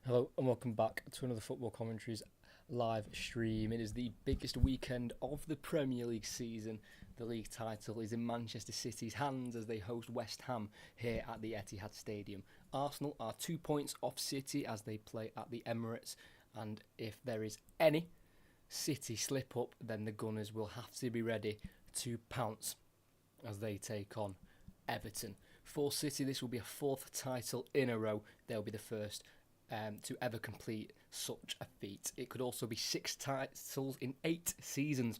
Hello and welcome back to another Football Commentaries live stream. It is the biggest weekend of the Premier League season. The league title is in Manchester City's hands as they host West Ham here at the Etihad Stadium. Arsenal are 2 points off City as they play at the Emirates, and if there is any City slip up, then the Gunners will have to be ready to pounce as they take on Everton. For City, this will be a fourth title in a row. They'll be the first to ever complete such a feat. It could also be 6 titles in 8 seasons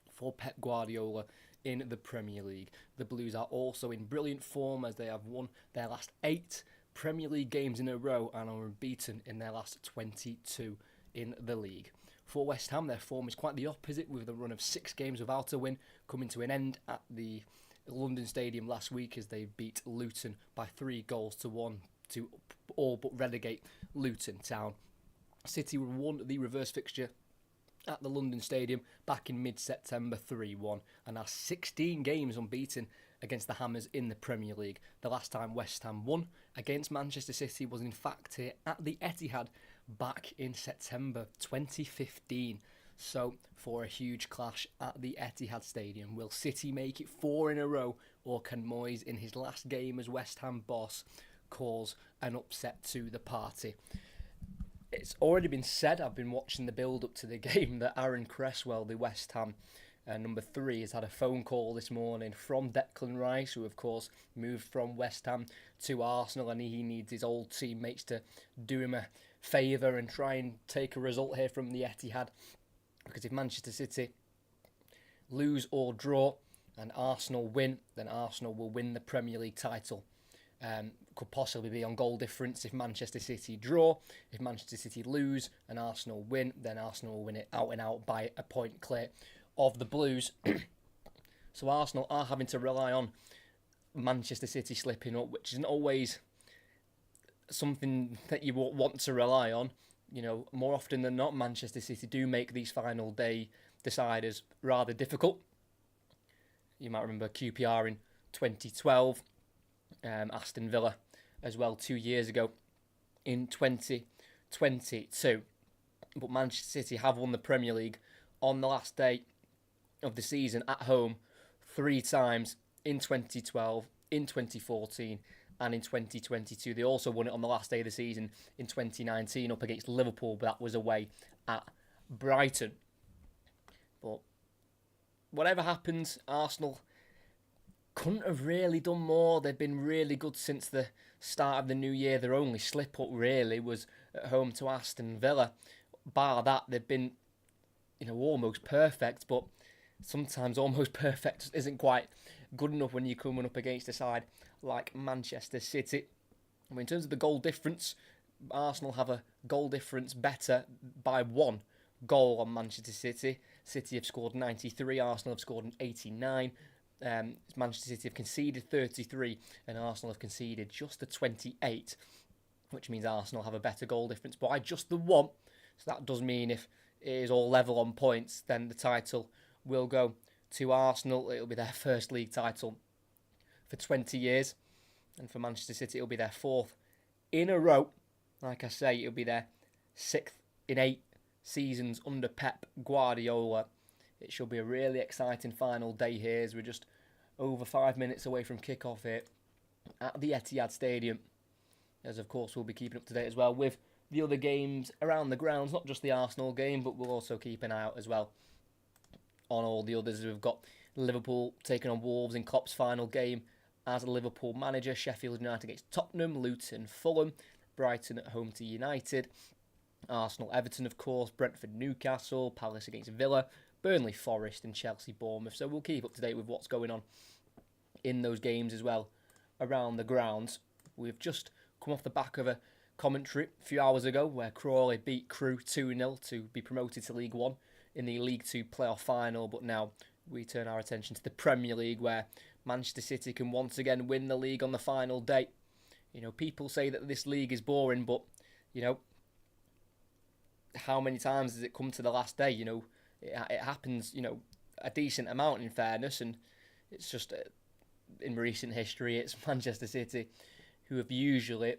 for Pep Guardiola in the Premier League. The Blues are also in brilliant form as they have won their last 8 Premier League games in a row and are unbeaten in their last 22 in the league. For West Ham, their form is quite the opposite, with a run of 6 games without a win coming to an end at the London Stadium last week as they beat Luton by 3-1 to all but relegate Luton Town. City won the reverse fixture at the London Stadium back in mid-September 3-1 and are 16 games unbeaten against the Hammers in the Premier League. The last time West Ham won against Manchester City was in fact here at the Etihad back in September 2015. So, for a huge clash at the Etihad Stadium, will City make it 4 in a row, or can Moyes, in his last game as West Ham boss, cause an upset to the party? It's already been said, I've been watching the build-up to the game, that Aaron Cresswell, the West Ham number 3, has had a phone call this morning from Declan Rice, who of course moved from West Ham to Arsenal, and he needs his old teammates to do him a favour and try and take a result here from the Etihad. Because if Manchester City lose or draw and Arsenal win, then Arsenal will win the Premier League title. Could possibly be on goal difference if Manchester City draw. If Manchester City lose and Arsenal win, then Arsenal will win it out and out by a point clear of the Blues. So Arsenal are having to rely on Manchester City slipping up, which isn't always something that you want to rely on. You know, more often than not, Manchester City do make these final day deciders rather difficult. You might remember QPR in 2012, Aston Villa as well 2 years ago in 2022. But Manchester City have won the Premier League on the last day of the season at home 3 times in 2012, in 2014 and in 2022. They also won it on the last day of the season in 2019 up against Liverpool, but that was away at Brighton. But whatever happens, Arsenal couldn't have really done more. They've been really good since the start of the new year. Their only slip-up really was at home to Aston Villa. Bar that, they've been, almost perfect, but sometimes almost perfect isn't quite good enough when you're coming up against a side like Manchester City. In terms of the goal difference, Arsenal have a goal difference better by 1 goal on Manchester City. City have scored 93, Arsenal have scored 89. Manchester City have conceded 33 and Arsenal have conceded just the 28, which means Arsenal have a better goal difference by just the 1. So that does mean if it is all level on points, then the title will go to Arsenal. It'll be their first league title for 20 years. And for Manchester City, it'll be their 4th in a row. Like I say, it'll be their 6th in 8 seasons under Pep Guardiola. It should be a really exciting final day here as we're just over 5 minutes away from kick-off here at the Etihad Stadium. As of course we'll be keeping up to date as well with the other games around the grounds, not just the Arsenal game, but we'll also keep an eye out as well on all the others. We've got Liverpool taking on Wolves in Klopp's final game as a Liverpool manager, Sheffield United against Tottenham, Luton, Fulham, Brighton at home to United, Arsenal, Everton of course, Brentford, Newcastle, Palace against Villa, Burnley, Forest and Chelsea, Bournemouth. So we'll keep up to date with what's going on in those games as well around the grounds. We've just come off the back of a commentary a few hours ago where Crawley beat Crewe 2-0 to be promoted to League One in the League Two playoff final, but now we turn our attention to the Premier League where Manchester City can once again win the league on the final day. People say that this league is boring, but, how many times has it come to the last day? It happens, a decent amount in fairness, and it's just, in recent history, it's Manchester City who have usually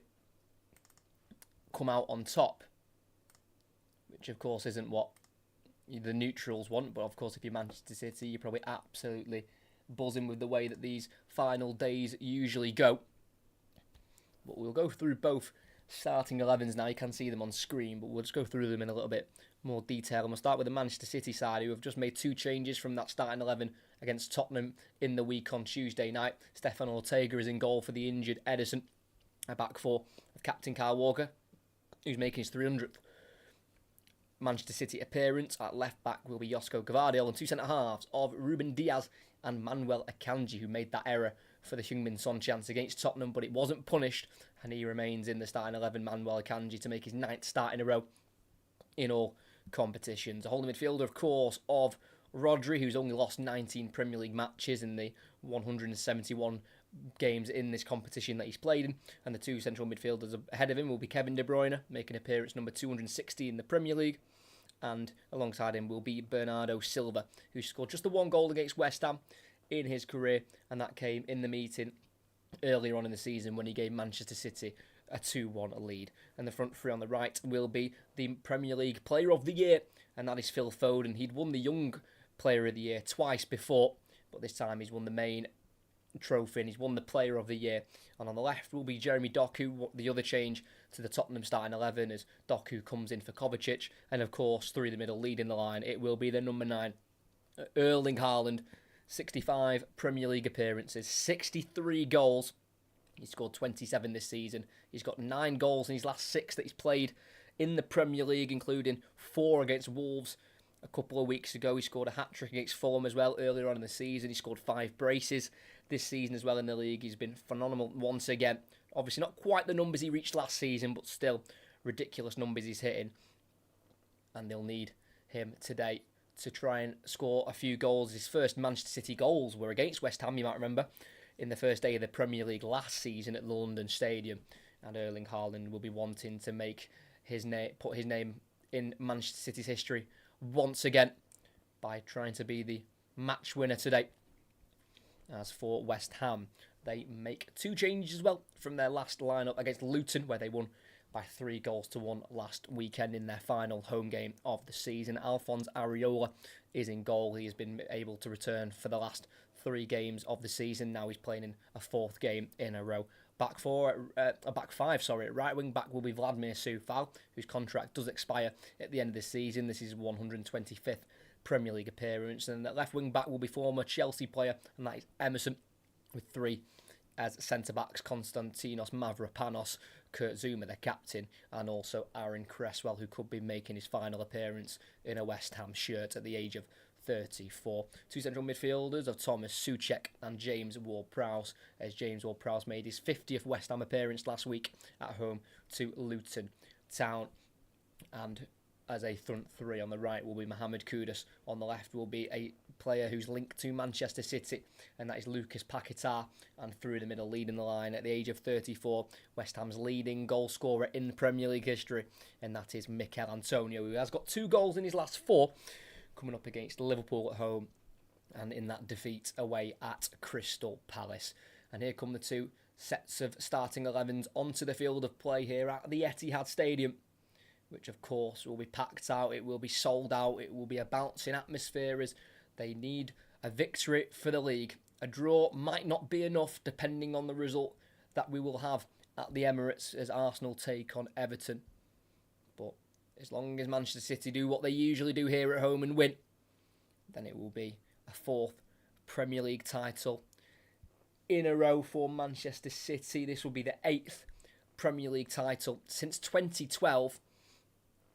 come out on top, which of course isn't what the neutrals want. But of course, if you're Manchester City, you're probably absolutely buzzing with the way that these final days usually go. But we'll go through both starting 11s now. You can see them on screen, but we'll just go through them in a little bit more detail. And we'll start with the Manchester City side, who have just made 2 changes from that starting 11 against Tottenham in the week on Tuesday night. Stefan Ortega is in goal for the injured Ederson. A back 4 of captain Kyle Walker, who's making his 300th Manchester City appearance. At left back will be Josko Gvardiol, and 2 centre-halves of Ruben Diaz and Manuel Akanji, who made that error for the Heung-min Son chance against Tottenham, but it wasn't punished, and he remains in the starting 11, Manuel Akanji, to make his 9th start in a row in all competitions. A holding midfielder, of course, of Rodri, who's only lost 19 Premier League matches in the 171 games in this competition that he's played in, and the 2 central midfielders ahead of him will be Kevin De Bruyne, making appearance number 260 in the Premier League, and alongside him will be Bernardo Silva, who scored just the 1 goal against West Ham in his career, and that came in the meeting earlier on in the season when he gave Manchester City a 2-1 lead. And the front 3 on the right will be the Premier League Player of the Year, and that is Phil Foden. He'd won the Young Player of the Year twice before, but this time he's won the main trophy and he's won the Player of the Year. And on the left will be Jeremy Doku, the other change to the Tottenham starting 11 as Doku comes in for Kovacic. And of course, through the middle, leading the line, it will be the number 9, Erling Haaland. 65 Premier League appearances, 63 goals. He's scored 27 this season. He's got 9 goals in his last 6 that he's played in the Premier League, including 4 against Wolves a couple of weeks ago. He scored a hat-trick against Fulham as well earlier on in the season. He scored 5 braces this season as well in the league. He's been phenomenal once again. Obviously not quite the numbers he reached last season, but still ridiculous numbers he's hitting. And they'll need him today to try and score a few goals. His first Manchester City goals were against West Ham, you might remember, in the first day of the Premier League last season at the London Stadium. And Erling Haaland will be wanting to make put his name in Manchester City's history once again by trying to be the match winner today. As for West Ham, they make 2 changes as well from their last lineup against Luton, where they won by 3-1 last weekend in their final home game of the season. Alphonse Areola is in goal. He has been able to return for the last 3 games of the season. Now he's playing in a 4th game in a row. Back 5, at right wing back will be Vladimir Coufal, whose contract does expire at the end of the season. This is 125th Premier League appearance. And at left wing back will be former Chelsea player, and that is Emerson, with 3 as centre-backs: Konstantinos Mavropanos, Kurt Zuma, the captain, and also Aaron Cresswell, who could be making his final appearance in a West Ham shirt at the age of 34. 2 central midfielders of Thomas Souček and James Ward-Prowse, as James Ward-Prowse made his 50th West Ham appearance last week at home to Luton Town. And as a front 3 on the right will be Mohamed Kudus. On the left will be a player who's linked to Manchester City, and that is Lucas Paquetá. And through the middle, leading the line at the age of 34, West Ham's leading goal scorer in Premier League history, and that is Mikel Antonio, who has got 2 goals in his last 4, coming up against Liverpool at home and in that defeat away at Crystal Palace. And here come the 2 sets of starting 11s onto the field of play here at the Etihad Stadium, which of course will be packed out, it will be sold out, it will be a bouncing atmosphere as they need a victory for the league. A draw might not be enough depending on the result that we will have at the Emirates as Arsenal take on Everton. But as long as Manchester City do what they usually do here at home and win, then it will be a 4th Premier League title in a row for Manchester City. This will be the 8th Premier League title since 2012.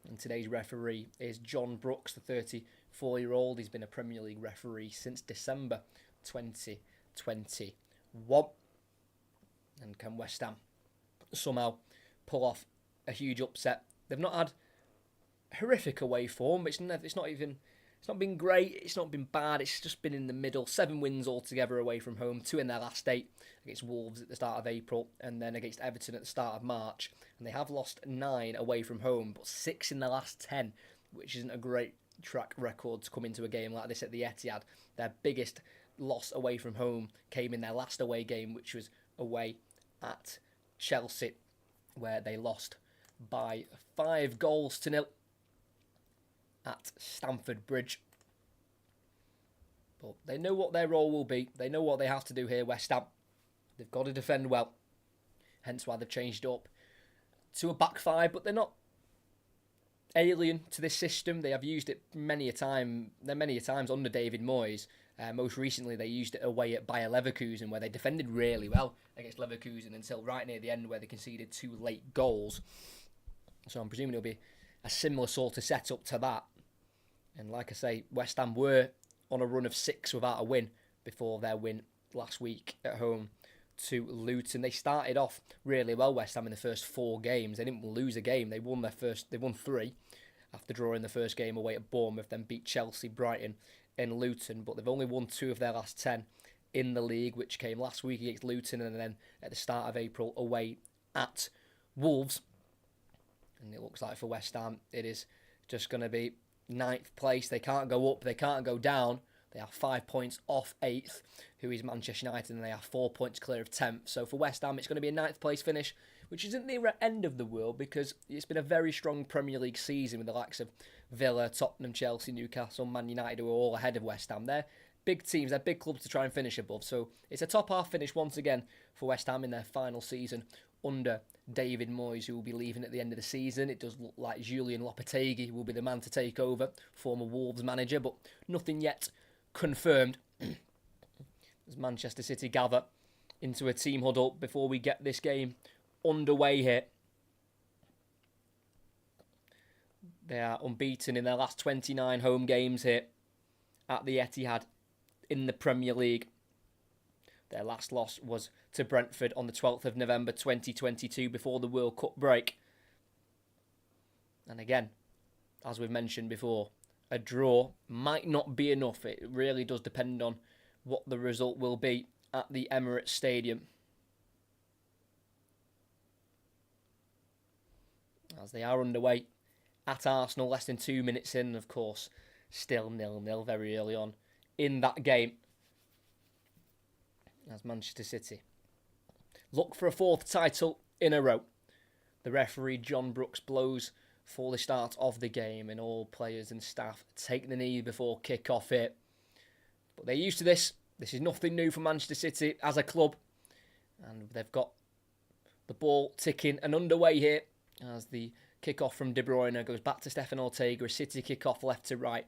And today's referee is John Brooks, the 34-year-old. He's been a Premier League referee since December 2021. And can West Ham somehow pull off a huge upset? They've not had horrific away form. It's not been great. It's not been bad. It's just been in the middle. 7 wins altogether away from home. 2 in their last 8 against Wolves at the start of April, and then against Everton at the start of March. And they have lost 9 away from home, but 6 in the last 10, which isn't a great track record to come into a game like this at the Etihad. Their biggest loss away from home came in their last away game, which was away at Chelsea, where they lost by 5-0 at Stamford Bridge. But they know what their role will be. They know what they have to do here, West Ham. They've got to defend well. Hence why they've changed up to a back five, but they're not alien to this system. They have used it many a times under David Moyes. Most recently, they used it away at Bayer Leverkusen, where they defended really well against Leverkusen until right near the end, where they conceded 2 late goals. So I'm presuming it'll be a similar sort of setup to that. And like I say, West Ham were on a run of 6 without a win before their win last week at home to Luton. They started off really well, West Ham, in the first 4 games. They didn't lose a game. They won 3 after drawing the first game away at Bournemouth, then beat Chelsea, Brighton and Luton. But they've only won 2 of their last 10 in the league, which came last week against Luton and then at the start of April away at Wolves. And it looks like for West Ham, it is just going to be 9th place. They can't go up, they can't go down. They are 5 points off 8th, who is Manchester United, and they are 4 points clear of 10th. So for West Ham, it's going to be a 9th place finish, which isn't the end of the world because it's been a very strong Premier League season with the likes of Villa, Tottenham, Chelsea, Newcastle, Man United, who are all ahead of West Ham. They're big teams, they're big clubs to try and finish above. So it's a top half finish once again for West Ham in their final season under David Moyes, who will be leaving at the end of the season. It does look like Julian Lopetegui will be the man to take over, former Wolves manager, but nothing yet confirmed. As Manchester City gather into a team huddle before we get this game underway here. They are unbeaten in their last 29 home games here at the Etihad in the Premier League. Their last loss was to Brentford on the 12th of November 2022 before the World Cup break. And again, as we've mentioned before, a draw might not be enough. It really does depend on what the result will be at the Emirates Stadium. As they are underway at Arsenal, less than 2 minutes in, of course, still 0-0 very early on in that game. As Manchester City look for a 4th title in a row. The referee, John Brooks, blows for the start of the game, and all players and staff take the knee before kick-off here. But they're used to this. This is nothing new for Manchester City as a club. And they've got the ball ticking and underway here as the kick-off from De Bruyne goes back to Stefan Ortega. A City kick-off left to right,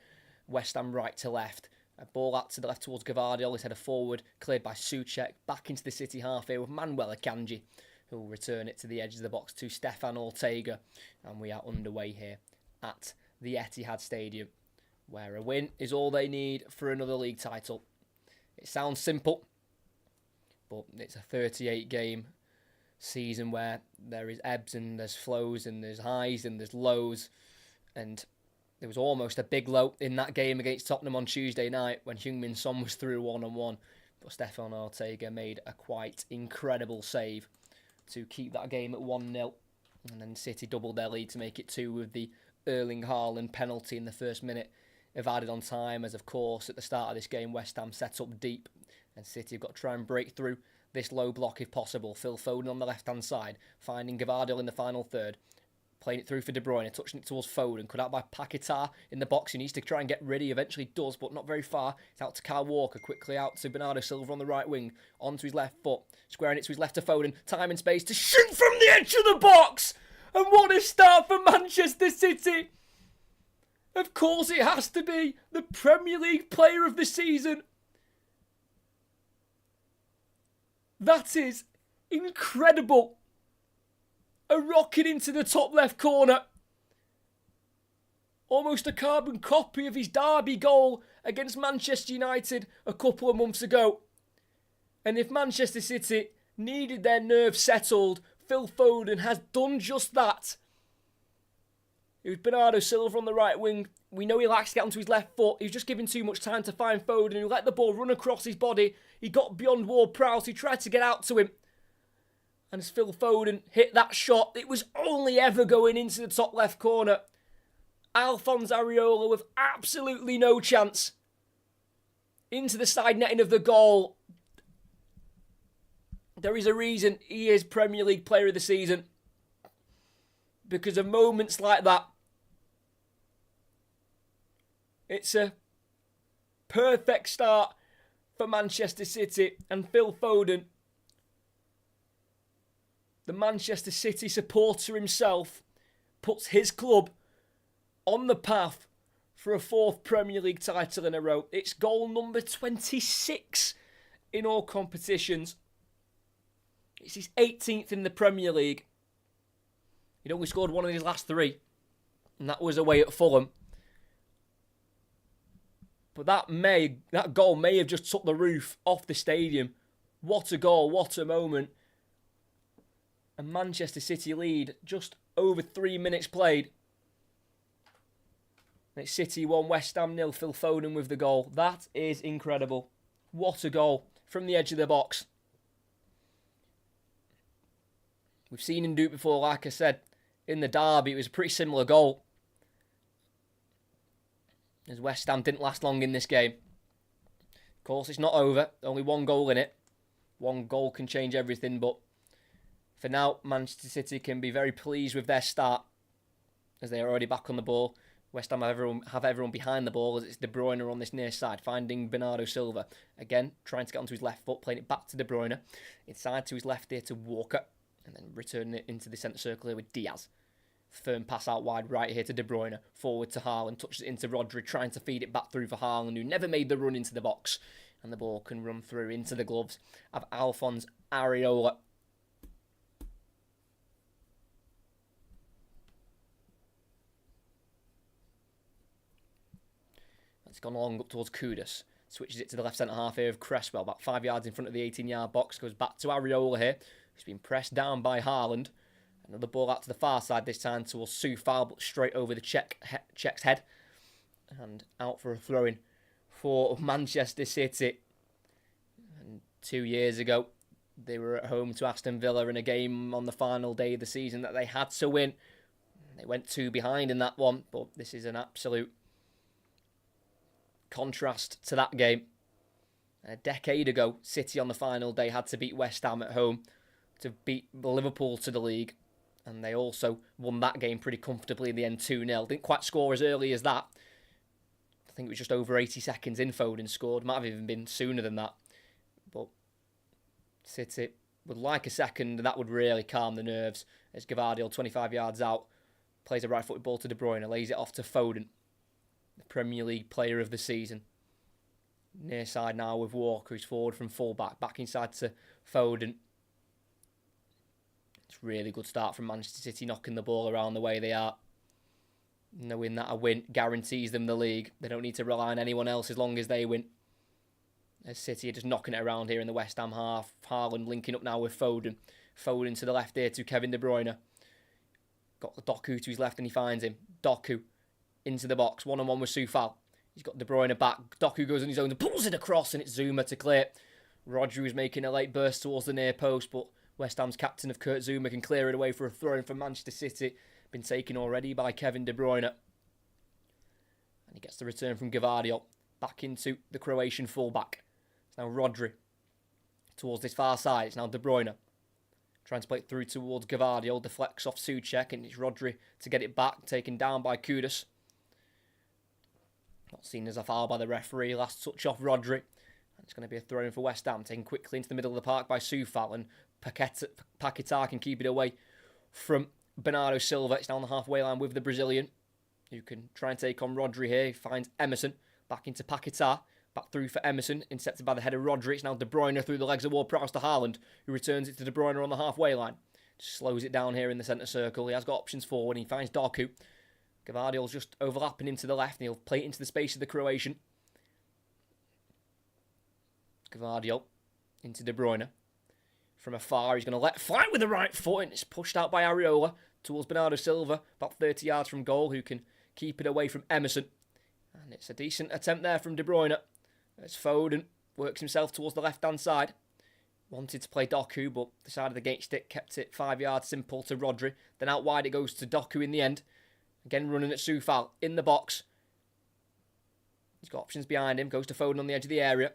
West Ham right to left. A ball out to the left towards Gvardiol. His header forward, cleared by Souček. Back into the City half here with Manuel Akanji, who will return it to the edge of the box to Stefan Ortega. And we are underway here at the Etihad Stadium, where a win is all they need for another league title. It sounds simple, but it's a 38-game season where there is ebbs and there's flows and there's highs and there's lows. And there was almost a big low in that game against Tottenham on Tuesday night when Heung-min Son was through 1-on-1. But Stefan Ortega made a quite incredible save to keep that game at 1-0. And then City doubled their lead to make it 2 with the Erling Haaland penalty in the first minute of added on time. As of course at the start of this game, West Ham set up deep and City have got to try and break through this low block if possible. Phil Foden on the left-hand side, finding Gvardiol in the final third. Playing it through for De Bruyne, touching it towards Foden, cut out by Paquetá in the box. He needs to try and get rid. He eventually does, but not very far. It's out to Kyle Walker, quickly out to Bernardo Silva on the right wing, onto his left foot, squaring it to his left to Foden. Time and space to shoot from the edge of the box! And what a start for Manchester City! Of course it has to be the Premier League player of the season. That is incredible. A rocket into the top left corner. Almost a carbon copy of his derby goal against Manchester United a couple of months ago. And if Manchester City needed their nerves settled, Phil Foden has done just that. It was Bernardo Silva on the right wing. We know he likes to get onto his left foot. He was just giving too much time to find Foden, who let the ball run across his body. He got beyond Ward-Prowse. He tried to get out to him. And as Phil Foden hit that shot, it was only ever going into the top left corner. Alphonse Areola with absolutely no chance. Into the side netting of the goal. There is a reason he is Premier League player of the season. because of moments like that. It's a perfect start for Manchester City and Phil Foden. The Manchester City supporter himself puts his club on the path for a 4th Premier League title in a row. It's goal number 26 in all competitions. It's his 18th in the Premier League. He'd only scored one of his last 3, and that was away at Fulham. But that goal may have just took the roof off the stadium. What a goal, what a moment. A Manchester City lead, just over 3 minutes played. It's City 1, West Ham 0, Phil Foden with the goal. That is incredible. What a goal from the edge of the box. We've seen him do it before, like I said. In the derby, it was a pretty similar goal. As West Ham didn't last long in this game. Of course, it's not over. Only 1 goal in it. 1 goal can change everything, but for now, Manchester City can be very pleased with their start, as they are already back on the ball. West Ham have everyone behind the ball, as it's De Bruyne on this near side, finding Bernardo Silva. Again, trying to get onto his left foot, playing it back to De Bruyne. Inside to his left here to Walker, and then returning it into the centre circle here with Diaz. Firm pass out wide right here to De Bruyne. Forward to Haaland, touches it into Rodri, trying to feed it back through for Haaland, who never made the run into the box. And the ball can run through into the gloves of Alphonse Areola. It's gone long up towards Kudus. Switches it to the left centre half here of Cresswell. About 5 yards in front of the 18-yard box. Goes back to Areola here, who's been pressed down by Haaland. Another ball out to the far side this time towards Soufal, but straight over the Czech's head. And out for a throw-in for Manchester City. And 2 years ago, they were at home to Aston Villa in a game on the final day of the season that they had to win. They went 2 behind in that one, but this is an absolute contrast to that game. A decade ago, City on the final day had to beat West Ham at home to beat Liverpool to the league. And they also won that game pretty comfortably in the end 2-0. Didn't quite score as early as that. I think it was just over 80 seconds in Foden scored. Might have even been sooner than that. But City would like a second, and that would really calm the nerves. As Gvardiol, 25 yards out, plays a right-footed ball to De Bruyne, lays it off to Foden, the Premier League player of the season. Near side now with Walker, who's forward from full-back. Back inside to Foden. It's a really good start from Manchester City, knocking the ball around the way they are. Knowing that a win guarantees them the league. They don't need to rely on anyone else as long as they win. As City are just knocking it around here in the West Ham half. Haaland linking up now with Foden. Foden to the left here to Kevin De Bruyne. Got Doku to his left and he finds him. Doku into the box. 1-on-1 with Soufal. He's got De Bruyne back. Doku goes on his own and pulls it across, and it's Zuma to clear. Rodri is making a late burst towards the near post, but West Ham's captain of Kurt Zuma can clear it away for a throw-in from Manchester City. Been taken already by Kevin De Bruyne. And he gets the return from Gvardiol. Back into the Croatian fullback. It's now Rodri. Towards this far side. It's now De Bruyne. Trying to play it through towards Gvardiol. Deflects off Souček. And it's Rodri to get it back. Taken down by Kudus. Not seen as a foul by the referee. Last touch off Rodri. And it's going to be a throw-in for West Ham. Taken quickly into the middle of the park by Soufal. And Paquetá can keep it away from Bernardo Silva. It's down the halfway line with the Brazilian, who can try and take on Rodri here. He finds Emerson. Back into Paquetá. Back through for Emerson. Intercepted by the head of Rodri. It's now De Bruyne through the legs of Ward-Prowse to Haaland, who returns it to De Bruyne on the halfway line. Just slows it down here in the centre circle. He has got options forward. He finds Doku. Gvardiol's just overlapping him to the left, and he'll play it into the space of the Croatian. Gvardiol into De Bruyne. From afar, he's going to let fly with the right foot, and it's pushed out by Areola towards Bernardo Silva, about 30 yards from goal, who can keep it away from Emerson. And it's a decent attempt there from De Bruyne. As Foden works himself towards the left-hand side. Wanted to play Doku, but the side of the gate stick kept it 5 yards simple to Rodri. Then out wide it goes to Doku in the end. Again running at Soufal in the box. He's got options behind him. Goes to Foden on the edge of the area.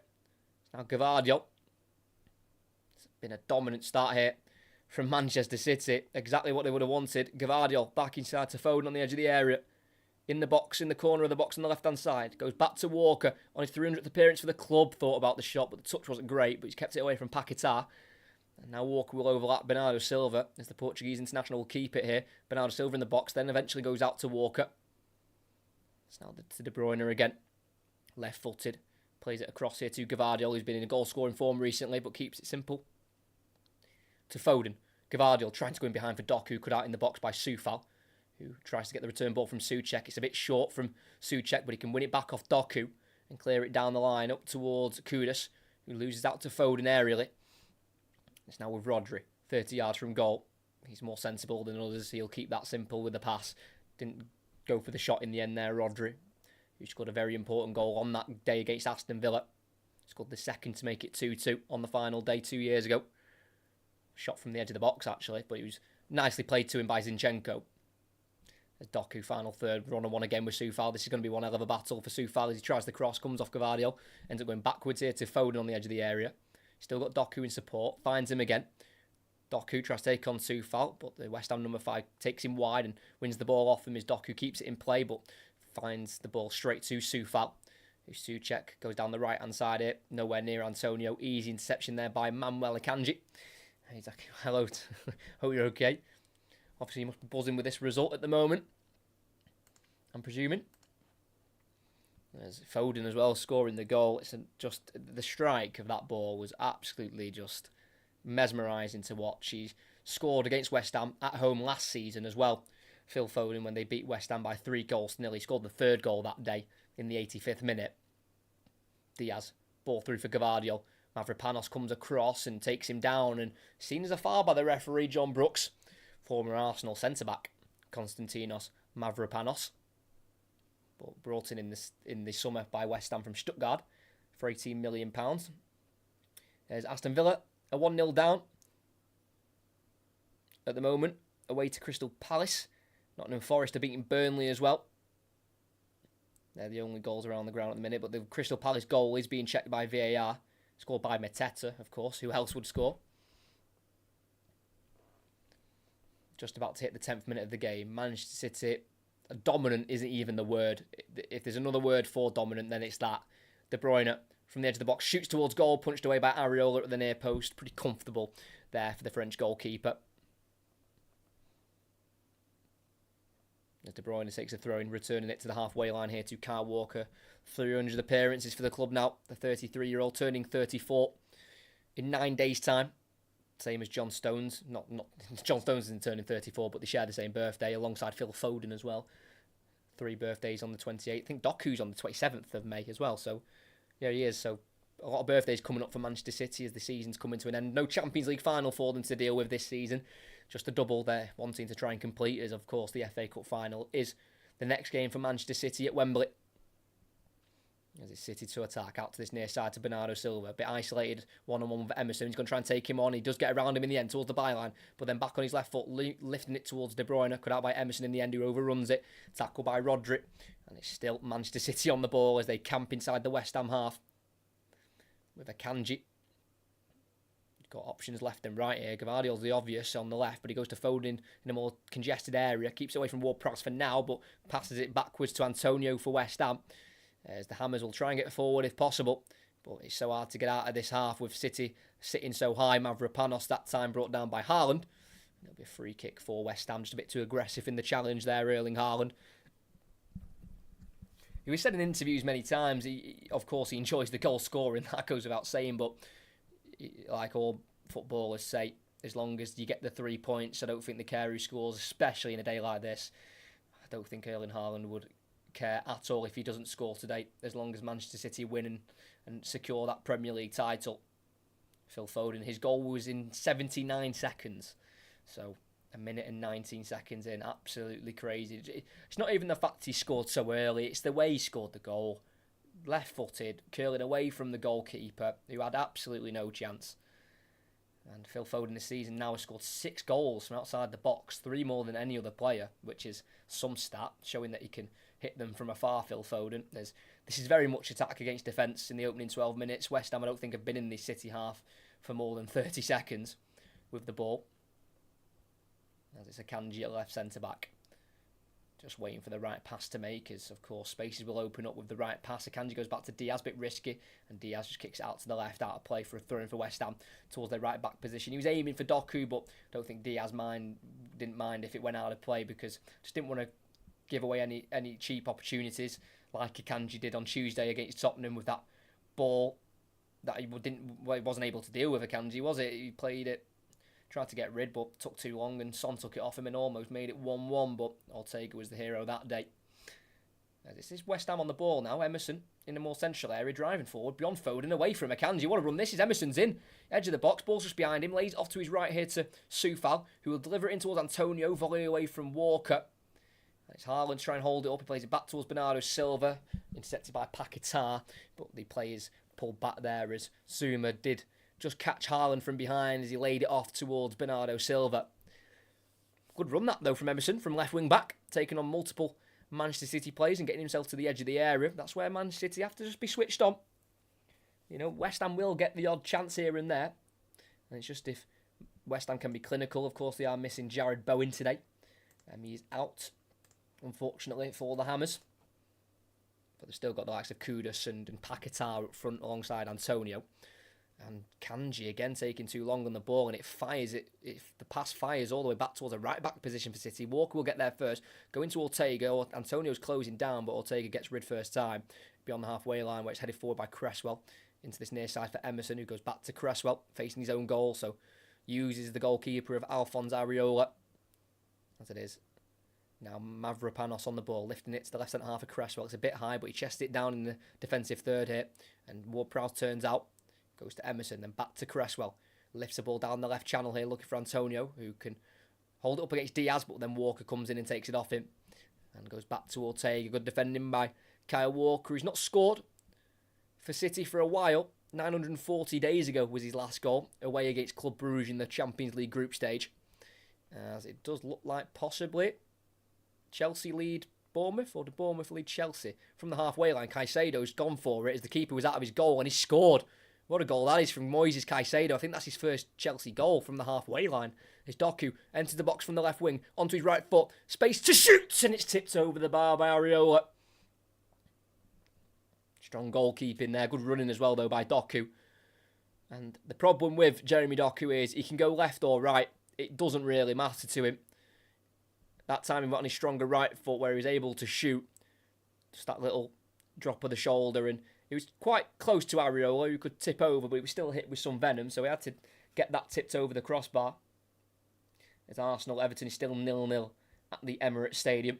It's now Gvardiol. Been a dominant start here from Manchester City. Exactly what they would have wanted. Gvardiol back inside to Foden on the edge of the area. In the box, in the corner of the box on the left-hand side. Goes back to Walker on his 300th appearance for the club. Thought about the shot, but the touch wasn't great, but he's kept it away from Paquetá. And now Walker will overlap Bernardo Silva as the Portuguese international will keep it here. Bernardo Silva in the box, then eventually goes out to Walker. It's now to De Bruyne again. Left-footed. Plays it across here to Gvardiol, who's been in a goal-scoring form recently, but keeps it simple. To Foden. Gvardiol trying to go in behind for Doku, cut out in the box by Soufal, who tries to get the return ball from Souček. It's a bit short from Souček, but he can win it back off Doku and clear it down the line up towards Kudus, who loses out to Foden aerially. It's now with Rodri, 30 yards from goal. He's more sensible than others. He'll keep that simple with the pass. Didn't go for the shot in the end there, Rodri, who scored a very important goal on that day against Aston Villa. Scored the second to make it 2-2 on the final day 2 years ago. Shot from the edge of the box, actually, but it was nicely played to him by Zinchenko. As Doku, final third, run on one again with Soufal. This is going to be one hell of a battle for Soufal as he tries the cross, comes off Gvardiol, ends up going backwards here to Foden on the edge of the area. Still got Doku in support, finds him again. Doku tries to take on Soufal, but the West Ham number 5 takes him wide and wins the ball off him as Doku keeps it in play, but finds the ball straight to Soufal. Souček goes down the right-hand side here, nowhere near Antonio. Easy interception there by Manuel Akanji. He's like, hello, hope you're okay. Obviously, he must be buzzing with this result at the moment, I'm presuming. There's Foden as well, scoring the goal. It's just the strike of that ball was absolutely just mesmerising to watch. He scored against West Ham at home last season as well. Phil Foden, when they beat West Ham by 3-0, he scored the third goal that day in the 85th minute. Diaz, ball through for Gvardiol. Mavropanos comes across and takes him down, and seen as a foul by the referee, John Brooks. Former Arsenal centre-back, Konstantinos Mavropanos. But brought in the summer by West Ham from Stuttgart for £18 million. There's Aston Villa, a 1-0 down at the moment, away to Crystal Palace. Nottingham Forest are beating Burnley as well. They're the only goals around the ground at the minute, but the Crystal Palace goal is being checked by VAR. Scored by Mateta, of course. Who else would score? Just about to hit the 10th minute of the game. Manchester City, dominant isn't even the word. If there's another word for dominant, then it's that. De Bruyne, from the edge of the box, shoots towards goal, punched away by Areola at the near post. Pretty comfortable there for the French goalkeeper. As De Bruyne takes a throw-in, returning it to the halfway line here to Kyle Walker. 300 appearances for the club now. The 33-year-old turning 34 in 9 days' time. Same as John Stones. Not John Stones isn't turning 34, but they share the same birthday alongside Phil Foden as well. 3 birthdays on the 28th. I think Doku's on the 27th of May as well. So, yeah, he is. So, a lot of birthdays coming up for Manchester City as the season's coming to an end. No Champions League final for them to deal with this season. Just a double they're wanting to try and complete, as of course the FA Cup final is the next game for Manchester City at Wembley. As it's City to attack out to this near side to Bernardo Silva. A bit isolated, one-on-one with Emerson. He's going to try and take him on. He does get around him in the end towards the byline, but then back on his left foot, lifting it towards De Bruyne. Cut out by Emerson in the end, who overruns it. Tackle by Rodri. And it's still Manchester City on the ball as they camp inside the West Ham half. With Akanji. Got options left and right here. Gvardiol's the obvious on the left, but he goes to Foden in a more congested area. Keeps away from Ward-Prowse for now, but passes it backwards to Antonio for West Ham. As the Hammers will try and get forward if possible, but it's so hard to get out of this half with City sitting so high. Mavropanos that time brought down by Haaland. There'll be a free kick for West Ham, just a bit too aggressive in the challenge there, Erling Haaland. He was said in interviews many times, of course he enjoys the goal scoring, that goes without saying, but like all footballers say, as long as you get the 3 points, I don't think they care who scores, especially in a day like this. I don't think Erling Haaland would care at all if he doesn't score today, as long as Manchester City win and secure that Premier League title. Phil Foden, his goal was in 79 seconds, so a minute and 19 seconds in, absolutely crazy. It's not even the fact he scored so early, it's the way he scored the goal. Left-footed, curling away from the goalkeeper, who had absolutely no chance. And Phil Foden this season now has scored 6 goals from outside the box, 3 more than any other player, which is some stat, showing that he can hit them from afar, Phil Foden. This is very much attack against defence in the opening 12 minutes. West Ham, I don't think, have been in the City half for more than 30 seconds with the ball. as it's Akanji at left centre-back. Just waiting for the right pass to make, as of course spaces will open up with the right pass. Akanji goes back to Diaz, bit risky, and Diaz just kicks it out to the left, out of play for a throw-in for West Ham towards their right back position. He was aiming for Doku, but I don't think Diaz didn't mind if it went out of play, because just didn't want to give away any cheap opportunities like Akanji did on Tuesday against Tottenham with that ball that he wasn't able to deal with. Akanji, was it? He played it, tried to get rid, but took too long, and Son took it off him and almost made it 1-1, but Ortega was the hero that day. This is West Ham on the ball now. Emerson in the more central area, driving forward, beyond Foden, away from Akanji. What a run this is. Emerson's in, edge of the box, ball's just behind him, lays it off to his right here to Soufal, who will deliver it in towards Antonio, volley away from Walker. It's Haaland trying to hold it up, he plays it back towards Bernardo Silva, intercepted by Paquetá, but the players pulled back there as Zuma did just catch Haaland from behind as he laid it off towards Bernardo Silva. Good run that though from Emerson, from left wing back, taking on multiple Manchester City players and getting himself to the edge of the area. That's where Manchester City have to just be switched on. You know, West Ham will get the odd chance here and there. And it's just if West Ham can be clinical. Of course, they are missing Jared Bowen today. He's out, unfortunately, for the Hammers. But they've still got the likes of Kudus and Paquetá up front alongside Antonio. And Kanji again taking too long on the ball, and it fires it. If the pass fires all the way back towards the right back position for City, Walker will get there first. Go into Ortega. Antonio's closing down, but Ortega gets rid first time beyond the halfway line, where it's headed forward by Cresswell into this near side for Emerson, who goes back to Cresswell facing his own goal. So uses the goalkeeper of Alphonse Areola as it is. Now Mavropanos on the ball, lifting it to the left centre half of Cresswell. It's a bit high, but he chests it down in the defensive third here, and Ward-Prowse turns out. Goes to Emerson, then back to Cresswell. Lifts the ball down the left channel here, looking for Antonio, who can hold it up against Diaz, but then Walker comes in and takes it off him. And goes back to Ortega. Good defending by Kyle Walker, who's not scored for City for a while. 940 days ago was his last goal, away against Club Brugge in the Champions League group stage. As it does look like possibly Chelsea lead Bournemouth, or did Bournemouth lead Chelsea? From the halfway line, Caicedo's gone for it as the keeper was out of his goal, and he scored. What a goal that is from Moises Caicedo. I think that's his first Chelsea goal from the halfway line. As Doku enters the box from the left wing, onto his right foot, space to shoot, and it's tipped over the bar by Areola. Strong goalkeeping there, good running as well though by Doku. And the problem with Jeremy Doku is he can go left or right. It doesn't really matter to him. That time he got on his stronger right foot where he was able to shoot. Just that little drop of the shoulder, and he was quite close to Areola, who could tip over, but he was still hit with some venom, so he had to get that tipped over the crossbar. As Arsenal-Everton is still 0-0 at the Emirates Stadium.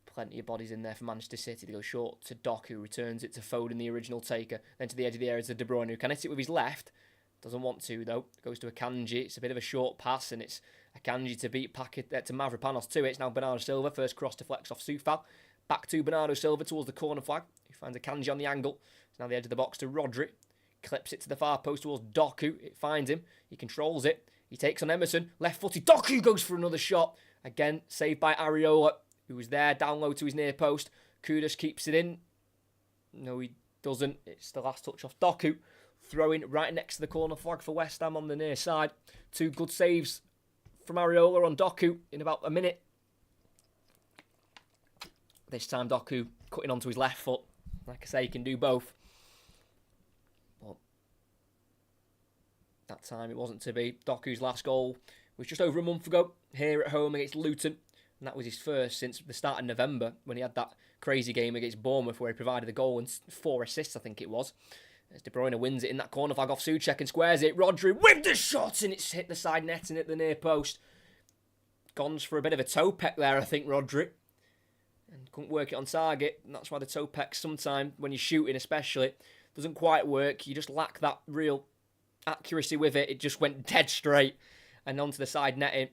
Plenty of bodies in there for Manchester City. They go short to Doku, returns it to Foden, the original taker, then to the edge of the area to De Bruyne, who can hit it with his left. Doesn't want to, though. Goes to Akanji. It's a bit of a short pass, and it's Akanji to beat to Mavropanos to it. It's now Bernardo Silva. First cross deflects off Soufal. Back to Bernardo Silva towards the corner flag. He finds Akanji on the angle. It's now the edge of the box to Rodri. Clips it to the far post towards Doku. It finds him. He controls it. He takes on Emerson. Left-footed. Doku goes for another shot. Again, saved by Areola, who was there, down low to his near post. Kudus keeps it in. No, he doesn't. It's the last touch off Doku. Throwing right next to the corner flag for West Ham on the near side. Two good saves from Areola on Doku in about a minute. This time Doku cutting onto his left foot. Like I say, he can do both. But that time it wasn't to be. Doku's last goal was just over a month ago here at home against Luton. And that was his first since the start of November when he had that crazy game against Bournemouth where he provided a goal and 4 assists, I think it was. As De Bruyne wins it in that corner flag off Souček and squares it. Rodri with the shot, and it's hit the side net and hit the near post. Gons for a bit of a toe peck there, I think, Rodri. And couldn't work it on target. And that's why the toe peck sometimes, when you're shooting especially, doesn't quite work. You just lack that real accuracy with it. It just went dead straight and onto the side netting.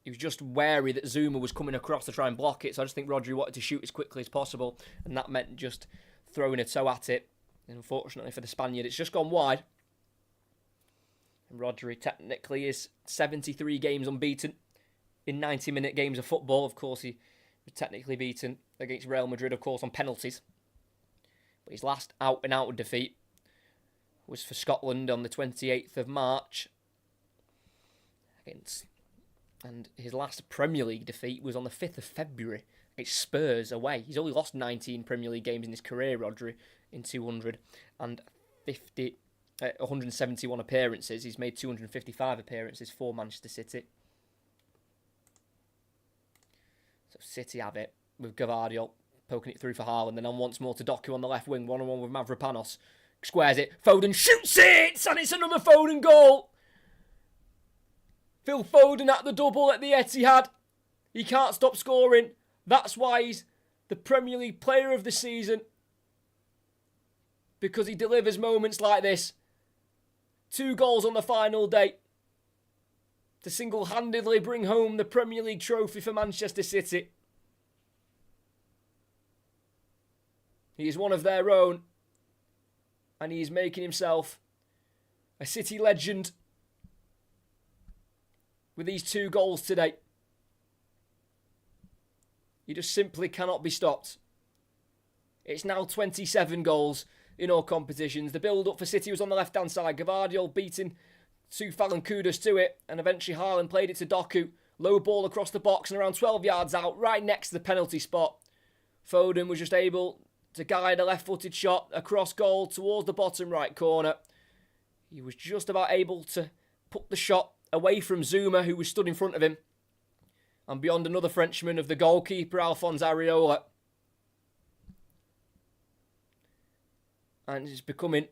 He was just wary that Zuma was coming across to try and block it. So I just think Rodri wanted to shoot as quickly as possible. And that meant just throwing a toe at it. And unfortunately for the Spaniard, it's just gone wide. And Rodri technically is 73 games unbeaten in 90-minute games of football. Of course, he was technically beaten against Real Madrid, of course, on penalties. But his last out-and-out defeat was for Scotland on the 28th of March. And his last Premier League defeat was on the 5th of February against Spurs away. He's only lost 19 Premier League games in his career, Rodri, in 171 appearances. He's made 255 appearances for Manchester City. So City have it with Gvardiol poking it through for Haaland, and then once more to Doku on the left wing, 1-on-1 with Mavropanos. Squares it, Foden shoots it, and it's another Foden goal. Phil Foden at the double at the Etihad. He can't stop scoring. That's why he's the Premier League player of the season. Because he delivers moments like this. 2 goals on the final day to single-handedly bring home the Premier League trophy for Manchester City. He is one of their own. And he is making himself a City legend with these 2 goals today. He just simply cannot be stopped. It's now 27 goals in all competitions. The build-up for City was on the left-hand side. Gvardiol beating Soufal and Kudus to it. And eventually Haaland played it to Doku. Low ball across the box and around 12 yards out, right next to the penalty spot. Foden was just able to guide a left-footed shot across goal towards the bottom right corner. He was just about able to put the shot away from Zuma, who was stood in front of him, and beyond another Frenchman of the goalkeeper, Alphonse Areola. And it's becoming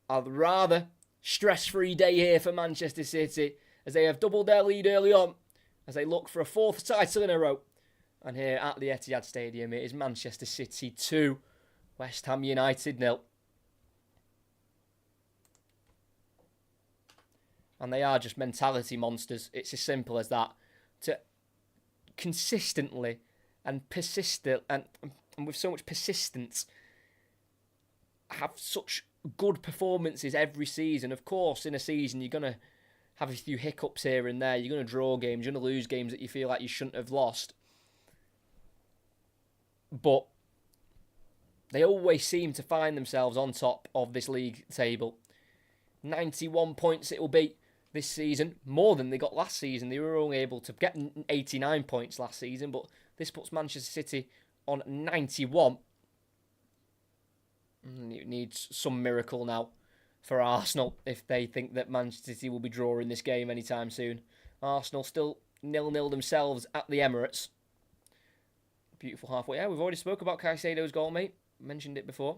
a rather stress-free day here for Manchester City, as they have doubled their lead early on, as they look for a 4th title in a row. And here at the Etihad Stadium, it is Manchester City 2, West Ham United 0. And they are just mentality monsters. It's as simple as that. To consistently and persistent and with so much persistence have such good performances every season. Of course, in a season, you're going to have a few hiccups here and there. You're going to draw games. You're going to lose games that you feel like you shouldn't have lost. But they always seem to find themselves on top of this league table. 91 points it will be this season, more than they got last season. They were only able to get 89 points last season, but this puts Manchester City on 91. It needs some miracle now for Arsenal if they think that Manchester City will be drawing this game anytime soon. Arsenal still 0-0 themselves at the Emirates. Beautiful halfway. Yeah, we've already spoke about Caicedo's goal, mate. Mentioned it before.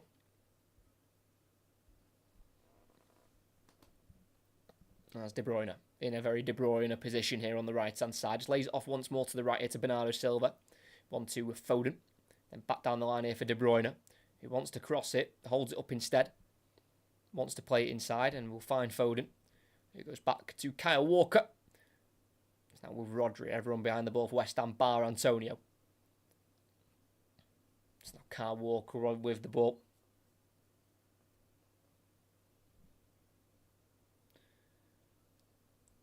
That's De Bruyne in a very De Bruyne position here on the right-hand side. Just lays it off once more to the right here to Bernardo Silva. 1-2 with Foden. Then back down the line here for De Bruyne, who wants to cross it, holds it up instead. Wants to play it inside, and we'll find Foden. It goes back to Kyle Walker. It's now with Rodri. Everyone behind the ball for West Ham, bar Antonio. It's now Kyle Walker with the ball.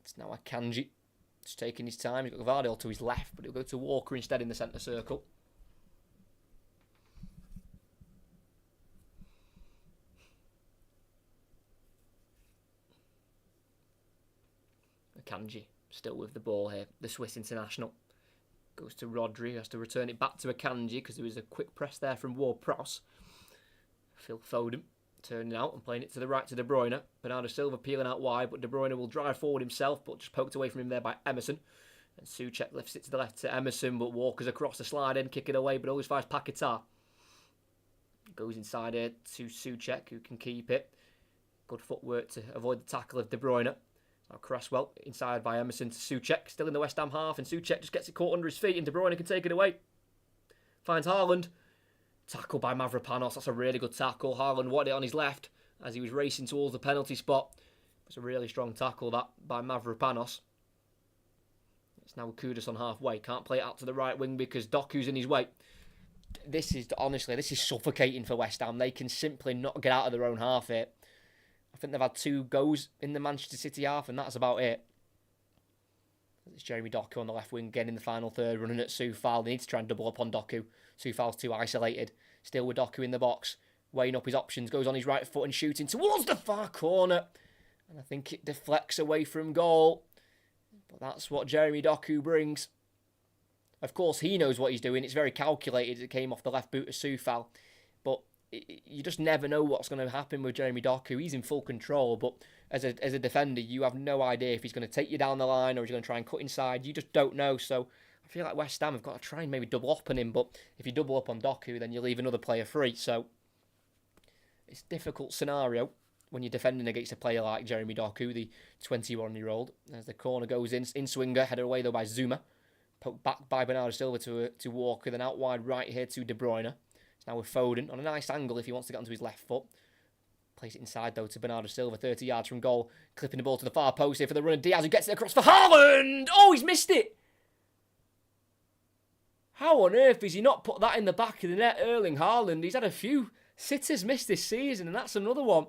It's now Akanji. Just taking his time. He's got Gvardiol to his left, but he'll go to Walker instead in the centre circle. Akanji still with the ball here. The Swiss international goes to Rodri. He has to return it back to Akanji because there was a quick press there from Ward-Prowse. Phil Foden turning out and playing it to the right to De Bruyne. Bernardo Silva peeling out wide, but De Bruyne will drive forward himself, but just poked away from him there by Emerson. And Souček lifts it to the left to Emerson, but Walker's across the slide end, kicking away, but always finds Paquetá. Goes inside here to Souček, who can keep it. Good footwork to avoid the tackle of De Bruyne. Now Cresswell inside by Emerson to Souček, still in the West Ham half, and Souček just gets it caught under his feet, and De Bruyne can take it away. Finds Haaland. Tackle by Mavropanos. That's a really good tackle. Haaland wanted it on his left as he was racing towards the penalty spot. It's a really strong tackle, that, by Mavropanos. It's now Kudus on halfway. Can't play it out to the right wing because Doku's in his way. This is suffocating for West Ham. They can simply not get out of their own half here. I think they've had 2 goes in the Manchester City half, and that's about it. It's Jeremy Doku on the left wing, getting in the final third, running at Soufal. They need to try and double up on Doku. Soufal's too isolated. Still with Doku in the box. weighing up his options, goes on his right foot and shooting towards the far corner. And I think it deflects away from goal. But that's what Jeremy Doku brings. Of course, he knows what he's doing. It's very calculated. It came off the left boot of Soufal. But you just never know what's going to happen with Jeremy Doku. He's in full control, but as a defender, you have no idea if he's going to take you down the line or he's going to try and cut inside. You just don't know. So I feel like West Ham have got to try and maybe double up on him. But if you double up on Doku, then you leave another player free. So it's a difficult scenario when you're defending against a player like Jeremy Doku, the 21-year-old. As the corner goes in swinger, headed away though by Zuma. Poked back by Bernardo Silva to Walker, then out wide right here to De Bruyne. It's now with Foden on a nice angle if he wants to get onto his left foot. Plays it inside though to Bernardo Silva, 30 yards from goal. Clipping the ball to the far post here for the runner Diaz, who gets it across for Haaland. Oh, he's missed it. How on earth has he not put that in the back of the net, Erling Haaland? He's had a few sitters missed this season, and that's another one.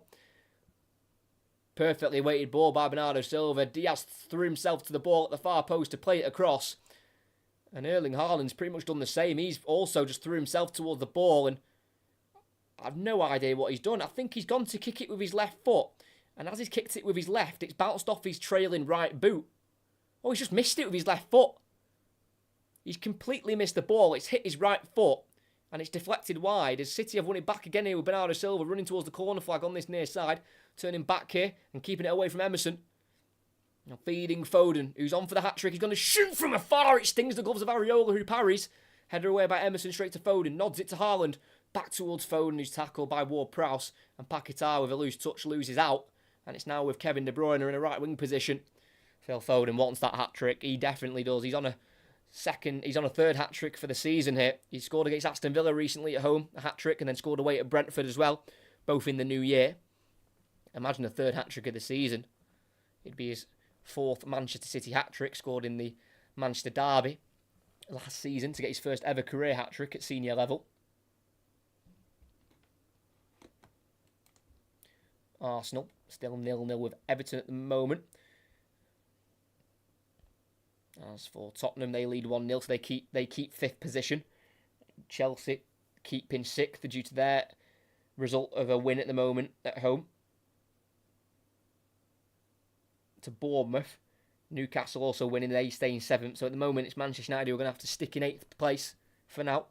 Perfectly weighted ball by Bernardo Silva. Diaz threw himself to the ball at the far post to play it across. And Erling Haaland's pretty much done the same. He's also just threw himself towards the ball, and I've no idea what he's done. I think he's gone to kick it with his left foot, and as he's kicked it with his left, it's bounced off his trailing right boot. Oh, he's just missed it with his left foot. He's completely missed the ball. It's hit his right foot, and it's deflected wide as City have won it back again here with Bernardo Silva running towards the corner flag on this near side, turning back here and keeping it away from Emerson. Now feeding Foden, who's on for the hat-trick. He's going to shoot from afar. It stings the gloves of Areola, who parries. Headed away by Emerson, straight to Foden. Nods it to Haaland. Back towards Foden, who's tackled by Ward-Prowse. And Paquetá, with a loose touch, loses out. And it's now with Kevin De Bruyne in a right-wing position. Phil Foden wants that hat-trick. He definitely does. He's on a third hat-trick for the season here. He scored against Aston Villa recently at home, a hat-trick, and then scored away at Brentford as well, both in the new year. Imagine a third hat-trick of the season. It'd be his fourth Manchester City hat-trick, scored in the Manchester derby last season to get his first ever career hat-trick at senior level. Arsenal still 0-0 with Everton at the moment. As for Tottenham, they lead 1-0, so they keep fifth position. Chelsea keeping sixth due to their result of a win at the moment at home to Bournemouth. Newcastle also winning, they stay in seventh. So at the moment, it's Manchester United who are going to have to stick in eighth place for now.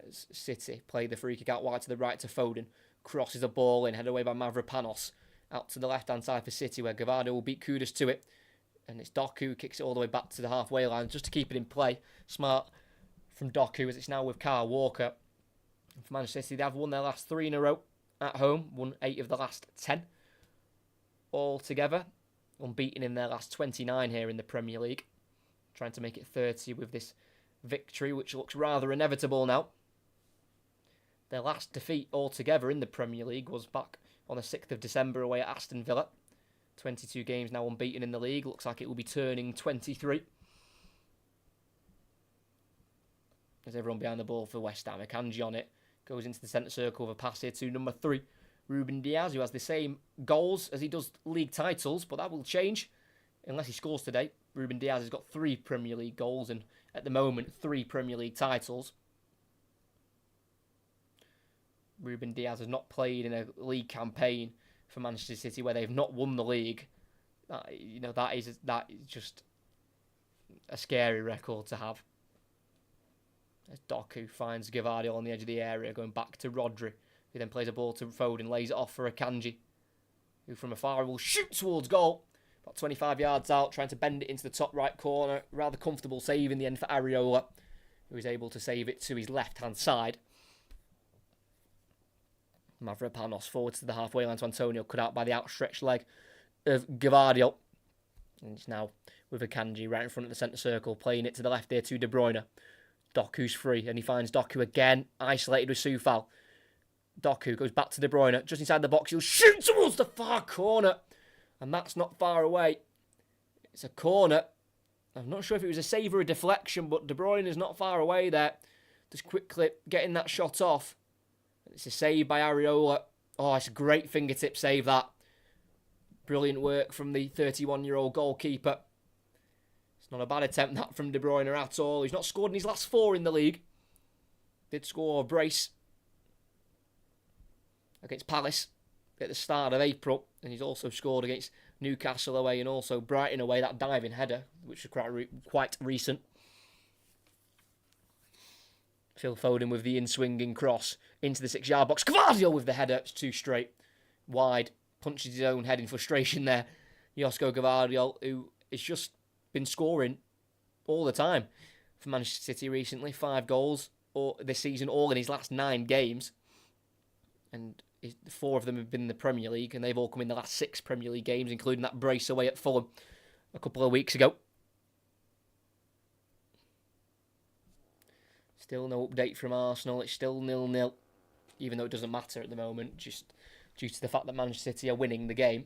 As City play the free kick out wide to the right to Foden. Crosses the ball in, headed away by Mavropanos. Out to the left-hand side for City, where Gavardo will beat Kudus to it. And it's Doku who kicks it all the way back to the halfway line just to keep it in play. Smart from Doku, as it's now with Kyle Walker. And for Manchester City, they have won their last 3 in a row at home. Won 8 of the last 10 altogether. Unbeaten in their last 29 here in the Premier League. Trying to make it 30 with this victory, which looks rather inevitable now. Their last defeat altogether in the Premier League was back on the 6th of December away at Aston Villa. 22 games now unbeaten in the league. Looks like it will be turning 23. There's everyone behind the ball for West Ham. Akanji on it. Goes into the centre circle with a pass here to number 3. Ruben Diaz, who has the same goals as he does league titles, but that will change unless he scores today. Ruben Diaz has got 3 Premier League goals and at the moment 3 Premier League titles. Ruben Diaz has not played in a league campaign for Manchester City where they've not won the league. That is just a scary record to have. As Doku finds Gavardio on the edge of the area, going back to Rodri, who then plays a ball to Foden, lays it off for Akanji, who from afar will shoot towards goal. About 25 yards out, trying to bend it into the top right corner. Rather comfortable save in the end for Areola, who is able to save it to his left-hand side. Mavropanos forwards to the halfway line to Antonio, cut out by the outstretched leg of Gavardio. And it's now with Akanji right in front of the centre circle, playing it to the left here to De Bruyne. Doku's free, and he finds Doku again, isolated with Soufal. Doku goes back to De Bruyne, just inside the box. He'll shoot towards the far corner, and that's not far away. It's a corner. I'm not sure if it was a save or a deflection, but De Bruyne is not far away there. Just quickly getting that shot off. It's a save by Areola. Oh, it's a great fingertip save, that. Brilliant work from the 31-year-old goalkeeper. It's not a bad attempt, that, from De Bruyne at all. He's not scored in his last 4 in the league. Did score a brace against Palace at the start of April, and he's also scored against Newcastle away and also Brighton away, that diving header, which was quite recent. Phil Foden with the in-swinging cross into the 6-yard box. Gvardiol with the header. It's too straight. Wide. Punches his own head in frustration there. Josko Gvardiol, who has just been scoring all the time for Manchester City recently. 5 goals this season, all in his last 9 games. And 4 of them have been in the Premier League, and they've all come in the last 6 Premier League games, including that brace away at Fulham a couple of weeks ago. Still no update from Arsenal. It's still 0-0, even though it doesn't matter at the moment, just due to the fact that Manchester City are winning the game.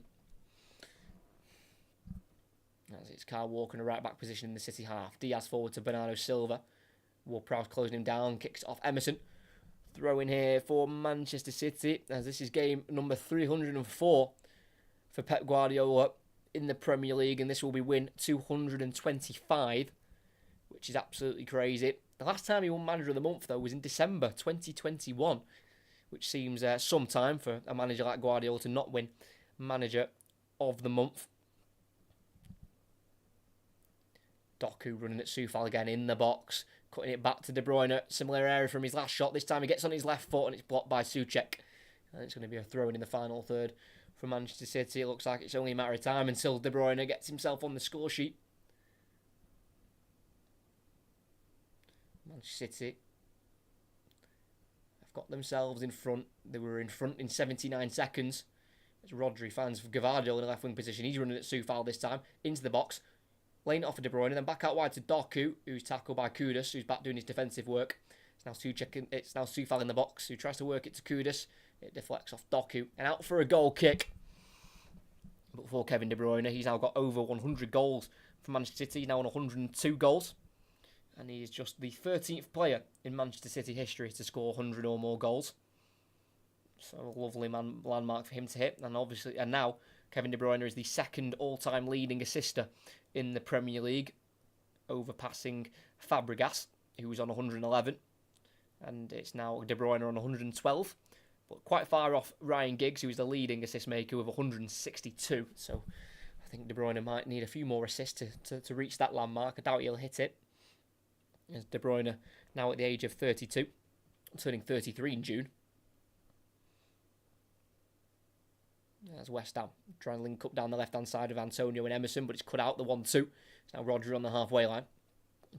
As it's Kyle Walker in a right-back position in the City half. Diaz forward to Bernardo Silva. Ward-Prowse closing him down, kicks off Emerson. Throw in here for Manchester City, as this is game number 304 for Pep Guardiola in the Premier League, and this will be win 225, which is absolutely crazy. The last time he won Manager of the Month, though, was in December 2021, which seems some time for a manager like Guardiola to not win Manager of the Month. Doku running at Soufal again in the box, cutting it back to De Bruyne. Similar area from his last shot. This time he gets on his left foot and it's blocked by Souček. And it's going to be a throw-in in the final third for Manchester City. It looks like it's only a matter of time until De Bruyne gets himself on the score sheet. Manchester City have got themselves in front. They were in front in 79 seconds. As Rodri finds Gvardiol in a left wing position. He's running at Soufal this time. Into the box. Laying it off for De Bruyne. Then back out wide to Doku, who's tackled by Kudus, who's back doing his defensive work. It's now Soufal in the box, who tries to work it to Kudus. It deflects off Doku. And out for a goal kick. But for Kevin De Bruyne, he's now got over 100 goals for Manchester City. He's now on 102 goals. And he is just the 13th player in Manchester City history to score 100 or more goals. So a lovely landmark for him to hit. And now Kevin De Bruyne is the second all-time leading assister in the Premier League, overpassing Fabregas, who was on 111. And it's now De Bruyne on 112. But quite far off Ryan Giggs, who is the leading assist maker with 162. So I think De Bruyne might need a few more assists to reach that landmark. I doubt he'll hit it. As De Bruyne now at the age of 32, turning 33 in June. That's West Ham trying to link up down the left-hand side of Antonio and Emerson, but it's cut out the 1-2. It's now Rodri on the halfway line.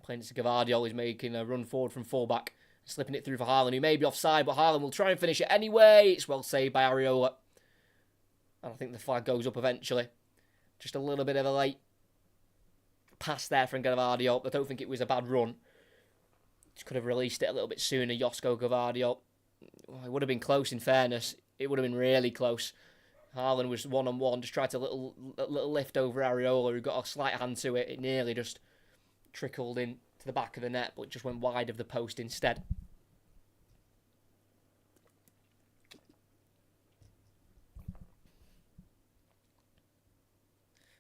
Playing it to Gvardiol, is making a run forward from fullback, slipping it through for Haaland, who may be offside, but Haaland will try and finish it anyway. It's well saved by Areola. And I think the flag goes up eventually. Just a little bit of a late pass there from Gvardiol. I don't think it was a bad run. Just could have released it a little bit sooner, Josko Gvardiol. Well, it would have been close, in fairness. It would have been really close. Haaland was one-on-one, just tried to little lift over Areola, who got a slight hand to it. It nearly just trickled in to the back of the net, but it just went wide of the post instead.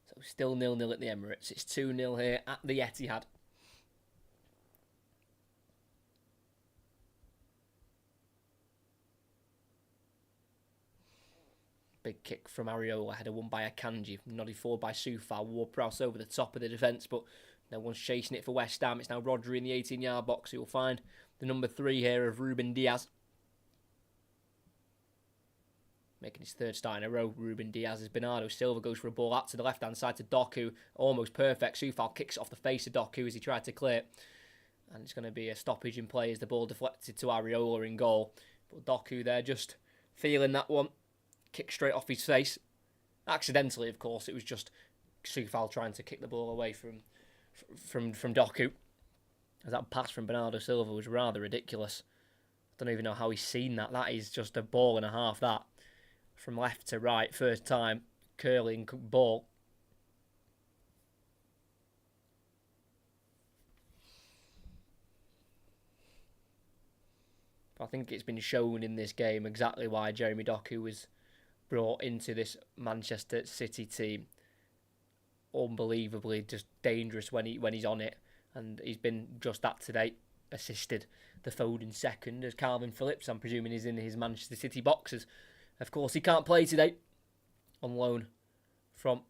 So still 0-0 at the Emirates. It's 2-0 here at the Etihad. Big kick from Areola, header won by Akanji, nodded forward by Soufal, Ward-Prowse over the top of the defence, but no one's chasing it for West Ham. It's now Rodri in the 18-yard box, who will find the number 3 here of Ruben Diaz. Making his third start in a row, Ruben Diaz, as Bernardo Silva goes for a ball out to the left-hand side to Doku, almost perfect. Soufal kicks it off the face of Doku as he tried to clear it, and it's going to be a stoppage in play as the ball deflected to Areola in goal. But Doku there just feeling that one. Kick straight off his face. Accidentally, of course. It was just Soufal trying to kick the ball away from Doku. As that pass from Bernardo Silva was rather ridiculous. I don't even know how he's seen that. That is just a ball and a half, that. From left to right, first time. Curling ball. I think it's been shown in this game exactly why Jeremy Doku was brought into this Manchester City team. Unbelievably just dangerous when he's on it, and he's been just that today. Assisted the Foden second as Calvin Phillips, I'm presuming, is in his Manchester City boxes Of course, he can't play today. On loan from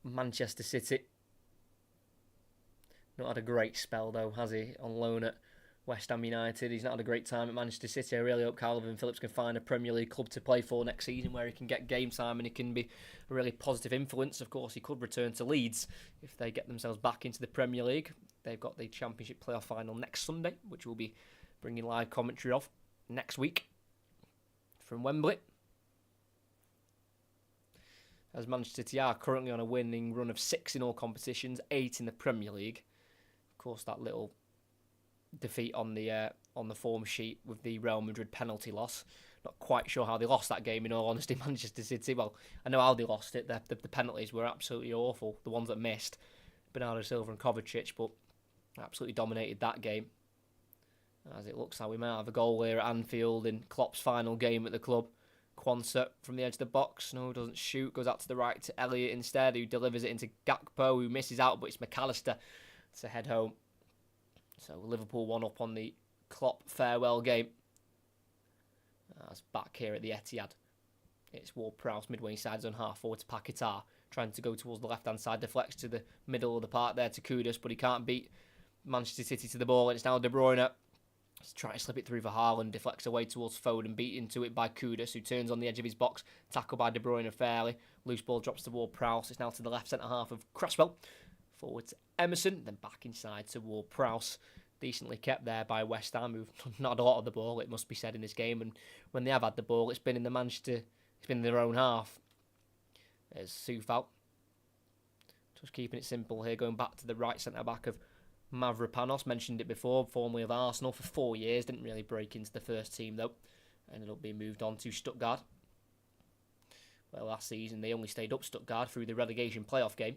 Manchester City. Not had a great spell, though, has he? On loan at West Ham United. He's not had a great time at Manchester City. I really hope Calvin Phillips can find a Premier League club to play for next season where he can get game time and he can be a really positive influence. Of course, he could return to Leeds if they get themselves back into the Premier League. They've got the Championship playoff final next Sunday, which we'll be bringing live commentary of next week from Wembley. As Manchester City are currently on a winning run of 6 in all competitions, 8 in the Premier League. Of course, that little defeat on the form sheet with the Real Madrid penalty loss. Not quite sure how they lost that game, in all honesty, Manchester City. Well, I know how they lost it. The penalties were absolutely awful, the ones that missed. Bernardo Silva and Kovacic, but absolutely dominated that game. As it looks like we might have a goal here at Anfield in Klopp's final game at the club. Quansah from the edge of the box. No, doesn't shoot. Goes out to the right to Elliott instead, who delivers it into Gakpo, who misses out, but it's McAllister to head home. So Liverpool 1-up on the Klopp farewell game. As back here at the Etihad. It's Ward-Prowse midway inside his own half forward to Paquetá. Trying to go towards the left-hand side. Deflects to the middle of the park there to Kudus, but he can't beat Manchester City to the ball. And it's now De Bruyne. He's trying to slip it through for Haaland. Deflects away towards Foden. Beat into it by Kudus, who turns on the edge of his box. Tackled by De Bruyne fairly. Loose ball drops to Ward-Prowse. It's now to the left centre half of Cresswell. Forward to Emerson. Then back inside to Ward-Prowse. Decently kept there by West Ham, who've not had a lot of the ball, it must be said, in this game. And when they have had the ball, it's been in their own half. There's Soufal. Just keeping it simple here, going back to the right centre-back of Mavropanos. Mentioned it before, formerly of Arsenal for 4 years. Didn't really break into the first team, though. Ended up being moved on to Stuttgart. Well, last season, they only stayed up Stuttgart through the relegation playoff game.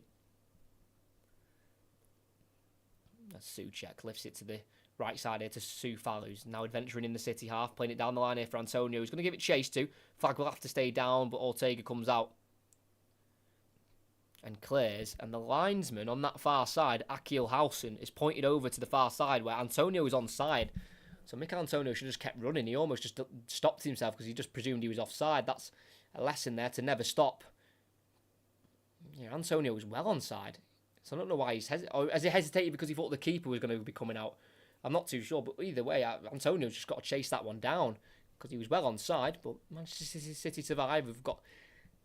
As Souček lifts it to the right side here to Soufal, who's now adventuring in the City half, playing it down the line here for Antonio. He's going to give it chase to. Flag will have to stay down, but Ortega comes out and clears. And the linesman on that far side, Akil Hausen, is pointed over to the far side where Antonio is onside. So Mikel Antonio should have just kept running. He almost just stopped himself because he just presumed he was offside. That's a lesson there to never stop. Yeah, Antonio was well onside. So I don't know why he's has he hesitated because he thought the keeper was going to be coming out. I'm not too sure, but either way, Antonio's just got to chase that one down because he was well onside. But Manchester City survive. We've got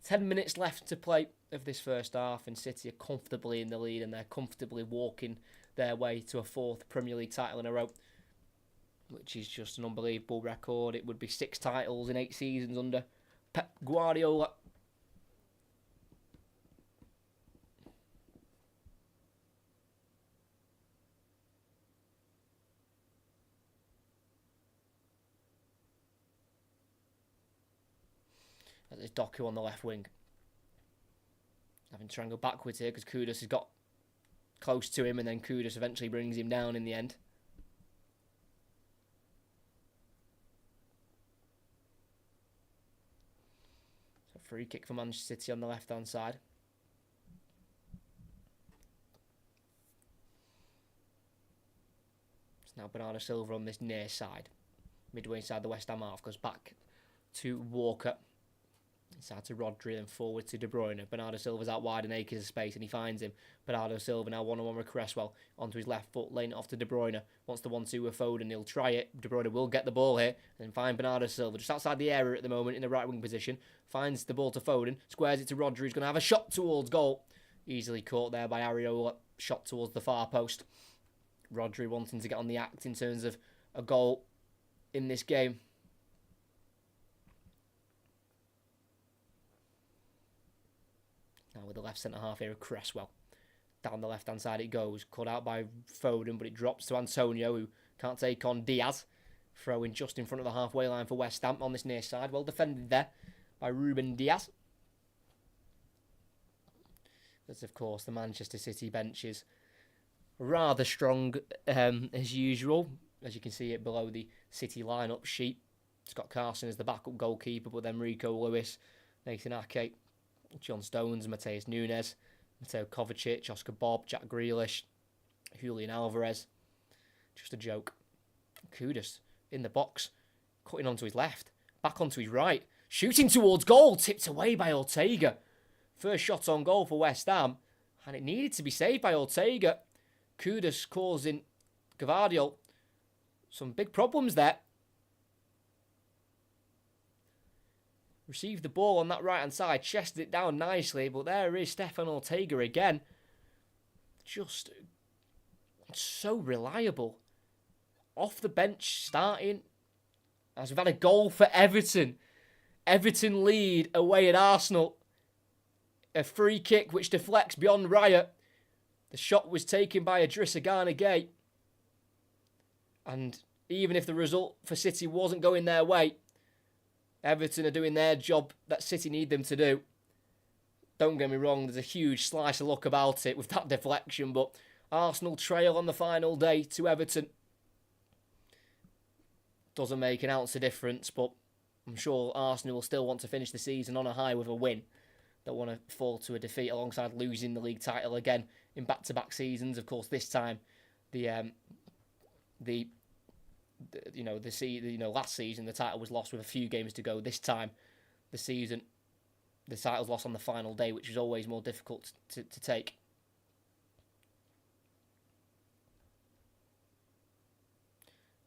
10 minutes left to play of this first half, and City are comfortably in the lead, and they're comfortably walking their way to a 4th Premier League title in a row, which is just an unbelievable record. It would be 6 titles in 8 seasons under Pep Guardiola. There's Doku on the left wing. Having to try and go backwards here because Kudus has got close to him, and then Kudus eventually brings him down in the end. So free kick for Manchester City on the left-hand side. It's now Bernardo Silva on this near side. Midway inside the West Ham half, goes back to Walker. Inside to Rodri, then forward to De Bruyne. Bernardo Silva's out wide in acres of space, and he finds him. Bernardo Silva now one-on-one with Cresswell. Onto his left foot, laying it off to De Bruyne. Wants the 1-2 with Foden. He'll try it. De Bruyne will get the ball here. And find Bernardo Silva just outside the area at the moment in the right wing position. Finds the ball to Foden. Squares it to Rodri, who's going to have a shot towards goal. Easily caught there by Areola. Shot towards the far post. Rodri wanting to get on the act in terms of a goal in this game. Now with the left centre-half here of Cresswell. Down the left-hand side it goes. Cut out by Foden, but it drops to Antonio, who can't take on Diaz. Throwing just in front of the halfway line for West Ham on this near side. Well defended there by Ruben Diaz. That's, of course, the Manchester City bench is rather strong as usual. As you can see it below the City lineup sheet. Scott Carson is the backup goalkeeper, but then Rico Lewis, Nathan Ake, John Stones, Mateus Nunes, Mateo Kovacic, Oscar Bob, Jack Grealish, Julian Alvarez. Just a joke. Kudus in the box, cutting onto his left, back onto his right, Shooting towards goal, tipped away by Ortega. First shot on goal for West Ham, and it needed to be saved by Ortega. Kudus causing Gvardiol some big problems there. Received the ball on that right-hand side, chested it down nicely, but there is Stefan Ortega again. Just so reliable. Off the bench, starting, as we've had a goal for Everton. Everton lead away at Arsenal. A free kick which deflects beyond Raya. The shot was taken by Idrissa Gana Gueye. And even if the result for City wasn't going their way, Everton are doing their job that City need them to do. Don't get me wrong, there's a huge slice of luck about it with that deflection, but Arsenal trail on the final day to Everton. Doesn't make an ounce of difference, but I'm sure Arsenal will still want to finish the season on a high with a win. Don't want to fall to a defeat alongside losing the league title again in back-to-back seasons. Of course, this time last season the title was lost with a few games to go. This time, the title's lost on the final day, which is always more difficult to take.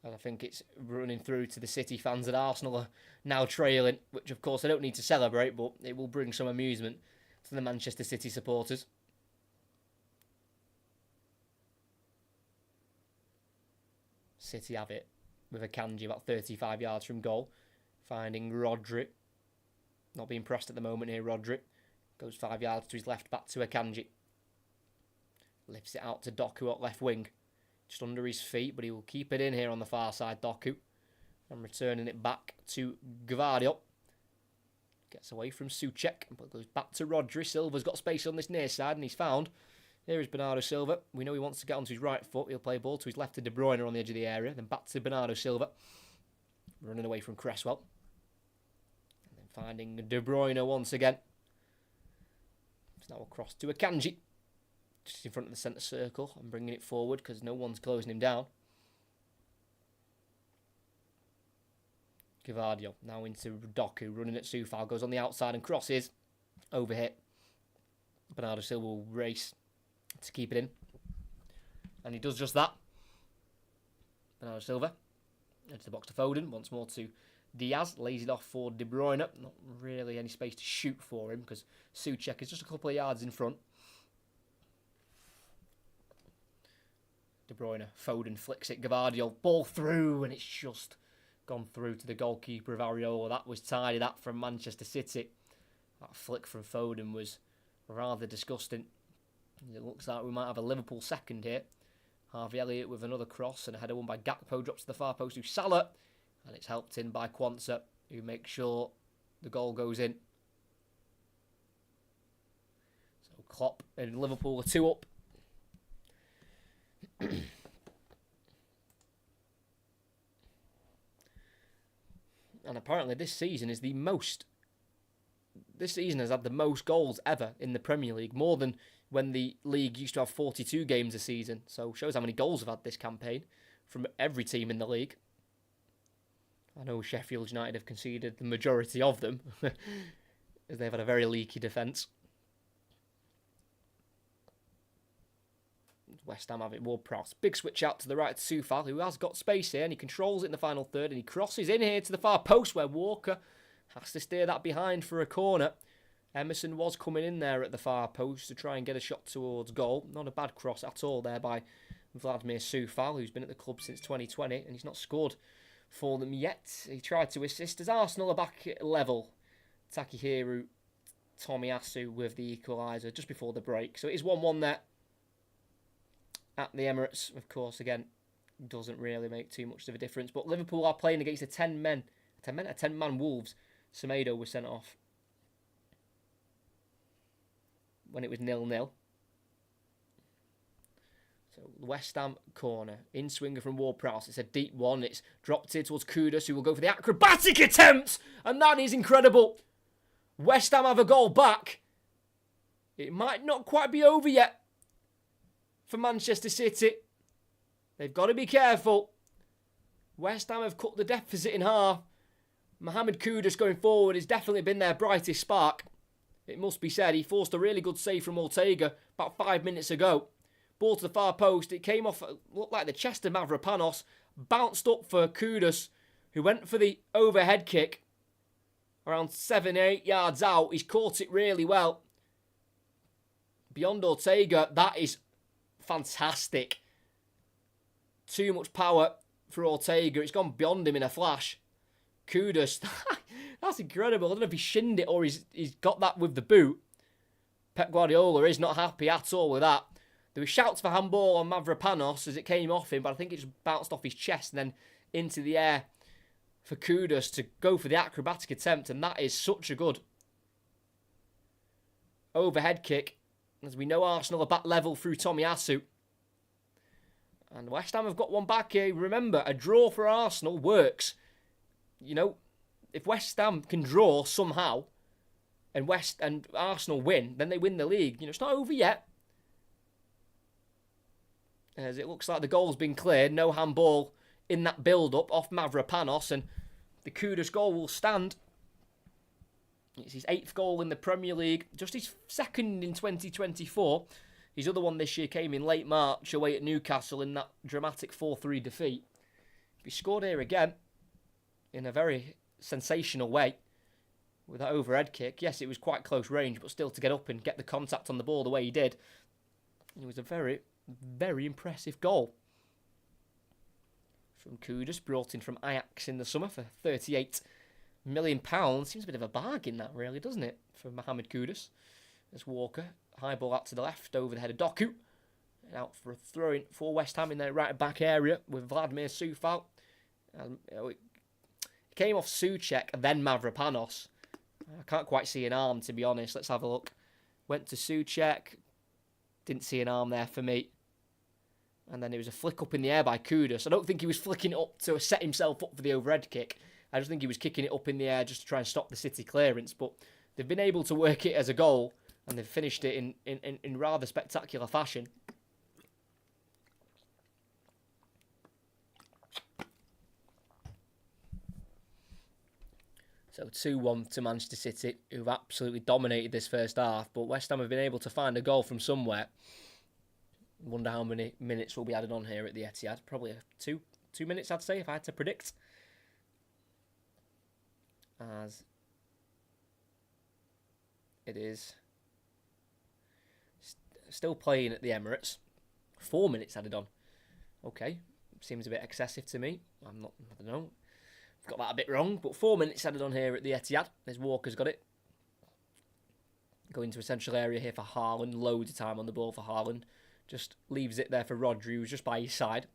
And I think it's running through to the City fans that Arsenal are now trailing, which of course I don't need to celebrate, but it will bring some amusement to the Manchester City supporters. City have it with Akanji about 35 yards from goal, finding Rodri. Not being pressed at the moment here, Rodri. Goes 5 yards to his left, back to Akanji. Lifts it out to Doku at left wing. Just under his feet, but he will keep it in here on the far side, Doku. And returning it back to Gvardiol. Gets away from Souček, but goes back to Rodri. Silva's got space on this near side, and he's found. Here is Bernardo Silva. We know he wants to get onto his right foot. He'll play ball to his left to De Bruyne on the edge of the area. Then back to Bernardo Silva. Running away from Cresswell. And then finding De Bruyne once again. It's now across to Akanji. Just in front of the centre circle and bringing it forward because no one's closing him down. Gvardiol now into Doku, running at Soufal, goes on the outside and crosses. Overhit. Bernardo Silva will race to keep it in. And he does just that. Bernardo Silva into the box to Foden, once more to Diaz, lays it off for De Bruyne. Not really any space to shoot for him because Souček is just a couple of yards in front. De Bruyne, Foden flicks it, Gvardiol, ball through, and it's just gone through to the goalkeeper of Areola. That was tidy, that from Manchester City. That flick from Foden was rather disgusting. It looks like we might have a Liverpool second here. Harvey Elliott with another cross, and a header won by Gakpo, drops to the far post to Salah, and it's helped in by Quansah, who makes sure the goal goes in. So Klopp and Liverpool are 2 up. And apparently this season has had the most goals ever in the Premier League, more than when the league used to have 42 games a season. So shows how many goals we've had this campaign from every team in the league. I know Sheffield United have conceded the majority of them, as they've had a very leaky defence. West Ham have it, Ward-Prowse. Big switch out to the right to Soufal, who has got space here, and he controls it in the final third, and he crosses in here to the far post where Walker has to steer that behind for a corner. Emerson was coming in there at the far post to try and get a shot towards goal. Not a bad cross at all there by Vladimir Soufal, who's been at the club since 2020, and he's not scored for them yet. He tried to assist as Arsenal are back at level. Takehiro Tomiyasu with the equaliser just before the break. So it is 1-1 there at the Emirates. Of course, again, doesn't really make too much of a difference. But Liverpool are playing against a 10-man Wolves. Semedo was sent off when it was 0-0. So West Ham corner, in swinger from Ward-Prowse. It's a deep one. It's dropped here towards Kudus, who will go for the acrobatic attempt, and that is incredible. West Ham have a goal back. It might not quite be over yet for Manchester City. They've got to be careful. West Ham have cut the deficit in half. Mohamed Kudus going forward has definitely been their brightest spark. It must be said, he forced a really good save from Ortega about 5 minutes ago. Ball to the far post, it came off, looked like the chest of Mavropanos, bounced up for Kudus, who went for the overhead kick. Around 7-8 yards out, he's caught it really well. Beyond Ortega, that is fantastic. Too much power for Ortega, it's gone beyond him in a flash. Kudus, that's incredible. I don't know if he shinned it or he's got that with the boot. Pep Guardiola is not happy at all with that. There were shouts for handball on Mavropanos as it came off him, but I think it just bounced off his chest and then into the air for Kudus to go for the acrobatic attempt, and that is such a good overhead kick. As we know, Arsenal are back level through Tomiyasu. And West Ham have got one back here. Remember, a draw for Arsenal works. You know, if West Ham can draw somehow and Arsenal win, then they win the league. You know, it's not over yet. As it looks like the goal's been cleared. No handball in that build-up off Mavropanos, and the Kudus goal will stand. It's his 8th goal in the Premier League, just his 2nd in 2024. His other one this year came in late March away at Newcastle in that dramatic 4-3 defeat. He scored here again in a very sensational way with that overhead kick. Yes, it was quite close range, but still to get up and get the contact on the ball the way he did. It was a very, very impressive goal from Kudus, brought in from Ajax in the summer for £38 million. Seems a bit of a bargain, that really, doesn't it, for Mohamed Kudus? As Walker, high ball out to the left, over the head of Doku. And out for a throw-in for West Ham in their right-back area with Vladimir Coufal. It came off Souček and then Mavropanos. I can't quite see an arm, to be honest. Let's have a look. Went to Souček. Didn't see an arm there for me. And then it was a flick up in the air by Kudus. I don't think he was flicking it up to set himself up for the overhead kick. I just think he was kicking it up in the air just to try and stop the City clearance. But they've been able to work it as a goal, and they've finished it in rather spectacular fashion. So 2-1 to Manchester City, who've absolutely dominated this first half. But West Ham have been able to find a goal from somewhere. Wonder how many minutes will be added on here at the Etihad. Probably two minutes, I'd say, if I had to predict. As it is still playing at the Emirates. 4 minutes added on. Okay, seems a bit excessive to me. I don't know. I've got that a bit wrong, but 4 minutes added on here at the Etihad. There's Walker's got it. Going to a central area here for Haaland. Loads of time on the ball for Haaland. Just leaves it there for Rodri, who's just by his side.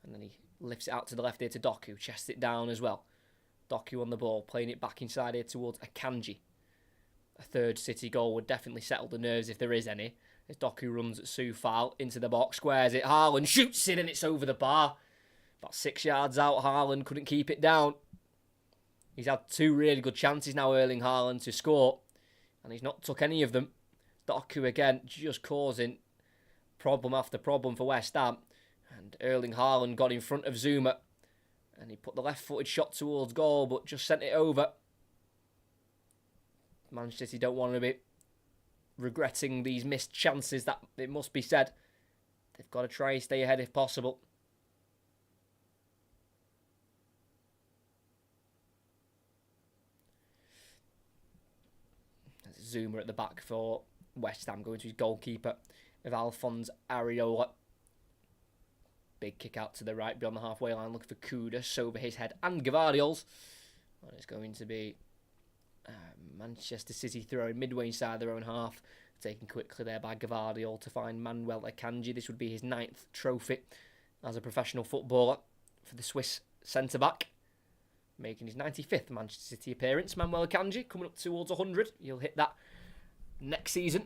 And then he lifts it out to the left here to Doku. Chests it down as well. Doku on the ball, playing it back inside here towards Akanji. A third City goal would definitely settle the nerves if there is any. As Doku runs at Coufal into the box, squares it. Haaland shoots it and it's over the bar. About 6 yards out, Haaland couldn't keep it down. He's had 2 really good chances now, Erling Haaland, to score. And he's not took any of them. Doku again, just causing problem after problem for West Ham. And Erling Haaland got in front of Zuma. And he put the left-footed shot towards goal, but just sent it over. Manchester City don't want to be regretting these missed chances, that it must be said. They've got to try and stay ahead if possible. Zuma at the back for West Ham, going to his goalkeeper of Alphonse Areola. Big kick out to the right beyond the halfway line, looking for Kudus over his head and Gvardiol's. And it's going to be Manchester City throwing midway inside their own half. Taken quickly there by Gvardiol to find Manuel Akanji. This would be his 9th trophy as a professional footballer for the Swiss centre-back. Making his 95th Manchester City appearance. Manuel Akanji coming up towards 100. He'll hit that next season.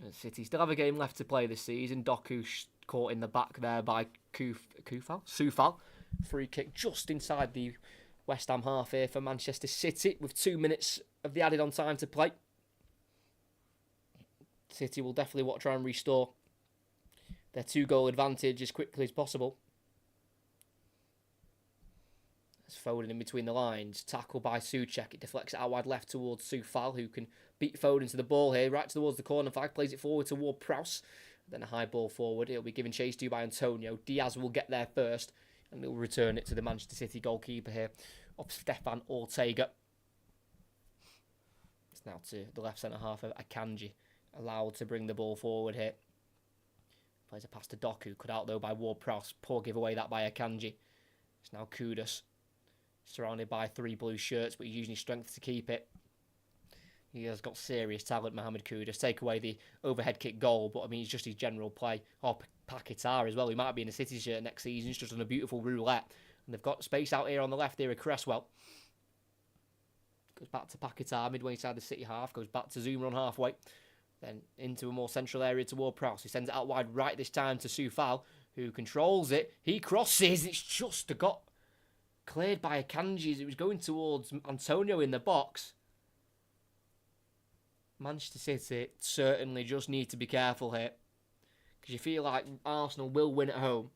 And City still have a game left to play this season. Doku caught in the back there by Coufal. Free kick just inside the West Ham half here for Manchester City with 2 minutes of the added on time to play. City will definitely want to try and restore their 2-goal advantage as quickly as possible. It's Foden in between the lines. Tackle by Souček. It deflects it out wide left towards Soufal, who can beat Foden to the ball here. Right towards the corner flag. Plays it forward toward Prowse. Then a high ball forward. It'll be given chase to by Antonio. Diaz will get there first. And he'll return it to the Manchester City goalkeeper here. Of Stefan Ortega. It's now to the left centre half of Akanji. Allowed to bring the ball forward here. Plays a pass to Doku. Cut out though by Ward-Prowse. Poor giveaway that by Akanji. It's now Kudus. Surrounded by 3 blue shirts, but he's using his strength to keep it. He has got serious talent, Mohamed Kudus. Take away the overhead kick goal, but I mean, it's just his general play. Or Paquetá as well. He might be in a City shirt next season. He's just on a beautiful roulette. And they've got space out here on the left here with Cresswell. Goes back to Paquetá, midway inside the City half. Goes back to Zuma on halfway. Then into a more central area toward Prowse. He sends it out wide right this time to Soufal, who controls it. He crosses. It's just got cleared by Akanji as it was going towards Antonio in the box. Manchester City certainly just need to be careful here, because you feel like Arsenal will win at home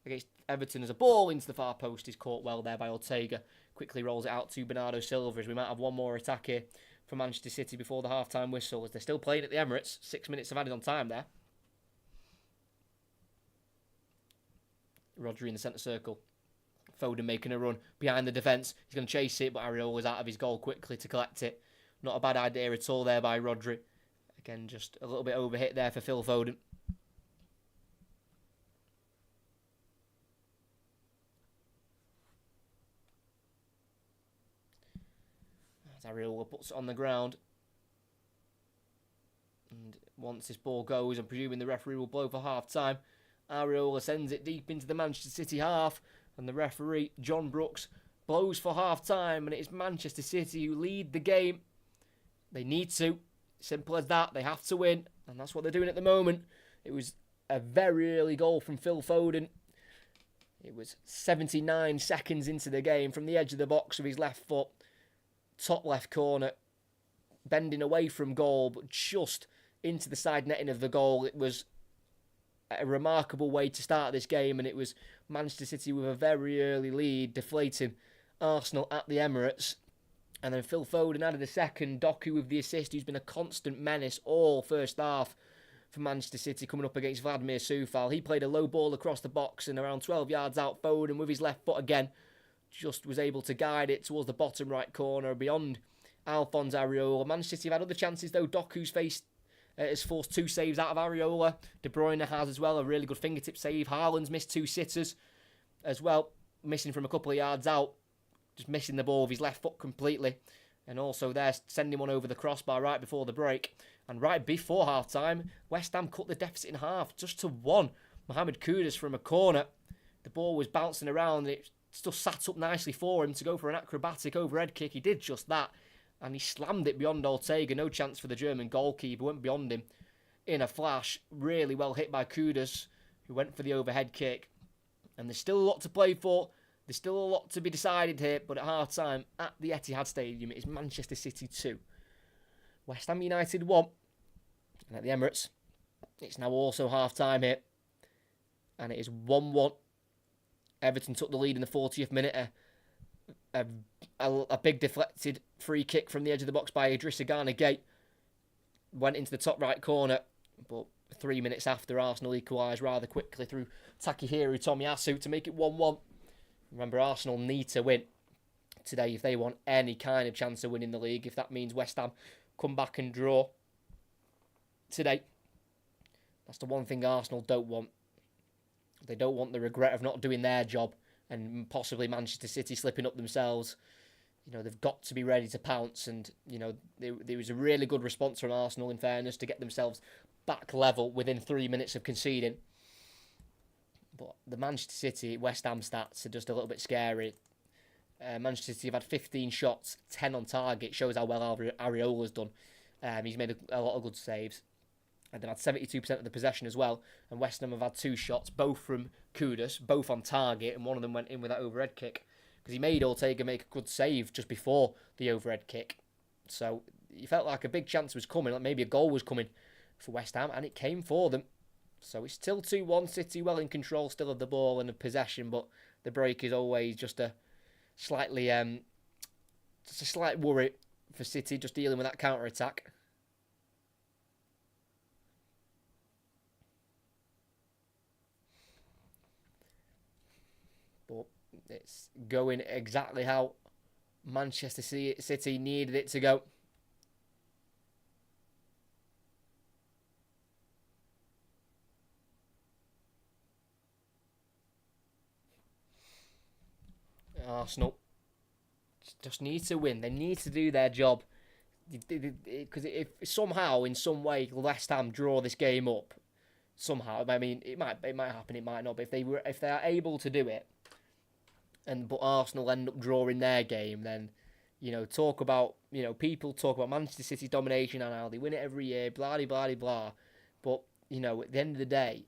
against Everton as a ball into the far post is caught well there by Ortega. Quickly rolls it out to Bernardo Silva as we might have one more attack here for Manchester City before the half-time whistle, as they're still playing at the Emirates. 6 minutes of added on time there. Rodri in the centre circle. Foden making a run behind the defence. He's going to chase it, but Areola's out of his goal quickly to collect it. Not a bad idea at all there by Rodri. Again, just a little bit overhit there for Phil Foden. As Areola puts it on the ground. And once this ball goes, I'm presuming the referee will blow for half-time. Areola sends it deep into the Manchester City half. And the referee, John Brooks, blows for half-time. And it is Manchester City who lead the game. They need to. Simple as that. They have to win. And that's what they're doing at the moment. It was a very early goal from Phil Foden. It was 79 seconds into the game from the edge of the box with his left foot. Top left corner. Bending away from goal, but just into the side netting of the goal. It was a remarkable way to start this game, and it was Manchester City with a very early lead, deflating Arsenal at the Emirates. And then Phil Foden added a second. Doku with the assist, who's been a constant menace all first half for Manchester City, coming up against Vladimir Soufal. He played a low ball across the box and around 12 yards out. Foden with his left foot again just was able to guide it towards the bottom right corner beyond Alphonse Areola. Manchester City have had other chances though. Doku's has forced 2 saves out of Areola. De Bruyne has as well, a really good fingertip save. Haaland's missed 2 sitters as well, missing from a couple of yards out. Just missing the ball with his left foot completely. And also there, sending one over the crossbar right before the break. And right before half-time, West Ham cut the deficit in half, just to 1. Mohamed Kudus from a corner. The ball was bouncing around, and it still sat up nicely for him to go for an acrobatic overhead kick. He did just that, and he slammed it beyond Ortega. No chance for the German goalkeeper, went beyond him in a flash. Really well hit by Kudus, who went for the overhead kick. And there's still a lot to play for. There's still a lot to be decided here, but at half-time at the Etihad Stadium, it is Manchester City 2. West Ham United 1. And at the Emirates, it's now also half-time here. And it is 1-1. Everton took the lead in the 40th minute. A big deflected free kick from the edge of the box by Idrissa Gana Gueye went into the top right corner, but 3 minutes after, Arsenal equalised rather quickly through Takehiro Tomiyasu to make it 1-1. Remember, Arsenal need to win today if they want any kind of chance of winning the league. If that means West Ham come back and draw today, that's the one thing Arsenal don't want. They don't want the regret of not doing their job and possibly Manchester City slipping up themselves. You know, they've got to be ready to pounce, and, you know, there was a really good response from Arsenal, in fairness, to get themselves back level within 3 minutes of conceding. But the Manchester City West Ham stats are just a little bit scary. Manchester City have had 15 shots, 10 on target. Shows how well Areola's done. He's made a lot of good saves. And they've had 72% of the possession as well. And West Ham have had 2 shots, both from Kudus, both on target, and one of them went in with that overhead kick, because he made Ortega make a good save just before the overhead kick. So you felt like a big chance was coming, like maybe a goal was coming for West Ham, and it came for them. So it's still 2-1, City well in control still of the ball and of possession, but the break is always just a slightly just a slight worry for City, just dealing with that counter attack. But it's going exactly how Manchester City needed it to go. Arsenal just need to win. They need to do their job. Because if somehow, in some way, West Ham draw this game up, somehow, I mean, it might happen, it might not. But if they are able to do it, but Arsenal end up drawing their game, then people talk about Manchester City's domination and how they win it every year, blah blah blah. But at the end of the day,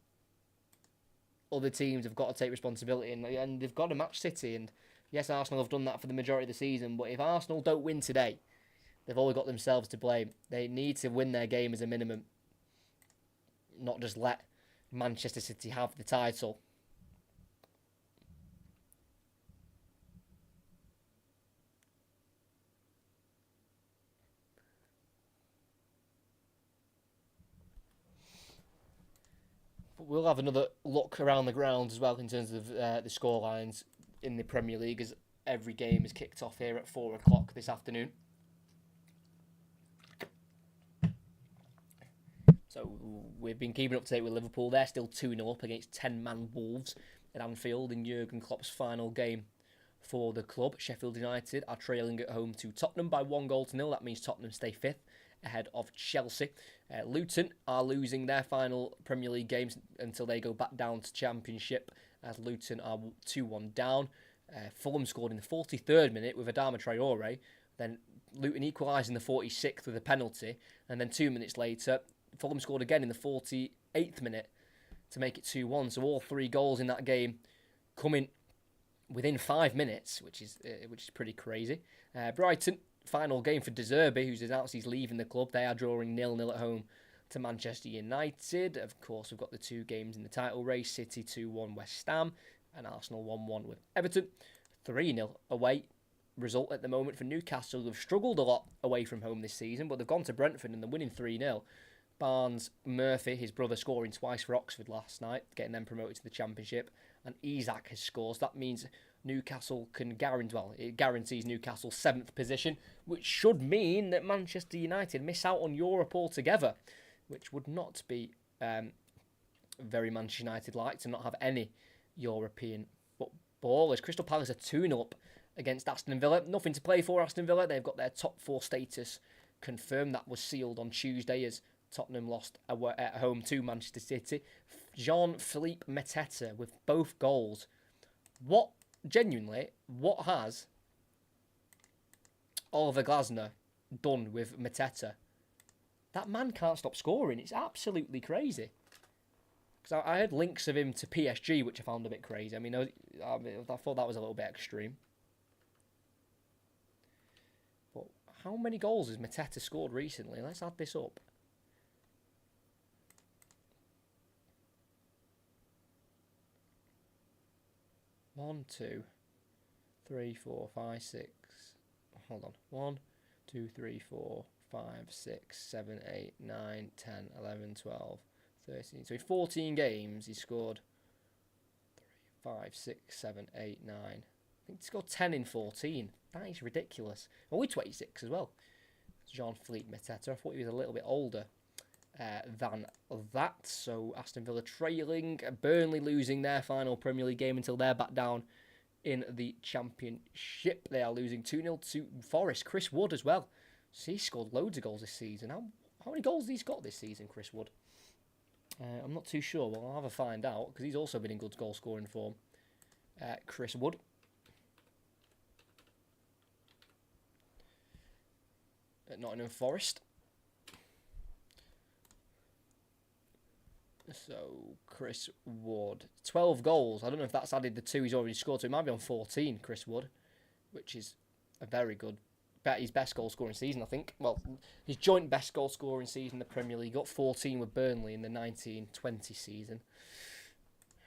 other teams have got to take responsibility and they've got to match City. And yes, Arsenal have done that for the majority of the season. But if Arsenal don't win today, they've all got themselves to blame. They need to win their game as a minimum, not just let Manchester City have the title. But we'll have another look around the grounds as well in terms of the scorelines in the Premier League, as every game is kicked off here at 4 o'clock this afternoon. So we've been keeping up to date with Liverpool. They're still 2-0 up against 10-man Wolves at Anfield in Jurgen Klopp's final game for the club. Sheffield United are trailing at home to Tottenham by 1-0. That means Tottenham stay fifth ahead of Chelsea. Luton are losing their final Premier League games until they go back down to Championship, as Luton are 2-1 down. Fulham scored in the 43rd minute with Adama Traore. Then Luton equalised in the 46th with a penalty. And then 2 minutes later, Fulham scored again in the 48th minute to make it 2-1. So all 3 goals in that game coming within 5 minutes, which is pretty crazy. Brighton, final game for De Zerbi, who's announced he's leaving the club. They are drawing 0-0 at home to Manchester United. Of course, we've got the 2 games in the title race. City 2-1 West Ham and Arsenal 1-1 with Everton. 3-0 away result at the moment for Newcastle, who've struggled a lot away from home this season, but they've gone to Brentford and they're winning 3-0. Barnes, Murphy, his brother, scoring twice for Oxford last night, getting them promoted to the Championship, and Isak has scored. So that means Newcastle it guarantees Newcastle's 7th position, which should mean that Manchester United miss out on Europe altogether, which would not be very Manchester United-like to not have any European football. As Crystal Palace are 2-0 up against Aston Villa. Nothing to play for Aston Villa. They've got their top 4 status confirmed. That was sealed on Tuesday as Tottenham lost at home to Manchester City. Jean-Philippe Mateta with both goals. What has Oliver Glasner done with Mateta? That man can't stop scoring. It's absolutely crazy. Because I heard links of him to PSG, which I found a bit crazy. I thought that was a little bit extreme. But how many goals has Mateta scored recently? Let's add this up. 1, 2, 3, 4, 5, 6. Hold on. 1, 2, 3, 4, 5, 6, 7, 8, 9, 10, 11, 12, 13. So in 14 games, he scored 3, 5, 6, 7, 8, 9. I think he scored 10 in 14. That is ridiculous. Only 26 as well. Jean-Philippe Mateta. I thought he was a little bit older than that. So Aston Villa trailing, Burnley losing their final Premier League game until they're back down in the Championship. They are losing 2-0 to Forest. Chris Wood as well. So he scored loads of goals this season. How many goals has he got this season, Chris Wood? I'm not too sure. Well, I'll have a find out because he's also been in good goal scoring form. Chris Wood. At Nottingham Forest. So, Chris Wood. 12 goals. I don't know if that's added the 2 he's already scored, so he might be on 14, Chris Wood, which is a very good, his best goal scoring season, I think. Well, his joint best goal scoring season in the Premier League. Got 14 with Burnley in the 19-20 season.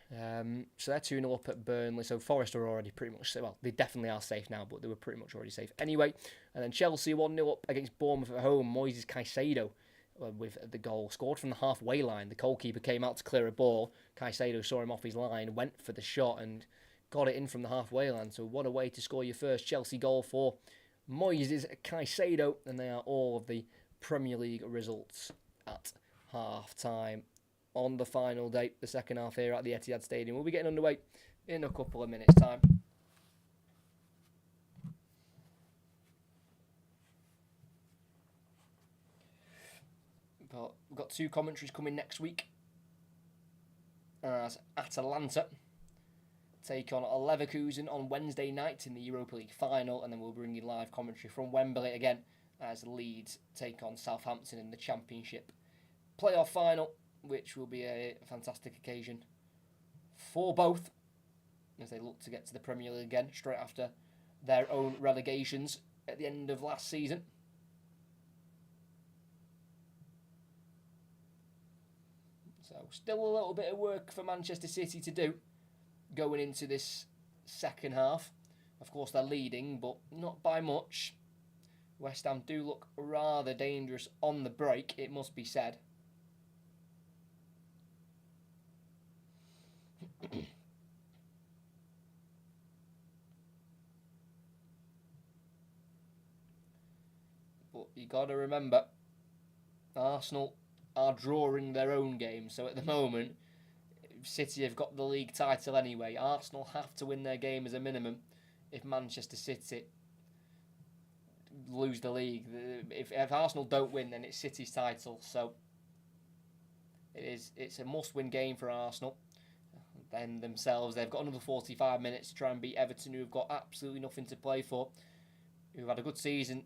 So they're 2-0 up at Burnley. So Forest are already pretty much, well, they definitely are safe now, but they were pretty much already safe anyway. And then Chelsea 1-0 up against Bournemouth at home. Moises Caicedo with the goal, scored from the halfway line. The goalkeeper came out to clear a ball. Caicedo saw him off his line, went for the shot and got it in from the halfway line. So what a way to score your first Chelsea goal for Moises Caicedo. And they are all of the Premier League results at half-time on the final day, the second half here at the Etihad Stadium. We'll be getting underway in a couple of minutes' time. But we've got two commentaries coming next week. As Atalanta take on Leverkusen on Wednesday night in the Europa League final, and then we'll bring you live commentary from Wembley again as Leeds take on Southampton in the Championship playoff final, which will be a fantastic occasion for both as they look to get to the Premier League again straight after their own relegations at the end of last season. So still a little bit of work for Manchester City to do going into this second half. Of course they're leading, but not by much. West Ham do look rather dangerous on the break, it must be said. But you got to remember, Arsenal are drawing their own game. So at the moment, City have got the league title anyway. Arsenal have to win their game as a minimum if Manchester City lose the league. If Arsenal don't win, then it's City's title. So it's a must-win game for Arsenal. Then themselves, they've got another 45 minutes to try and beat Everton, who have got absolutely nothing to play for, who've had a good season,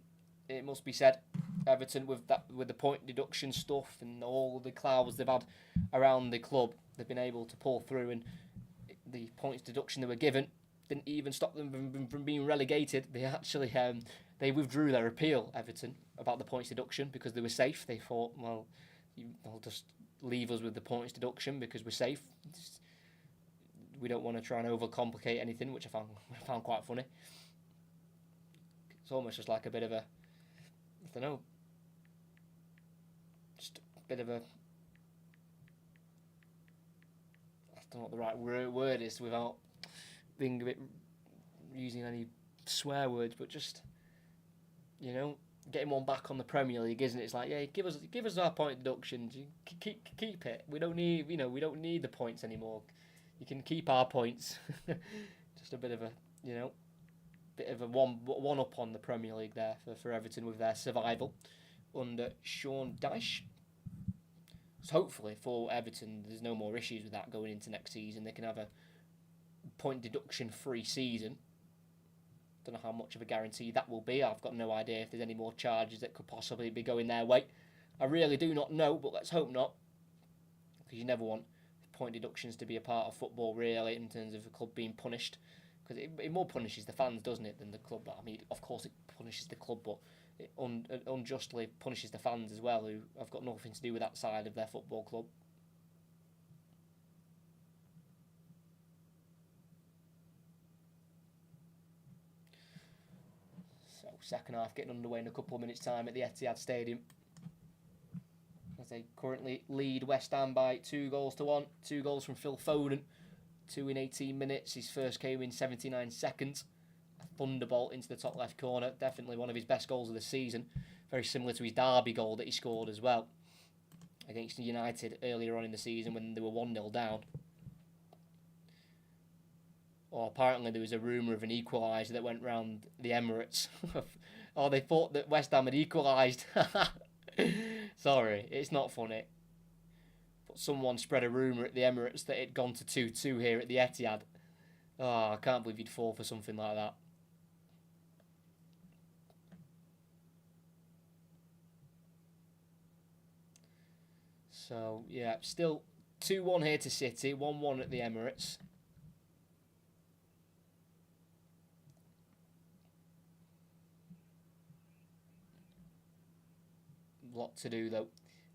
it must be said. Everton, with the point deduction stuff and all the clouds they've had around the club, they've been able to pull through, and the points deduction they were given didn't even stop them from being relegated. They actually they withdrew their appeal, Everton, about the points deduction because they were safe. They thought, well, they'll just leave us with the points deduction because we're safe. We don't want to try and overcomplicate anything, which I found quite funny. It's almost just like a bit of a, I don't know, just a bit of a, I don't know what the right word is without being a bit, using any swear words, but just, getting one back on the Premier League, isn't it? It's like, yeah, give us our point deductions. Keep it. We don't need, we don't need the points anymore. You can keep our points. Just a bit of a, one up on the Premier League there for Everton with their survival under Sean Dyche. So hopefully for Everton, there's no more issues with that going into next season. They can have a point deduction free season. Don't know how much of a guarantee that will be. I've got no idea if there's any more charges that could possibly be going their way. I really do not know, but let's hope not, because you never want point deductions to be a part of football, really, in terms of the club being punished, because it more punishes the fans, doesn't it, than the club. I mean, of course it punishes the club, but it unjustly punishes the fans as well, who have got nothing to do with that side of their football club. So second half getting underway in a couple of minutes' time at the Etihad Stadium. As they currently lead West Ham by 2-1. 2 goals from Phil Foden. 2 in 18 minutes. His first came in 79 seconds. A thunderbolt into the top left corner. Definitely one of his best goals of the season. Very similar to his Derby goal that he scored as well against United earlier on in the season when they were 1-0 down. Or apparently there was a rumour of an equaliser that went round the Emirates. Or they thought that West Ham had equalised. Sorry, it's not funny. But someone spread a rumour at the Emirates that it'd gone to 2-2 here at the Etihad. Oh, I can't believe you'd fall for something like that. So, yeah, still 2-1 here to City, 1-1 at the Emirates. Lot to do though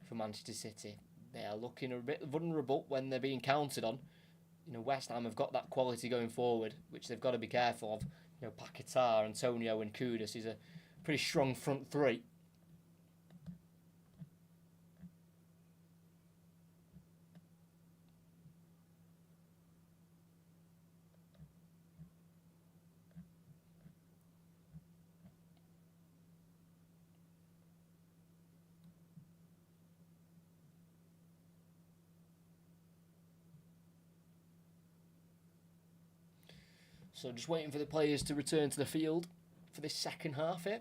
for Manchester City. They are looking a bit vulnerable when they're being counted on, West Ham have got that quality going forward, which they've got to be careful of. Paquetá, Antonio and Kudus is a pretty strong front three. So just waiting for the players to return to the field for this second half here.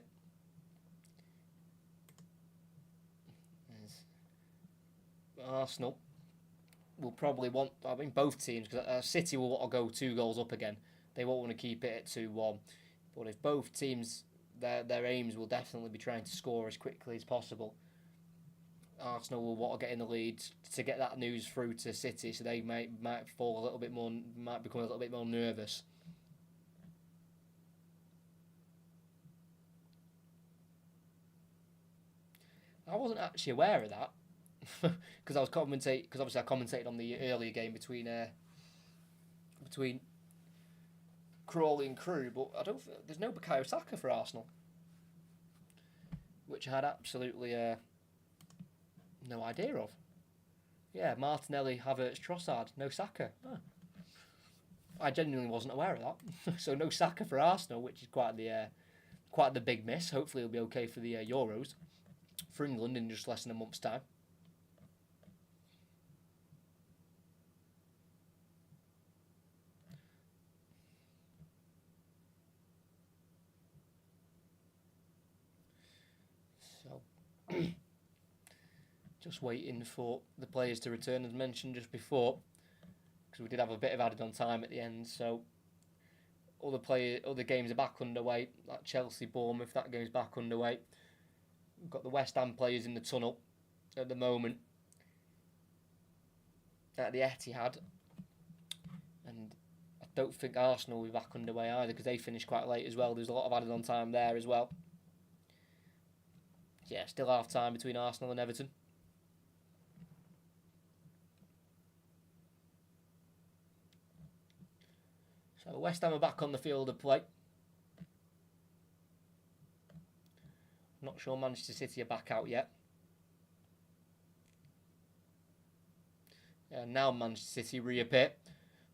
Arsenal will probably want, both teams, because City will want to go 2 goals up again. They won't want to keep it at 2-1. But if both teams, their aims will definitely be trying to score as quickly as possible. Arsenal will want to get in the lead to get that news through to City, so they might fall a little bit more, might become a little bit more nervous. I wasn't actually aware of that because I commentated on the earlier game between Crawley and Crew, but there's no Bukayo Saka for Arsenal, which I had absolutely no idea of. Yeah, Martinelli, Havertz, Trossard, no Saka. Oh. I genuinely wasn't aware of that. So no Saka for Arsenal, which is quite the big miss. Hopefully it'll be okay for the Euros for England in just less than a month's time. So just waiting for the players to return, as mentioned just before, because we did have a bit of added on time at the end. So other games are back underway, like Chelsea, Bournemouth. That game's back underway. We've got the West Ham players in the tunnel at the moment at the Etihad, and I don't think Arsenal will be back underway either because they finished quite late as well. There's a lot of added on time there as well. Yeah, still half time between Arsenal and Everton. So West Ham are back on the field of play. Not sure Manchester City are back out yet. And now Manchester City reappear.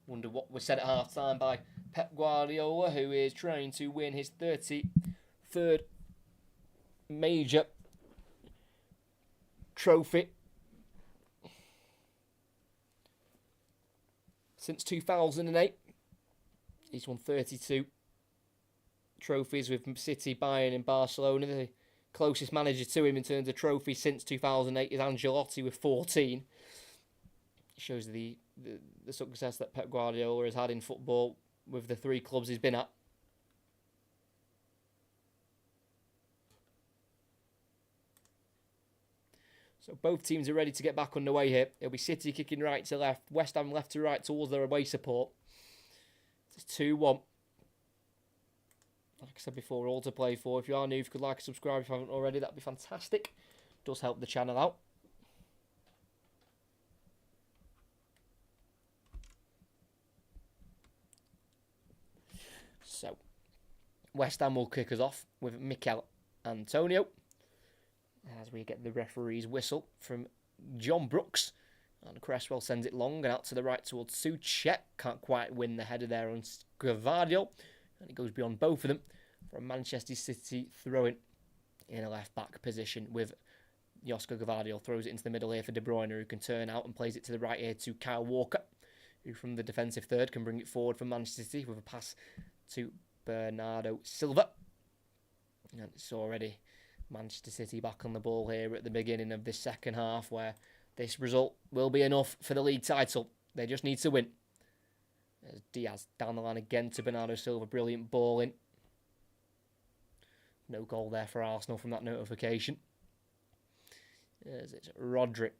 Wonder what was said at half time by Pep Guardiola, who is trying to win his 33rd major trophy since 2008. He's won 32 trophies with City, Bayern and Barcelona. The closest manager to him in terms of trophies since 2008 is Ancelotti with 14. It shows the success that Pep Guardiola has had in football with the 3 clubs he's been at. So both teams are ready to get back underway here. It'll be City kicking right to left, West Ham left to right towards their away support. It's 2-1. Like I said before, all to play for. If you are new, if you could like and subscribe if you haven't already, that'd be fantastic. It does help the channel out. So, West Ham will kick us off with Mikel Antonio as we get the referee's whistle from John Brooks. And Cresswell sends it long and out to the right towards Souček. Can't quite win the header there on Gvardiol. And it goes beyond both of them for a Manchester City throw-in in a left-back position with Josko Gvardiol. Throws it into the middle here for De Bruyne, who can turn out and plays it to the right here to Kyle Walker, who from the defensive third can bring it forward for Manchester City with a pass to Bernardo Silva. And it's already Manchester City back on the ball here at the beginning of this second half, where this result will be enough for the league title. They just need to win. There's Diaz down the line again to Bernardo Silva. Brilliant ball in. No goal there for Arsenal from that notification. As it's Rodri.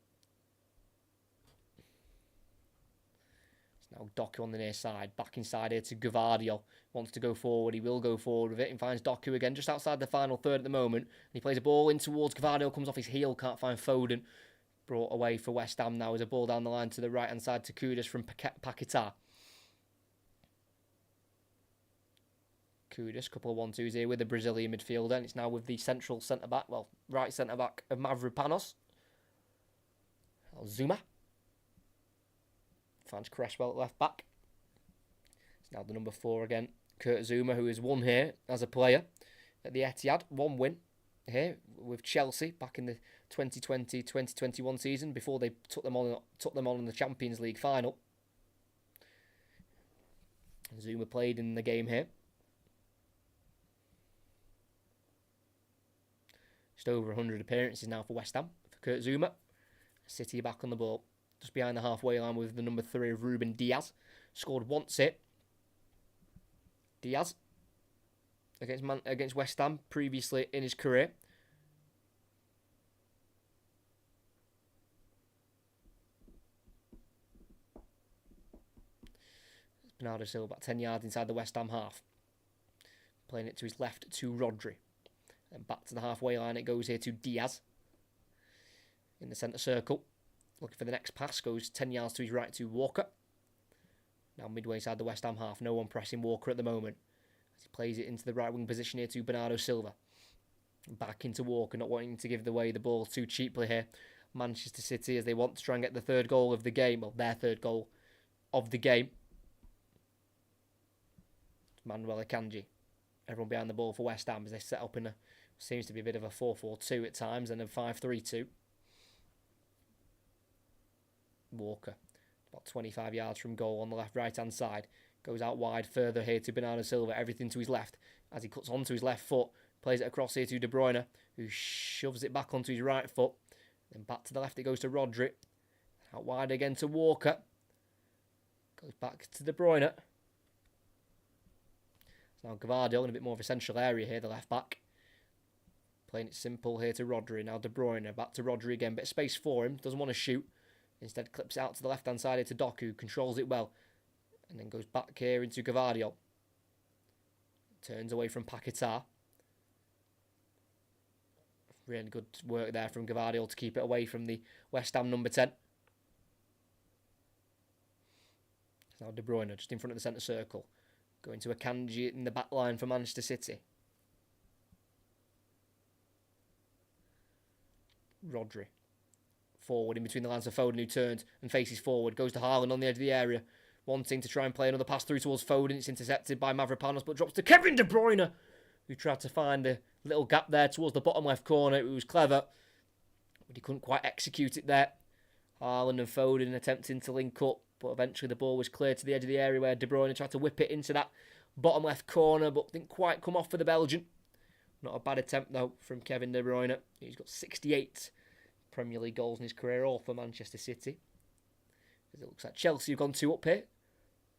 It's now Doku on the near side. Back inside here to Gvardiol. Wants to go forward. He will go forward with it and finds Doku again just outside the final third at the moment. And he plays a ball in towards Gvardiol. Comes off his heel. Can't find Foden. brought away for West Ham now as a ball down the line to the right-hand side to Kudus from Paquetá. Kudus, couple of 1-2s here with the Brazilian midfielder, and it's now with the central centre-back, well, right centre-back of Mavropanos. Zuma. Finds Cresswell at left-back. It's now the number 4 again, Kurt Zouma, who has won here as a player at the Etihad. 1 win here with Chelsea back in the 2020-2021 season before they took them on in the Champions League final. Zouma played in the game here. Just over 100 appearances now for West Ham for Kurt Zouma. City back on the ball, just behind the halfway line with the number 3 of Ruben Diaz. Scored once here. Diaz against West Ham previously in his career. Bernardo Silva about 10 yards inside the West Ham half. Playing it to his left to Rodri. And back to the halfway line it goes here to Diaz. In the centre circle. Looking for the next pass. Goes 10 yards to his right to Walker. Now midway inside the West Ham half. No one pressing Walker at the moment. As he plays it into the right wing position here to Bernardo Silva. Back into Walker. Not wanting to give away the ball too cheaply here. Manchester City as they want to try and get the third goal of the game. Well, their third goal of the game. Manuel Akanji. Everyone behind the ball for West Ham as they set up in a seems to be a bit of a 4-4-2 at times and a 5-3-2. Walker, about 25 yards from goal on the right-hand side. Goes out wide further here to Bernardo Silva. Everything to his left as he cuts onto his left foot. Plays it across here to De Bruyne, who shoves it back onto his right foot. Then back to the left it goes to Rodri. Out wide again to Walker. Goes back to De Bruyne. Now Gvardiol in a bit more of a central area here, the left back. Playing it simple here to Rodri. Now De Bruyne back to Rodri again. Bit of space for him. Doesn't want to shoot. Instead clips it out to the left hand side here to Doku. Controls it well. And then goes back here into Gvardiol. Turns away from Paquetá. Really good work there from Gvardiol to keep it away from the West Ham number 10. Now De Bruyne just in front of the centre circle. Going to Akanji in the back line for Manchester City. Rodri. Forward in between the lines of Foden, who turns and faces forward. Goes to Haaland on the edge of the area. Wanting to try and play another pass through towards Foden. It's intercepted by Mavropanos, but drops to Kevin De Bruyne, who tried to find a little gap there towards the bottom left corner. It was clever, but he couldn't quite execute it there. Haaland and Foden attempting to link up, but eventually the ball was cleared to the edge of the area where De Bruyne tried to whip it into that bottom left corner, but didn't quite come off for the Belgian. Not a bad attempt, though, from Kevin De Bruyne. He's got 68 Premier League goals in his career, all for Manchester City. As it looks like Chelsea have gone 2 up here.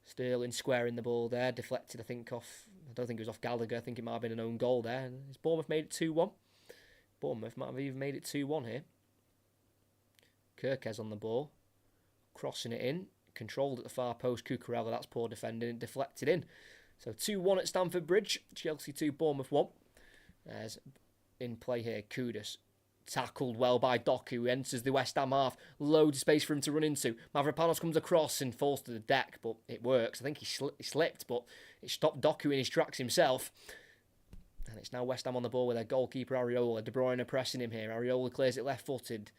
Sterling squaring the ball there, deflected, I think, off... I don't think it was off Gallagher. I think it might have been an own goal there. And has Bournemouth made it 2-1? Bournemouth might have even made it 2-1 here. Kirkes on the ball. Crossing it in. Controlled at the far post. Cucurella, that's poor defending. Deflected in. So 2-1 at Stamford Bridge. Chelsea 2, Bournemouth 1. There's in play here, Kudus. Tackled well by Doku, who enters the West Ham half. Loads of space for him to run into. Mavropanos comes across and falls to the deck, but it works. I think he slipped, but it stopped Doku in his tracks himself. And it's now West Ham on the ball with their goalkeeper Areola. De Bruyne pressing him here. Areola clears it left-footed.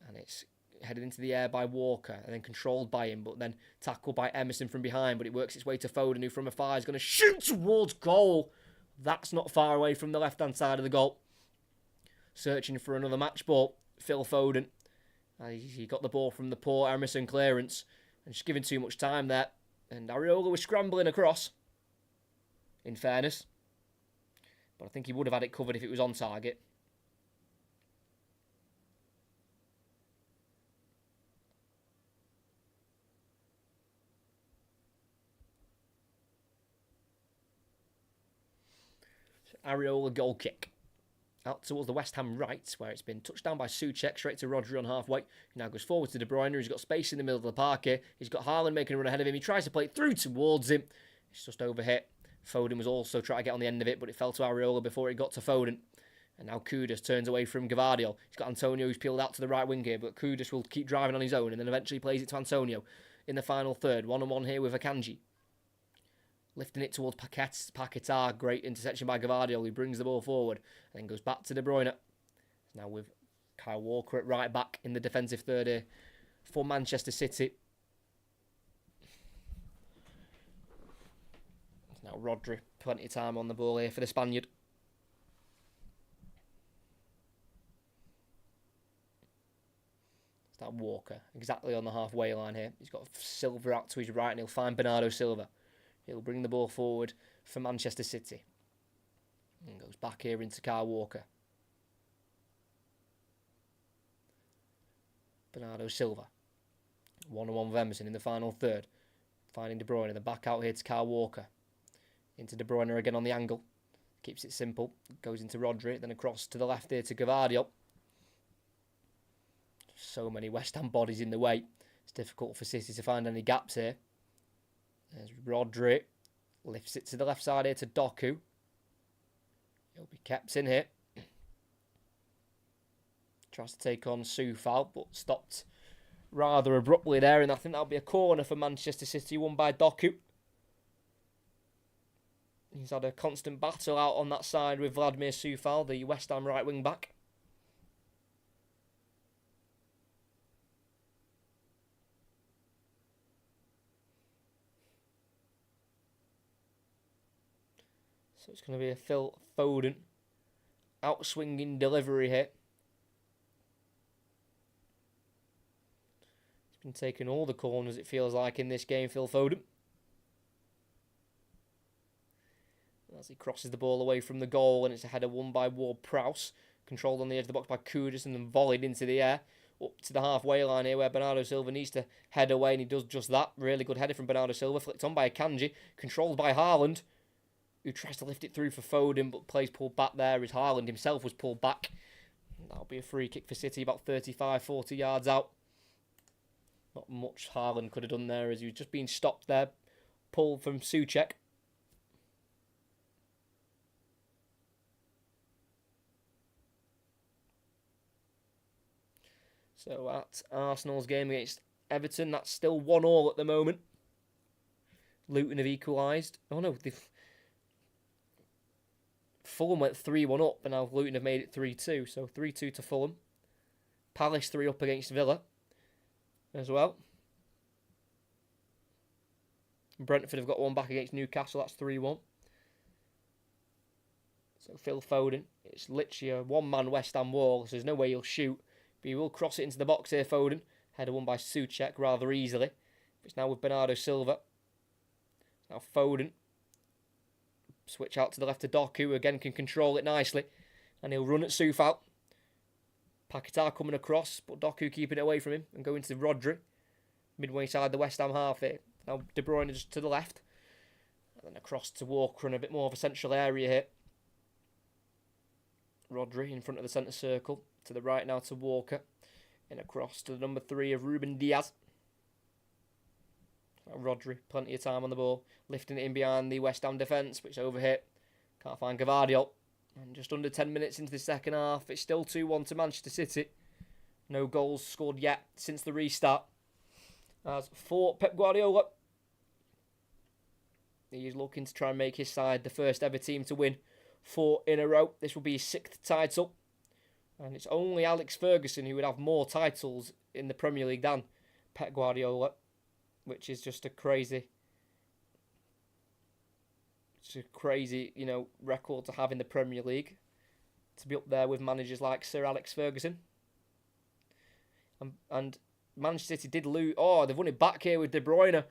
And it's headed into the air by Walker and then controlled by him, but then tackled by Emerson from behind, but it works its way to Foden, who from afar is going to shoot towards goal. That's not far away from the left-hand side of the goal. Searching for another match ball, Phil Foden. He got the ball from the poor Emerson clearance and just giving too much time there. And Areola was scrambling across, in fairness. But I think he would have had it covered if it was on target. Areola goal kick. Out towards the West Ham right, where it's been touched down by Souček, straight to Rodri on halfway. He now goes forward to De Bruyne, who's got space in the middle of the park here. He's got Haaland making a run ahead of him. He tries to play it through towards him. It's just overhit. Foden was also trying to get on the end of it, but it fell to Areola before it got to Foden. And now Kudus turns away from Gavardio. He's got Antonio who's peeled out to the right wing here, but Kudus will keep driving on his own and then eventually plays it to Antonio in the final third. 1-on-1 here with Akanji. Lifting it towards Paquetá. Great interception by Gavardio, who brings the ball forward and then goes back to De Bruyne. Now with Kyle Walker at right back in the defensive third here for Manchester City. Now Rodri, plenty of time on the ball here for the Spaniard. It's that Walker, exactly on the halfway line here. He's got Silva out to his right and he'll find Bernardo Silva. He'll bring the ball forward for Manchester City. And goes back here into Kyle Walker. Bernardo Silva. 1-on-1 with Emerson in the final third. Finding De Bruyne. Then back out here to Kyle Walker. Into De Bruyne again on the angle. Keeps it simple. Goes into Rodri. Then across to the left here to Gavardio. So many West Ham bodies in the way. It's difficult for City to find any gaps here. There's Rodri. Lifts it to the left side here to Doku. He'll be kept in here. Tries to take on Soufal, but stopped rather abruptly there. And I think that'll be a corner for Manchester City, won by Doku. He's had a constant battle out on that side with Vladimir Soufal, the West Ham right wing back. So it's going to be a Phil Foden outswinging delivery here. He's been taking all the corners, it feels like, in this game, Phil Foden. As he crosses the ball away from the goal, and it's a header won by Ward-Prowse. Controlled on the edge of the box by Kudus and then volleyed into the air. Up to the halfway line here where Bernardo Silva needs to head away, and he does just that. Really good header from Bernardo Silva. Flicked on by Akanji. Controlled by Haaland, who tries to lift it through for Foden, but plays pulled back there as Haaland himself was pulled back. That'll be a free kick for City, about 35-40 yards out. Not much Haaland could have done there as he was just being stopped there. Pulled from Souček. So at Arsenal's game against Everton, that's still 1-1 at the moment. Luton have equalised. Oh no, Fulham went 3-1 up, and now Luton have made it 3-2. So 3-2 to Fulham. Palace 3 up against Villa as well. Brentford have got one back against Newcastle. That's 3-1. So Phil Foden, it's literally a one-man West Ham wall, so there's no way he'll shoot. But he will cross it into the box here, Foden. Header won by Souček rather easily. It's now with Bernardo Silva. Now Foden. Switch out to the left to Doku, who again can control it nicely. And he'll run at Soufal. Paquetá coming across, but Doku keeping it away from him and going to Rodri. Midway side the West Ham half here. Now De Bruyne just to the left. And then across to Walker in a bit more of a central area here. Rodri in front of the centre circle. To the right now to Walker. And across to the number 3 of Ruben Diaz. Rodri, plenty of time on the ball. Lifting it in behind the West Ham defence, but it's over here. Can't find Gavardio. And just under 10 minutes into the second half, it's still 2-1 to Manchester City. No goals scored yet since the restart. As for Pep Guardiola, he's looking to try and make his side the first ever team to win 4 in a row. This will be his 6th title. And it's only Alex Ferguson who would have more titles in the Premier League than Pep Guardiola, which is just a crazy, record to have in the Premier League. To be up there with managers like Sir Alex Ferguson. And Manchester City did lose. Oh, they've won it back here with De Bruyne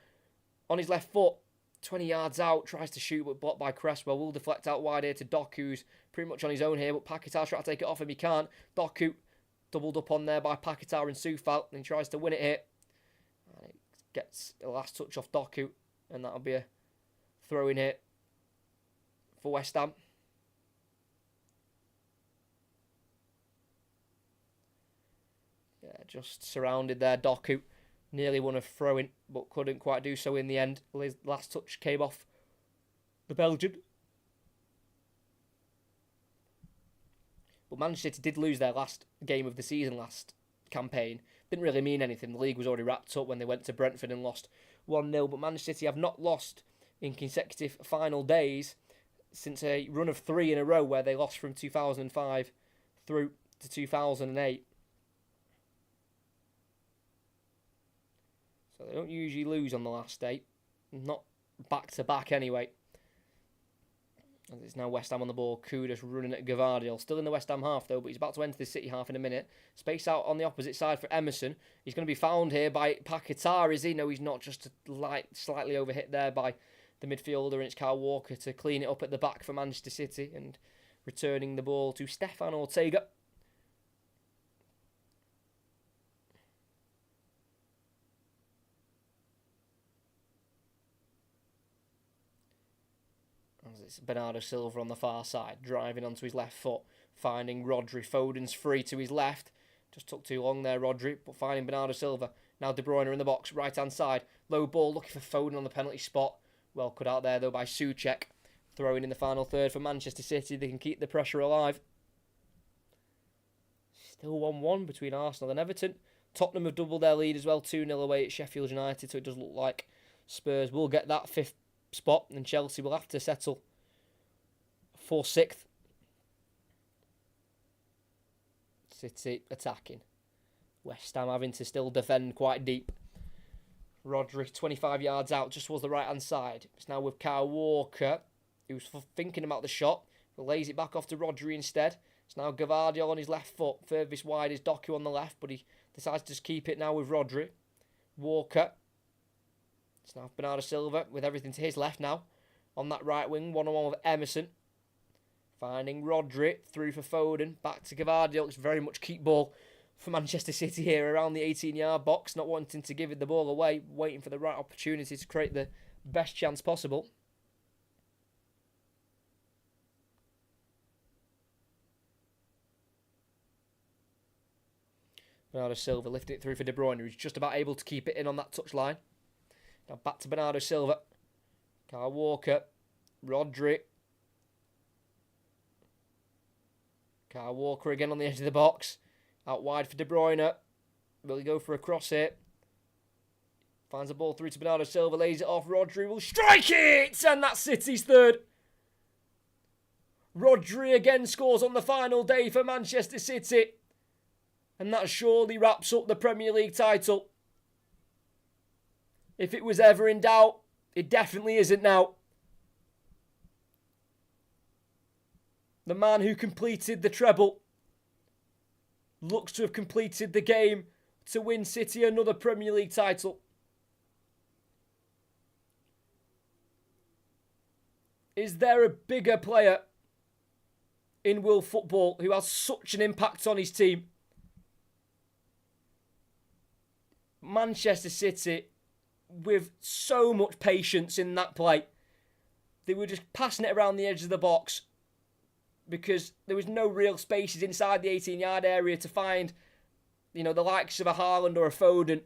on his left foot. 20 yards out, tries to shoot, but blocked by Cresswell. Will deflect out wide here to Doku, who's pretty much on his own here, but Paquetá trying to take it off him, he can't. Doku doubled up on there by Paquetá and Soufal, and he tries to win it here. And it gets the last touch off Doku, and that'll be a throw-in hit for West Ham. Yeah, just surrounded there, Doku. Nearly won a throw-in, but couldn't quite do so in the end. His last touch came off the Belgian. But Manchester City did lose their last game of the season last campaign. Didn't really mean anything. The league was already wrapped up when they went to Brentford and lost 1-0. But Manchester City have not lost in consecutive final days since a run of 3 in a row where they lost from 2005 through to 2008. So they don't usually lose on the last day. Not back-to-back anyway. As it's now West Ham on the ball. Kudus running at Gvardiol. Still in the West Ham half though, but he's about to enter the City half in a minute. Space out on the opposite side for Emerson. He's going to be found here by Paquetá, is he? No, he's not. Just slightly overhit there by the midfielder, and it's Kyle Walker to clean it up at the back for Manchester City, and returning the ball to Stefan Ortega. As it's Bernardo Silva on the far side, driving onto his left foot, finding Rodri. Foden's free to his left. Just took too long there, Rodri, but finding Bernardo Silva. Now De Bruyne in the box, right-hand side. Low ball, looking for Foden on the penalty spot. Well cut out there, though, by Souček. Throwing in the final third for Manchester City. They can keep the pressure alive. Still 1-1 between Arsenal and Everton. Tottenham have doubled their lead as well, 2-0 away at Sheffield United, so it does look like Spurs will get that 5th spot, and Chelsea will have to settle for 6th. City attacking. West Ham having to still defend quite deep. Rodri 25 yards out, just towards the right-hand side. It's now with Kyle Walker, who's thinking about the shot, but lays it back off to Rodri instead. It's now Gvardiol on his left foot. Furthest wide is Doku on the left, but he decides to just keep it now with Rodri. Walker. It's now Bernardo Silva with everything to his left now. On that right wing, 1-on-1 with Emerson. Finding Rodri, through for Foden. Back to Gvardiol. It's very much keep ball for Manchester City here around the 18-yard box. Not wanting to give it the ball away. Waiting for the right opportunity to create the best chance possible. Bernardo Silva lifting it through for De Bruyne, who's just about able to keep it in on that touchline. Now back to Bernardo Silva. Kyle Walker. Rodri. Kyle Walker again on the edge of the box. Out wide for De Bruyne. Will he go for a cross here? Finds the ball through to Bernardo Silva. Lays it off. Rodri will strike it! And that's City's 3rd. Rodri again scores on the final day for Manchester City. And that surely wraps up the Premier League title. If it was ever in doubt, it definitely isn't now. The man who completed the treble looks to have completed the game to win City another Premier League title. Is there a bigger player in world football who has such an impact on his team? Manchester City, with so much patience in that play, they were just passing it around the edge of the box because there was no real spaces inside the 18-yard area to find, the likes of a Haaland or a Foden.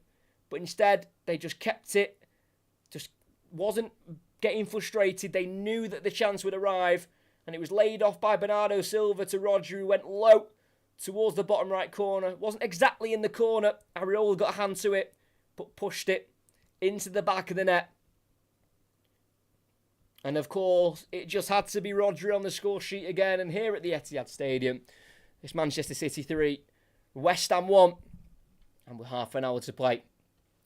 But instead, they just kept it, just wasn't getting frustrated. They knew that the chance would arrive, and it was laid off by Bernardo Silva to Rodri, who went low towards the bottom right corner. Wasn't exactly in the corner. Areola got a hand to it, but pushed it into the back of the net. And of course, it just had to be Rodri on the score sheet again. And here at the Etihad Stadium, it's Manchester City 3, West Ham 1. And with half an hour to play,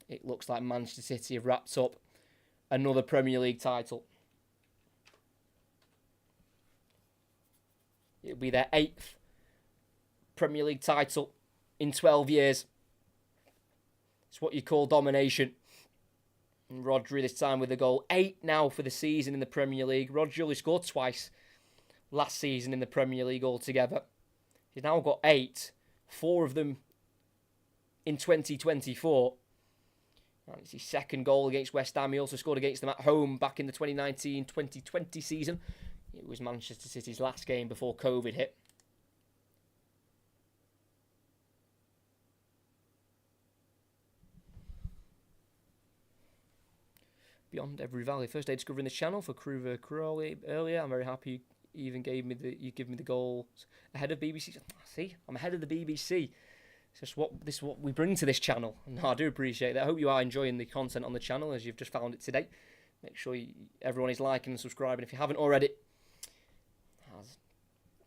it looks like Manchester City have wrapped up another Premier League title. It'll be their 8th Premier League title in 12 years. It's what you call domination. And Rodri this time with a goal. 8 now for the season in the Premier League. Rodri only scored twice last season in the Premier League altogether. He's now got 8. 4 of them in 2024. And it's his 2nd goal against West Ham. He also scored against them at home back in the 2019-2020 season. It was Manchester City's last game before COVID hit. Beyond Every Valley. First day discovering this channel for Kruger Crawley earlier. I'm very happy even gave me the goals ahead of BBC. See, I'm ahead of the BBC. It's just what we bring to this channel. No, I do appreciate that. I hope you are enjoying the content on the channel as you've just found it today. Make sure everyone is liking and subscribing if you haven't already.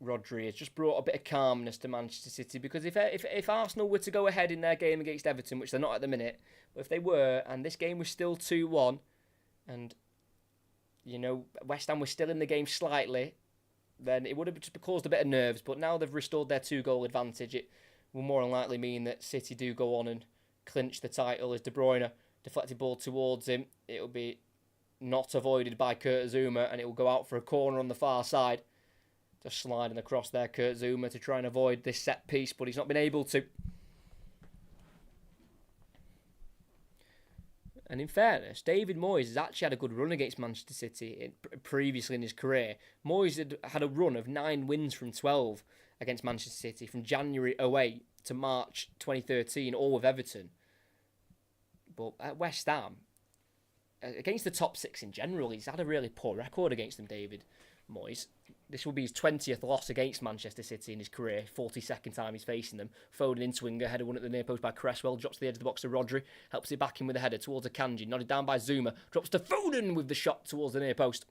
Rodri has just brought a bit of calmness to Manchester City, because if Arsenal were to go ahead in their game against Everton, which they're not at the minute, but if they were, and this game was still 2-1, and West Ham was still in the game slightly, then it would have just caused a bit of nerves. But now they've restored their 2-goal advantage, it will more than likely mean that City do go on and clinch the title as De Bruyne deflected ball towards him. It'll be not avoided by Kurt Zouma, and it will go out for a corner on the far side. Just sliding across there, Kurt Zouma, to try and avoid this set piece, but he's not been able to. And in fairness, David Moyes has actually had a good run against Manchester City previously in his career. Moyes had a run of 9 wins from 12 against Manchester City from January 2008 to March 2013, all with Everton. But at West Ham, against the top 6 in general, he's had a really poor record against them, David Moyes. This will be his 20th loss against Manchester City in his career, 42nd time he's facing them. Foden in swinger, header won at the near post by Cresswell, drops to the edge of the box to Rodri, helps it back in with a header towards Akanji, nodded down by Zouma, drops to Foden with the shot towards the near post.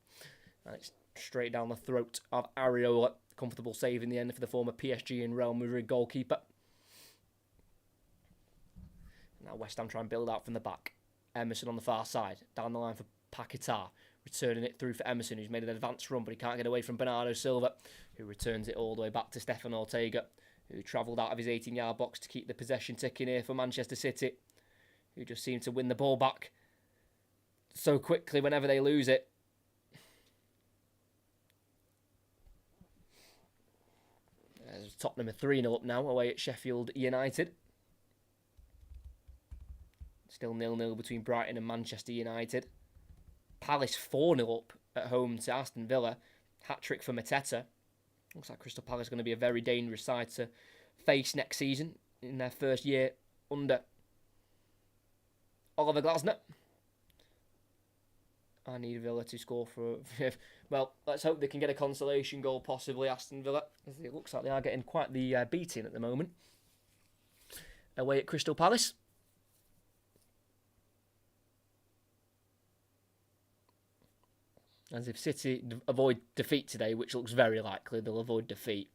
And it's straight down the throat of Areola. Comfortable save in the end for the former PSG and Real Madrid goalkeeper. Now West Ham try and build out from the back. Emerson on the far side, down the line for Paquetá, returning it through for Emerson, who's made an advanced run, but he can't get away from Bernardo Silva, who returns it all the way back to Stefan Ortega, who travelled out of his 18-yard box to keep the possession ticking here for Manchester City, who just seem to win the ball back so quickly whenever they lose it. Tottenham are 3-0 up now, away at Sheffield United. Still 0-0 between Brighton and Manchester United. Palace 4-0 up at home to Aston Villa. Hat-trick for Mateta. Looks like Crystal Palace is going to be a very dangerous side to face next season in their first year under Oliver Glasner. I need Villa to score for... well, let's hope they can get a consolation goal, possibly, Aston Villa. It looks like they are getting quite the beating at the moment. Away at Crystal Palace. As if City avoid defeat today, which looks very likely, they'll avoid defeat.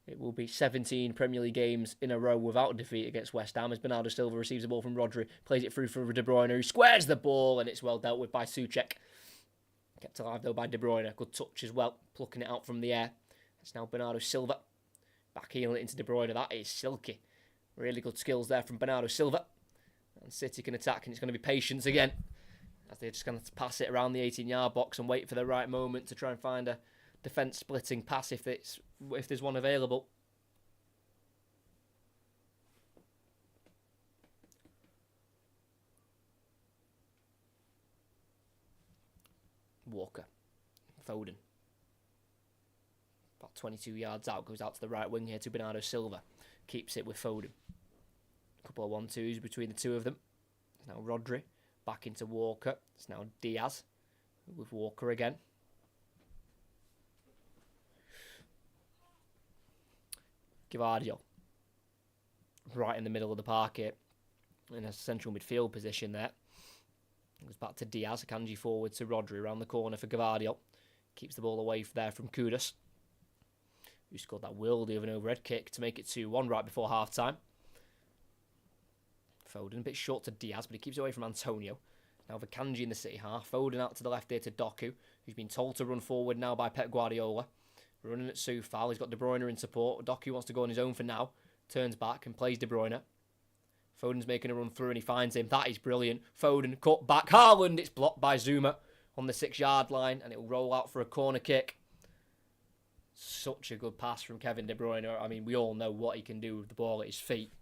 It will be 17 Premier League games in a row without defeat against West Ham, as Bernardo Silva receives the ball from Rodri, plays it through for De Bruyne, who squares the ball, and it's well dealt with by Souček. Kept alive, though, by De Bruyne. Good touch as well, plucking it out from the air. It's now Bernardo Silva. Backheeling it into De Bruyne. That is silky. Really good skills there from Bernardo Silva. And City can attack, and it's going to be patience again, as they're just going to pass it around the 18-yard box and wait for the right moment to try and find a defence-splitting pass if there's one available. Walker. Foden. About 22 yards out, goes out to the right wing here to Bernardo Silva. Keeps it with Foden. A couple of 1-2s between the two of them. Now Rodri. Back into Walker. It's now Diaz with Walker again. Gvardiol. Right in the middle of the park here. In a central midfield position there. Goes back to Diaz. Akanji forward to Rodri around the corner for Gvardiol. Keeps the ball away there from Kudus, who scored that worldie of an overhead kick to make it 2-1 right before half-time. Foden a bit short to Diaz, but he keeps away from Antonio. Now Akanji in the City half. Foden out to the left here to Doku, who's been told to run forward now by Pep Guardiola. Running at Soufal. He's got De Bruyne in support. Doku wants to go on his own for now. Turns back and plays De Bruyne. Foden's making a run through and he finds him. That is brilliant. Foden cut back. Haaland. It's blocked by Zouma on the 6-yard line, and it will roll out for a corner kick. Such a good pass from Kevin De Bruyne. I mean, we all know what he can do with the ball at his feet.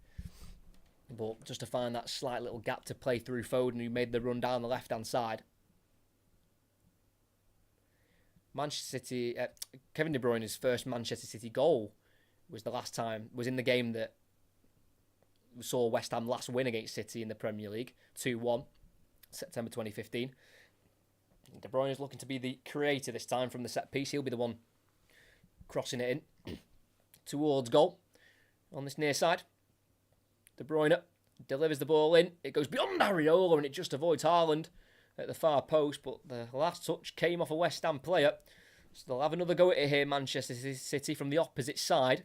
But just to find that slight little gap to play through Foden, who made the run down the left-hand side. Manchester City, Kevin De Bruyne's first Manchester City goal was in the game that saw West Ham last win against City in the Premier League, 2-1, September 2015. De Bruyne is looking to be the creator this time from the set piece. He'll be the one crossing it in towards goal on this near side. De Bruyne delivers the ball in. It goes beyond Areola and it just avoids Haaland at the far post, but the last touch came off a West Ham player. So they'll have another go at it here, Manchester City, from the opposite side.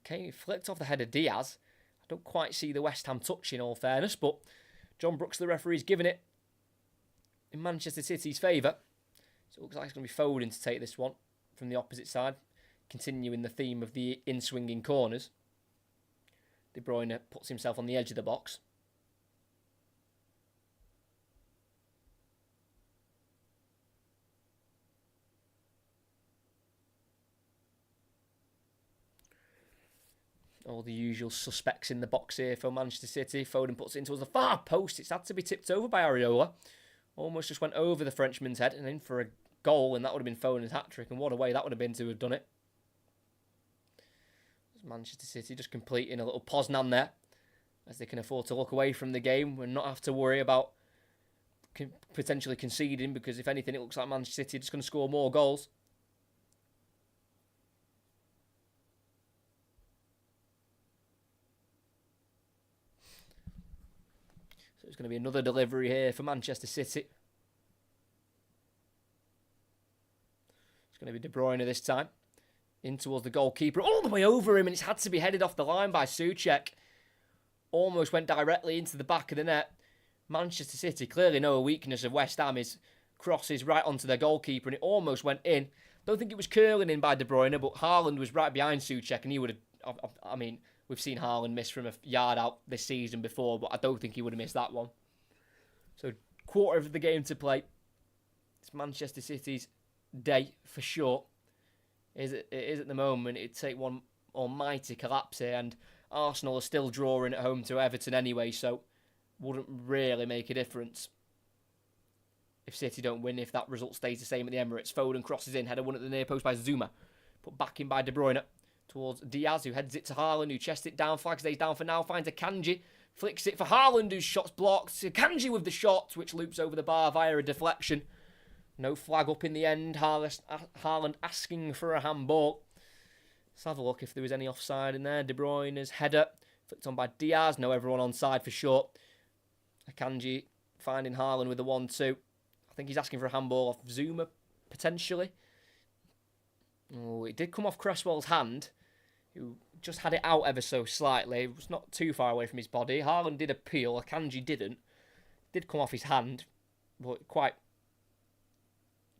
It flicked off the head of Diaz. I don't quite see the West Ham touch, in all fairness, but John Brooks, the referee's given it in Manchester City's favour. So it looks like it's going to be Foden to take this one from the opposite side, continuing the theme of the in-swinging corners. De Bruyne puts himself on the edge of the box. All the usual suspects in the box here for Manchester City. Foden puts it in towards the far post. It's had to be tipped over by Areola. Almost just went over the Frenchman's head and in for a goal, and that would have been Foden's hat-trick. And what a way that would have been to have done it. Manchester City just completing a little Poznan there, as they can afford to look away from the game and not have to worry about potentially conceding, because if anything, it looks like Manchester City are just going to score more goals. So it's going to be another delivery here for Manchester City. It's going to be De Bruyne this time. In towards the goalkeeper, all the way over him, and it's had to be headed off the line by Souček. Almost went directly into the back of the net. Manchester City clearly know a weakness of West Ham is crosses right onto their goalkeeper, and it almost went in. Don't think it was curling in by De Bruyne, but Haaland was right behind Souček, and he would have... I mean, we've seen Haaland miss from a yard out this season before, but I don't think he would have missed that one. So, quarter of the game to play. It's Manchester City's day for sure. It is at the moment. It'd take one almighty collapse here, and Arsenal are still drawing at home to Everton anyway, so wouldn't really make a difference if City don't win, if that result stays the same at the Emirates. Foden crosses in, header won at the near post by Zuma, put back in by De Bruyne towards Diaz, who heads it to Haaland, who chests it down, flag stays down for now, finds Akanji, flicks it for Haaland, whose shot's blocked. Akanji with the shot, which loops over the bar via a deflection. No flag up in the end. Haaland asking for a handball. Let's have a look if there was any offside in there. De Bruyne's header flicked on by Diaz. No, everyone on side for sure. Akanji finding Haaland with a 1-2. I think he's asking for a handball off Zuma, potentially. Oh, it did come off Cresswell's hand, who just had it out ever so slightly. It was not too far away from his body. Haaland did appeal. Akanji didn't. It did come off his hand, but quite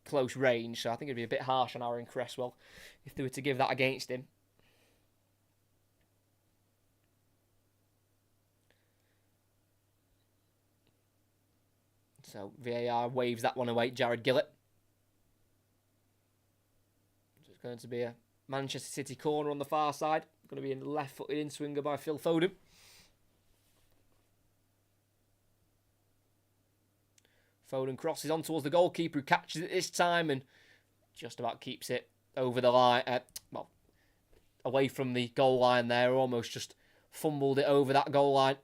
close range, so I think it'd be a bit harsh on Aaron Cresswell if they were to give that against him. So VAR waves that one away. Jared Gillett. So it's going to be a Manchester City corner on the far side. Going to be a left-footed in-swinger by Phil Foden. Foden crosses on towards the goalkeeper, who catches it this time and just about keeps it over the line. Away from the goal line there. Almost just fumbled it over that goal line.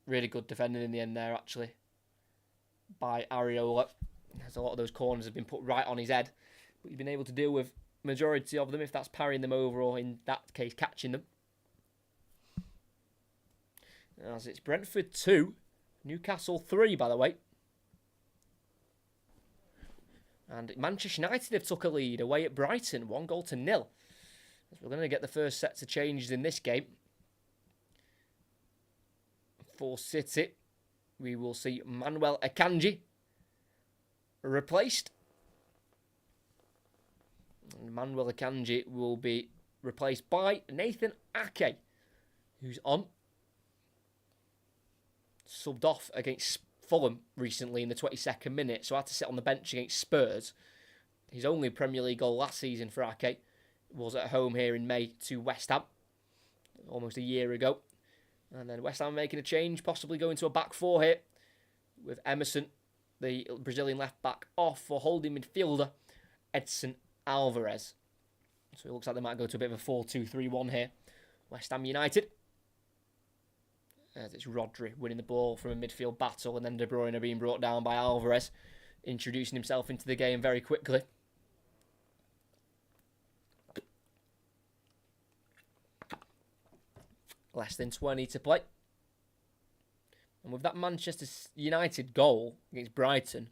Really good defending in the end there, actually, by Areola. As a lot of those corners have been put right on his head, but he's been able to deal with majority of them, if that's parrying them over or in that case catching them. As it's Brentford 2, Newcastle 3, by the way. And Manchester United have took a lead away at Brighton, 1-0. As we're going to get the first sets of changes in this game. For City, we will see Manuel Akanji replaced. And Manuel Akanji will be replaced by Nathan Ake, who's on. Subbed off against Fulham recently in the 22nd minute, so had to sit on the bench against Spurs. His only Premier League goal last season for Ake was at home here in May to West Ham, almost a year ago. And then West Ham making a change, possibly going to a back four here, with Emerson, the Brazilian left-back, off for holding midfielder Edson Alvarez. So it looks like they might go to a bit of a 4-2-3-1 here. West Ham United. As it's Rodri winning the ball from a midfield battle, and then De Bruyne being brought down by Alvarez, introducing himself into the game very quickly. Less than 20 to play. And with that Manchester United goal against Brighton,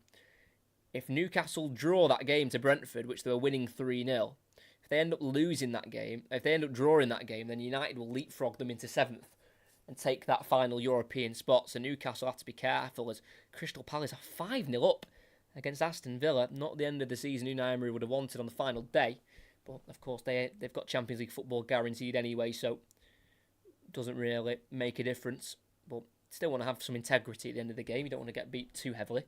if Newcastle draw that game to Brentford, which they were winning 3-0, if they end up losing that game, if they end up drawing that game, then United will leapfrog them into 7th and take that final European spot. So Newcastle have to be careful as Crystal Palace are 5-0 up against Aston Villa. Not the end of the season Unai Emery would have wanted on the final day. But, of course, they've got Champions League football guaranteed anyway, so it doesn't really make a difference. But still want to have some integrity at the end of the game. You don't want to get beat too heavily.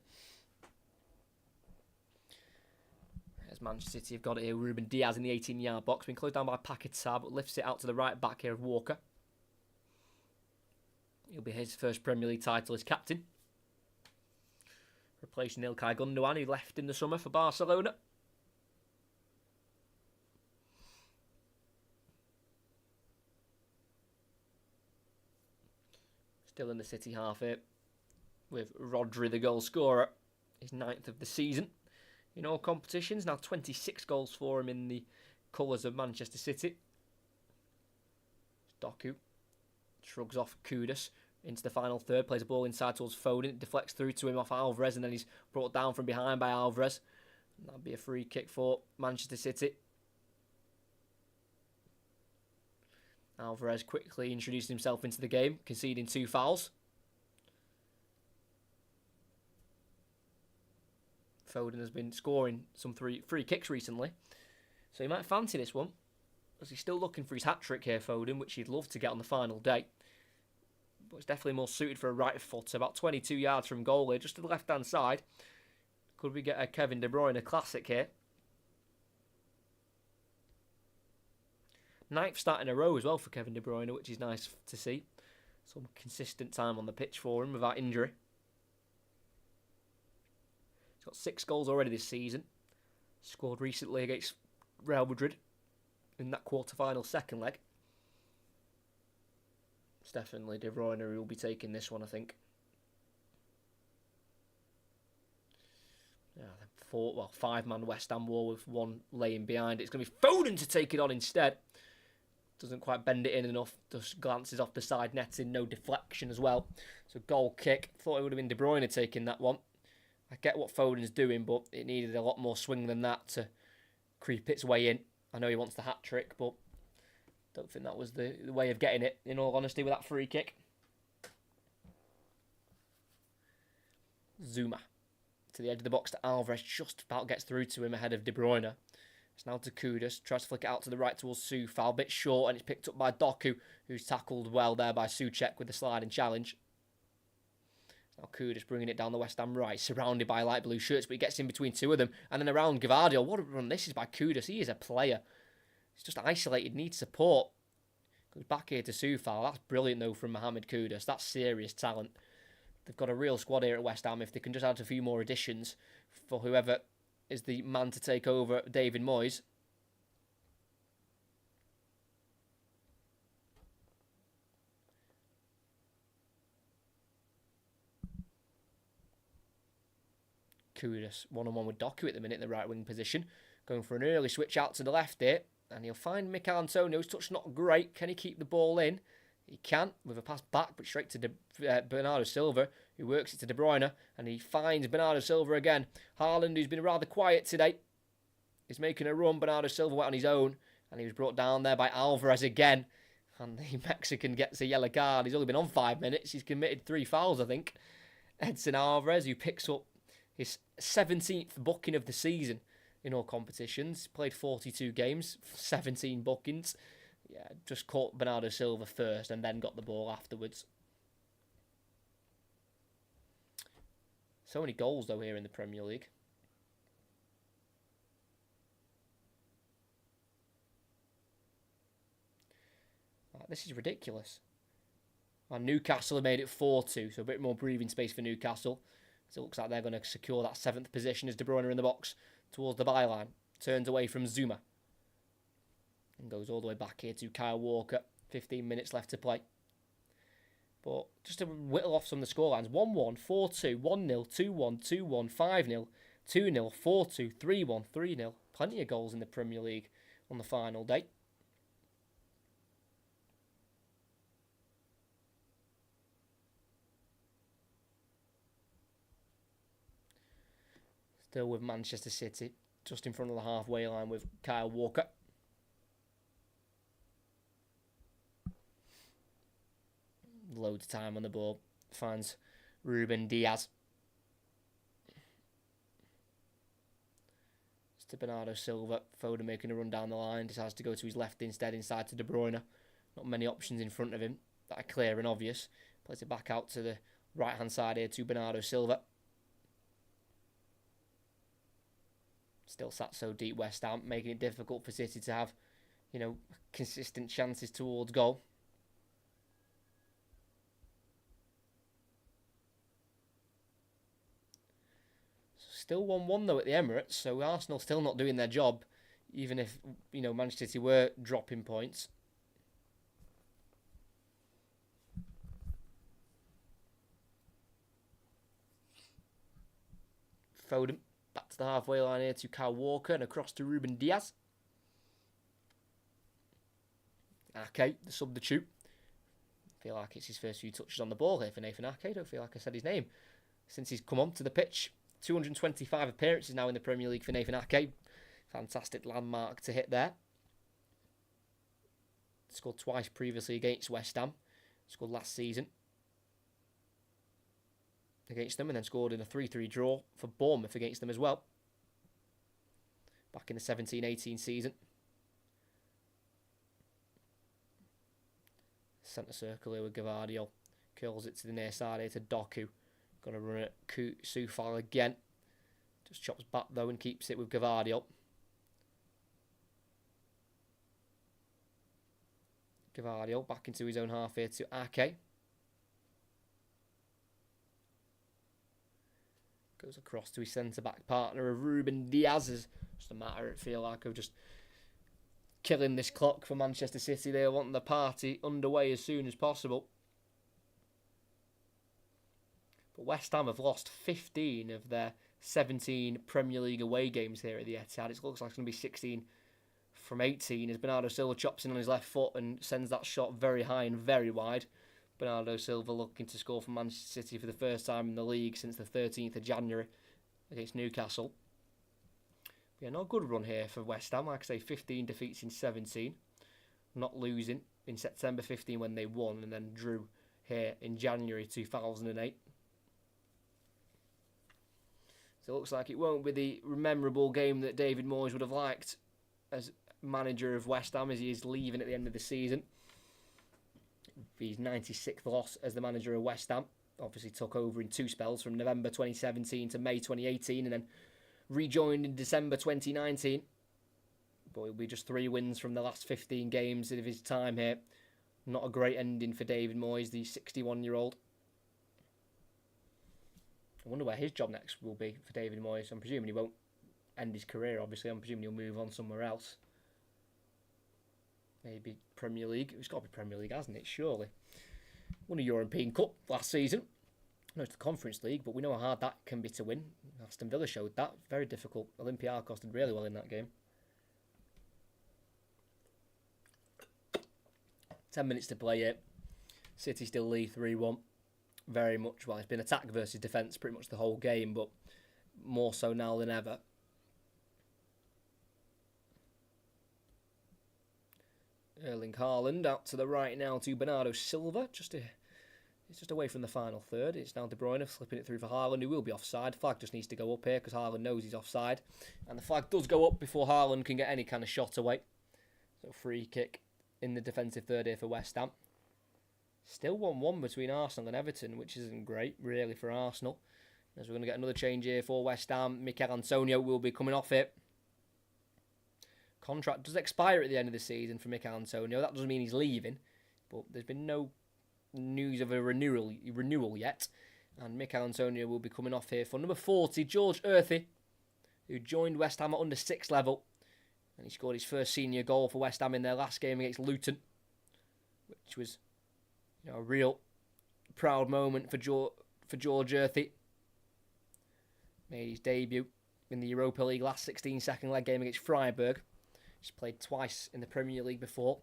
As Manchester City have got it here, Ruben Diaz in the 18-yard box. Been closed down by Paquetá, but lifts it out to the right back here of Walker. He'll be his first Premier League title as captain, replacing Ilkay Gundogan, who left in the summer for Barcelona. Still in the City half here, with Rodri the goal scorer, his 9th of the season in all competitions. Now 26 goals for him in the colours of Manchester City. Doku shrugs off Kudus into the final third, plays a ball inside towards Foden, it deflects through to him off Alvarez, and then he's brought down from behind by Alvarez. And that'll be a free kick for Manchester City. Alvarez quickly introduced himself into the game, conceding 2 fouls. Foden has been scoring some free kicks recently, so he might fancy this one, as he's still looking for his hat-trick here, Foden, which he'd love to get on the final day. But it's definitely more suited for a right foot, about 22 yards from goal here, just to the left-hand side. Could we get a Kevin De Bruyne classic here? 9th start in a row as well for Kevin De Bruyne, which is nice to see. Some consistent time on the pitch for him without injury. He's got 6 goals already this season. Scored recently against Real Madrid in that quarter-final second leg. It's definitely De Bruyne who will be taking this one, I think. Yeah, 5-man West Ham wall with one laying behind it. It's going to be Foden to take it on instead. Doesn't quite bend it in enough. Just glances off the side netting. No deflection as well. So goal kick. Thought it would have been De Bruyne taking that one. I get what Foden's doing, but it needed a lot more swing than that to creep its way in. I know he wants the hat-trick, but don't think that was the way of getting it, in all honesty, with that free kick. Zuma to the edge of the box to Alvarez. Just about gets through to him ahead of De Bruyne. It's now to Kudus. Tries to flick it out to the right towards Soufal. A bit short, and it's picked up by Doku, who's tackled well there by Souček with the sliding challenge. Now Kudus bringing it down the West Ham right, surrounded by light blue shirts, but he gets in between 2 of them, and then around Gvardiol. What a run this is by Kudus. He is a player. He's just isolated, needs support. Goes back here to Soufal. That's brilliant, though, from Mohamed Kudus. That's serious talent. They've got a real squad here at West Ham. If they can just add a few more additions for whoever is the man to take over David Moyes. Kudus one-on-one with Doku at the minute in the right wing position. Going for an early switch out to the left here. And he'll find Mikel Antonio's touch not great. Can he keep the ball in? He can, with a pass back, but straight to Bernardo Silva, who works it to De Bruyne, and he finds Bernardo Silva again. Haaland, who's been rather quiet today, is making a run. Bernardo Silva went on his own, and he was brought down there by Alvarez again. And the Mexican gets a yellow card. He's only been on 5 minutes. He's committed 3 fouls, I think. Edson Alvarez, who picks up his 17th booking of the season in all competitions. Played 42 games, 17 bookings. Yeah, just caught Bernardo Silva first and then got the ball afterwards. So many goals, though, here in the Premier League. This is ridiculous. And Newcastle have made it 4-2, so a bit more breathing space for Newcastle. So it looks like they're going to secure that 7th position as De Bruyne in the box towards the byline. Turns away from Zuma. And goes all the way back here to Kyle Walker. 15 minutes left to play. But just to whittle off some of the scorelines. 1-1, 4-2, 1-0, 2-1, 2-1, 5-0, 2-0, 4-2, 3-1, 3-0. Plenty of goals in the Premier League on the final day. Still with Manchester City, just in front of the halfway line with Kyle Walker. Loads of time on the ball. Finds Ruben Diaz. It's to Bernardo Silva. Foden making a run down the line. Decides to go to his left instead, inside to De Bruyne. Not many options in front of him that are clear and obvious. Plays it back out to the right-hand side here to Bernardo Silva. Still sat so deep, West Ham, making it difficult for City to have, consistent chances towards goal. Still 1-1 though at the Emirates, so Arsenal still not doing their job, even if, Manchester City were dropping points. Foden. Back to the halfway line here to Kyle Walker and across to Ruben Diaz. Ake, the substitute. Feel like it's his first few touches on the ball here for Nathan Ake. Don't feel like I said his name since he's come onto the pitch. 225 appearances now in the Premier League for Nathan Ake. Fantastic landmark to hit there. Scored twice previously against West Ham. Scored last season against them, and then scored in a 3-3 draw for Bournemouth against them as well, back in the 17-18 season. Centre circle here with Gavardio. Curls it to the near side here to Doku. Going to run it Soufal again. Just chops back though and keeps it with Gavardio. Gavardio back into his own half here to Ake. Goes across to his centre-back partner of Ruben Diaz. It's just a matter, I feel like, of just killing this clock for Manchester City. They want the party underway as soon as possible. But West Ham have lost 15 of their 17 Premier League away games here at the Etihad. It looks like it's going to be 16 from 18 as Bernardo Silva chops in on his left foot and sends that shot very high and very wide. Bernardo Silva looking to score for Manchester City for the first time in the league since the 13th of January against Newcastle. Yeah, not a good run here for West Ham. Like I say, 15 defeats in 17. Not losing in September 15 when they won and then drew here in January 2008. So it looks like it won't be the memorable game that David Moyes would have liked as manager of West Ham as he is leaving at the end of the season. His 96th loss as the manager of West Ham. Obviously took over in two spells from November 2017 to May 2018 and then rejoined in December 2019. But it'll be just 3 wins from the last 15 games of his time here. Not a great ending for David Moyes, the 61-year-old. I wonder where his job next will be for David Moyes. I'm presuming he won't end his career, obviously. I'm presuming he'll move on somewhere else. Maybe Premier League. It's got to be Premier League, hasn't it? Surely. Won a European Cup last season. I know it's the Conference League, but we know how hard that can be to win. Aston Villa showed that. Very difficult. Olympiacos did really well in that game. 10 minutes to play it. City still lead 3-1. Very much, well, it's been attack versus defence pretty much the whole game, but more so now than ever. Erling Haaland out to the right now to Bernardo Silva. It's just away from the final third. It's now De Bruyne slipping it through for Haaland, who will be offside. Flag just needs to go up here because Haaland knows he's offside. And the flag does go up before Haaland can get any kind of shot away. So free kick in the defensive third here for West Ham. Still 1-1 between Arsenal and Everton, which isn't great, really, for Arsenal. As we're going to get another change here for West Ham. Mikel Antonio will be coming off it. Contract does expire at the end of the season for Mikel Antonio. That doesn't mean he's leaving, but there's been no news of a renewal yet. And Mikel Antonio will be coming off here for number 40, George Earthy, who joined West Ham at under 6 level. And he scored his first senior goal for West Ham in their last game against Luton, which was a real proud moment for George Earthy. Made his debut in the Europa League last 16-second leg game against Freiburg. He's played twice in the Premier League before,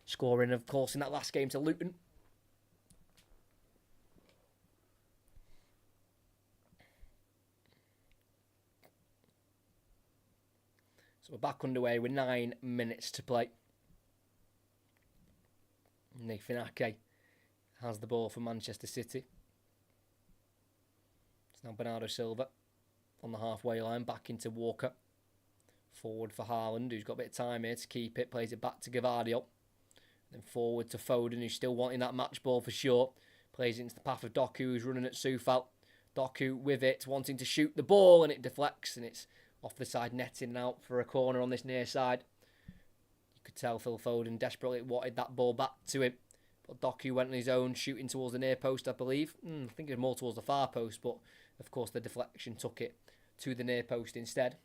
scoring, of course, in that last game to Luton. So we're back underway with 9 minutes to play. Nathan Ake has the ball for Manchester City. It's now Bernardo Silva on the halfway line, back into Walker. Forward for Haaland, who's got a bit of time here to keep it, plays it back to Gvardiol. Then forward to Foden, who's still wanting that match ball for sure. Plays it into the path of Doku, who's running at Soufal. Doku with it, wanting to shoot the ball, and it deflects, and it's off the side netting and out for a corner on this near side. You could tell Phil Foden desperately wanted that ball back to him. But Doku went on his own, shooting towards the near post, I believe. I think it was more towards the far post, but of course the deflection took it to the near post instead.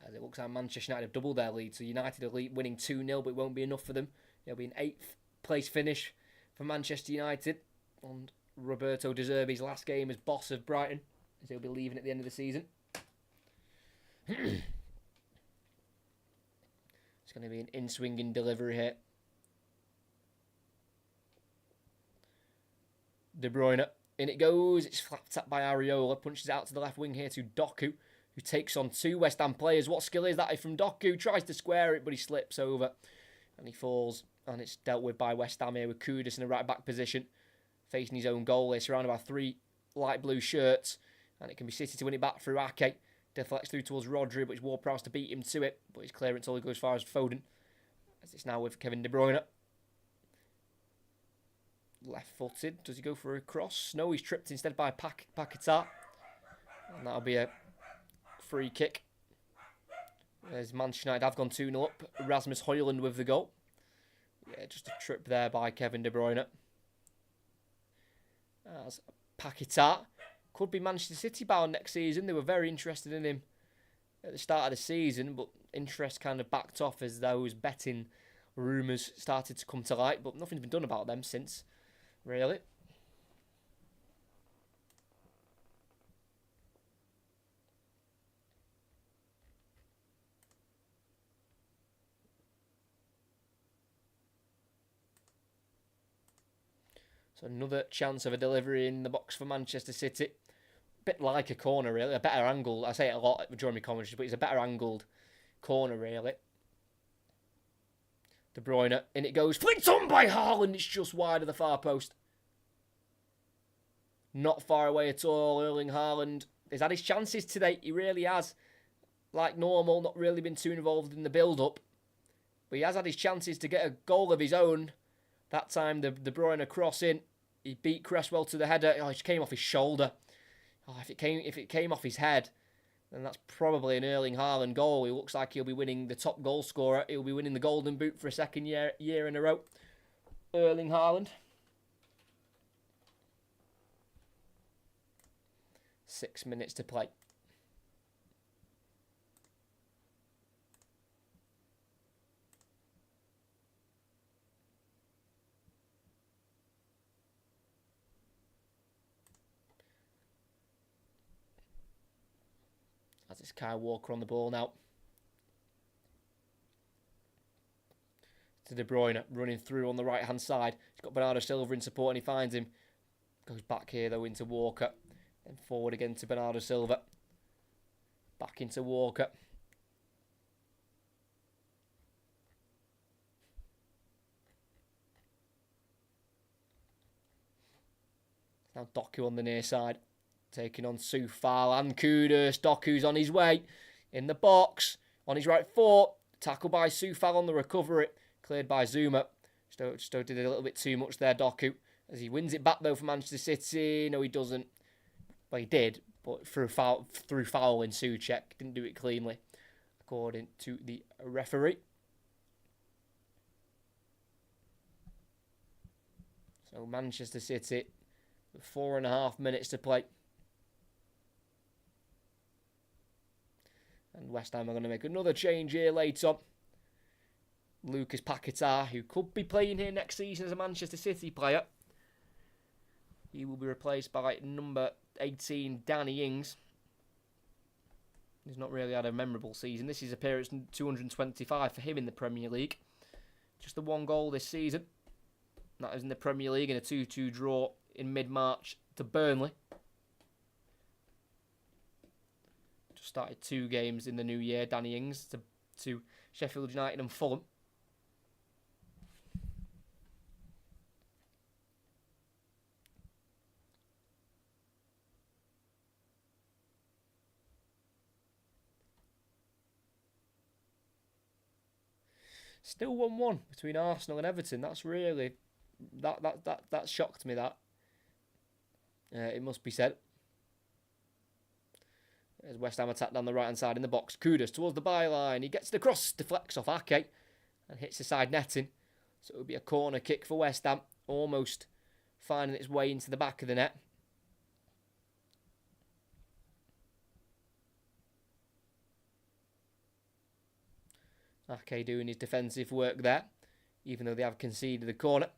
As it looks like Manchester United have doubled their lead. So United are winning 2-0, but it won't be enough for them. It'll be an 8th place finish for Manchester United. And Roberto De Zerbi's last game as boss of Brighton, as he'll be leaving at the end of the season. It's going to be an in-swinging delivery here. De Bruyne, in it goes. It's flapped up by Areola. Punches out to the left wing here to Doku, who takes on 2 West Ham players. What skill is that from Doku? Tries to square it, but he slips over. And he falls. And it's dealt with by West Ham here with Kudus in a right-back position. Facing his own goal here, surrounded by 3 light blue shirts. And it can be City to win it back through Ake. Deflects through towards Rodri, but it's Ward-Prowse to beat him to it. But his clearance only goes as far as Foden. As it's now with Kevin De Bruyne. Left-footed. Does he go for a cross? No, he's tripped instead by Paquetá. And that'll be a free kick. As Manchester United have gone 2-0 up. Rasmus Højlund with the goal. Yeah, just a trip there by Kevin De Bruyne. As Paquetá could be Manchester City bound next season. They were very interested in him at the start of the season, but interest kind of backed off as those betting rumours started to come to light, but nothing's been done about them since, really. So another chance of a delivery in the box for Manchester City. Bit like a corner, really. A better angle. I say it a lot during my commentary, but it's a better angled corner, really. De Bruyne, in it goes. Flicked on by Haaland. It's just wide of the far post. Not far away at all. Erling Haaland has had his chances today. He really has. Like normal, not really been too involved in the build-up. But he has had his chances to get a goal of his own. That time, the De Bruyne cross in. He beat Cresswell to the header. Oh, it came off his shoulder. Oh, if it came off his head, then that's probably an Erling Haaland goal. He looks like he'll be winning the top goal scorer. He'll be winning the Golden Boot for a second year in a row. Erling Haaland. 6 minutes to play. As it's Kyle Walker on the ball now. To De Bruyne, running through on the right-hand side. He's got Bernardo Silva in support and he finds him. Goes back here, though, into Walker. Then forward again to Bernardo Silva. Back into Walker. Now Doku on the near side. Taking on Soufal and Kudus. Doku's on his way. In the box. On his right foot. Tackled by Soufal on the recovery. Cleared by Zuma. Stowe did a little bit too much there, Doku. As he wins it back, though, for Manchester City. No, he doesn't. Well, he did. But through foul in Souček. Didn't do it cleanly. According to the referee. So Manchester City. With 4.5 minutes to play. And West Ham are going to make another change here later. Lucas Paquetá, who could be playing here next season as a Manchester City player. He will be replaced by number 18, Danny Ings. He's not really had a memorable season. This is appearance 225 for him in the Premier League. Just the 1 goal this season. That is in the Premier League in a 2-2 draw in mid-March to Burnley. Just started 2 games in the new year, Danny Ings, to Sheffield United and Fulham. Still 1-1 between Arsenal and Everton. That's really that shocked me. That it must be said. As West Ham attack down the right hand side in the box, Kudus towards the byline. He gets the cross, deflects off Ake, and hits the side netting. So it would be a corner kick for West Ham, almost finding its way into the back of the net. Ake doing his defensive work there, even though they have conceded the corner.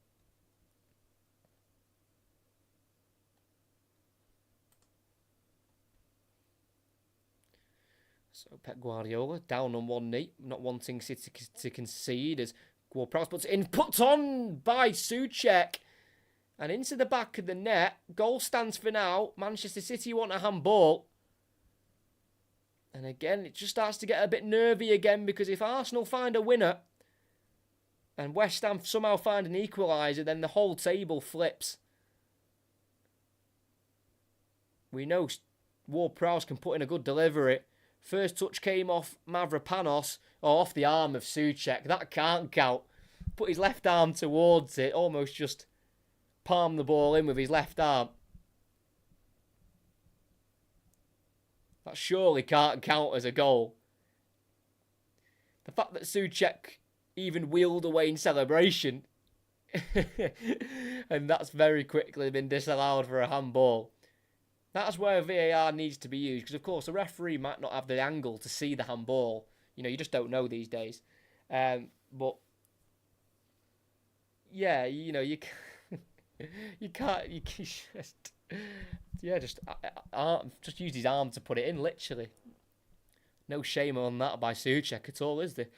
So Pep Guardiola down on one knee, not wanting City to concede as Ward-Prowse puts it in, put on by Souček, and into the back of the net. Goal stands for now. Manchester City want a handball. And again, it just starts to get a bit nervy again, because if Arsenal find a winner and West Ham somehow find an equaliser, then the whole table flips. We know Ward-Prowse can put in a good delivery. First touch came off Mavropanos, or off the arm of Souček. That can't count. Put his left arm towards it, almost just palmed the ball in with his left arm. That surely can't count as a goal. The fact that Souček even wheeled away in celebration, and that's very quickly been disallowed for a handball. That's where VAR needs to be used, because of course the referee might not have the angle to see the handball. You know, you just don't know these days. But yeah, you know, you can't just use his arm to put it in, literally. No shame on that by Souček at all, is there?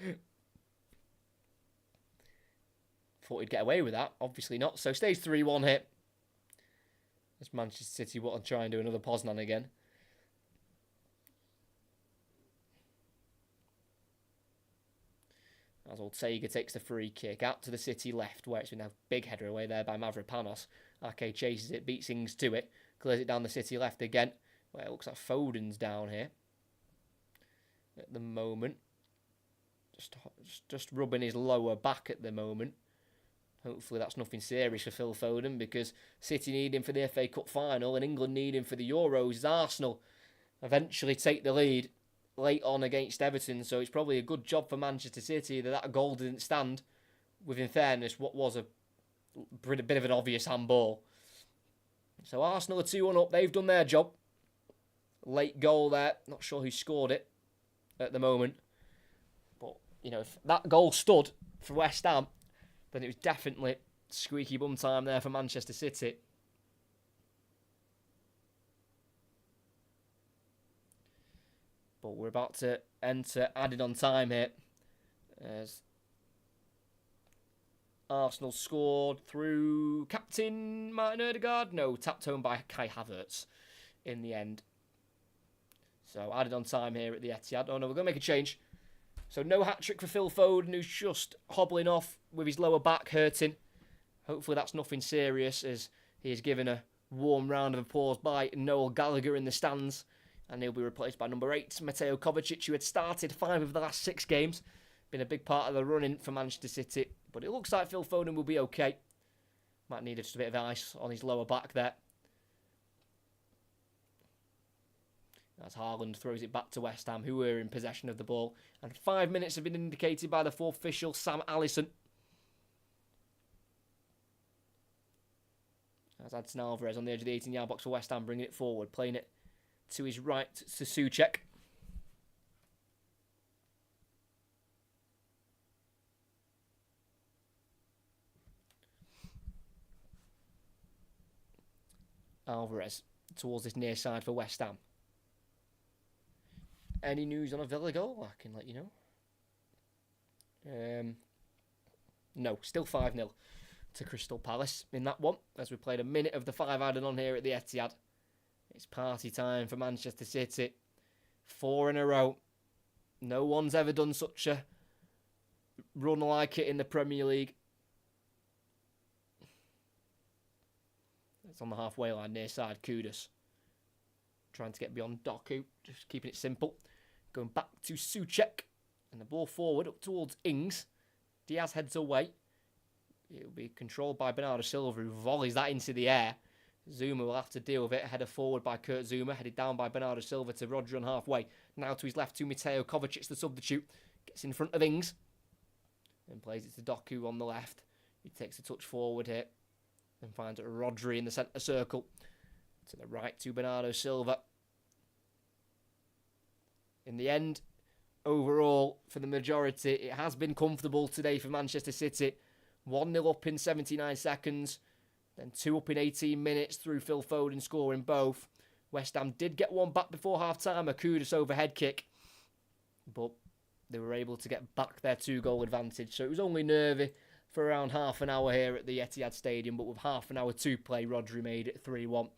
Thought he'd get away with that. Obviously not. So stage 3-1 hit. As Manchester City want to try and do another Poznan again. As Ortega takes the free kick out to the City left, where it's been a big header away there by Mavropanos. Ake chases it, beats Ings to it, clears it down the City left again, where it looks like Foden's down here at the moment. Just rubbing his lower back at the moment. Hopefully that's nothing serious for Phil Foden, because City need him for the FA Cup final and England need him for the Euros. As Arsenal eventually take the lead late on against Everton, so it's probably a good job for Manchester City that goal didn't stand, with, in fairness, what was a bit of an obvious handball. So Arsenal are 2-1 up. They've done their job. Late goal there. Not sure who scored it at the moment. But, you know, if that goal stood for West Ham, then it was definitely squeaky bum time there for Manchester City. But we're about to enter added on time here, as Arsenal scored through captain Martin Ødegaard. No, tapped home by Kai Havertz in the end. So added on time here at the Etihad. Oh no, we're going to make a change. So no hat-trick for Phil Foden, who's just hobbling off with his lower back hurting. Hopefully that's nothing serious, as he is given a warm round of applause by Noel Gallagher in the stands. And he'll be replaced by number 8, Mateo Kovacic, who had started 5 of the last 6 games. Been a big part of the run-in for Manchester City. But it looks like Phil Foden will be okay. Might need just a bit of ice on his lower back there. As Haaland throws it back to West Ham, who were in possession of the ball. And 5 minutes have been indicated by the fourth official, Sam Allison. As Adson Alvarez on the edge of the 18-yard box for West Ham, bringing it forward, playing it to his right to Souček. Alvarez towards this near side for West Ham. Any news on a Villa goal? I can let you know. No, still 5-0 to Crystal Palace in that one, as we played a minute of the 5 added on here at the Etihad. It's party time for Manchester City. 4 in a row. No one's ever done such a run like it in the Premier League. It's on the halfway line, near side. Kudus trying to get beyond Doku, just keeping it simple. Going back to Souček, and the ball forward up towards Ings. Diaz heads away. It'll be controlled by Bernardo Silva, who volleys that into the air. Zuma will have to deal with it. Header forward by Kurt Zuma, headed down by Bernardo Silva to Rodri on halfway. Now to his left to Mateo Kovacic, the substitute. Gets in front of Ings and plays it to Doku on the left. He takes a touch forward here and finds Rodri in the centre circle. To the right to Bernardo Silva. In the end, overall, for the majority, it has been comfortable today for Manchester City. 1-0 up in 79 seconds. Then 2 up in 18 minutes through Phil Foden scoring both. West Ham did get one back before half-time, a Kudus overhead kick. But they were able to get back their 2-goal advantage. So it was only nervy for around half an hour here at the Etihad Stadium. But with half an hour to play, Rodri made it 3-1.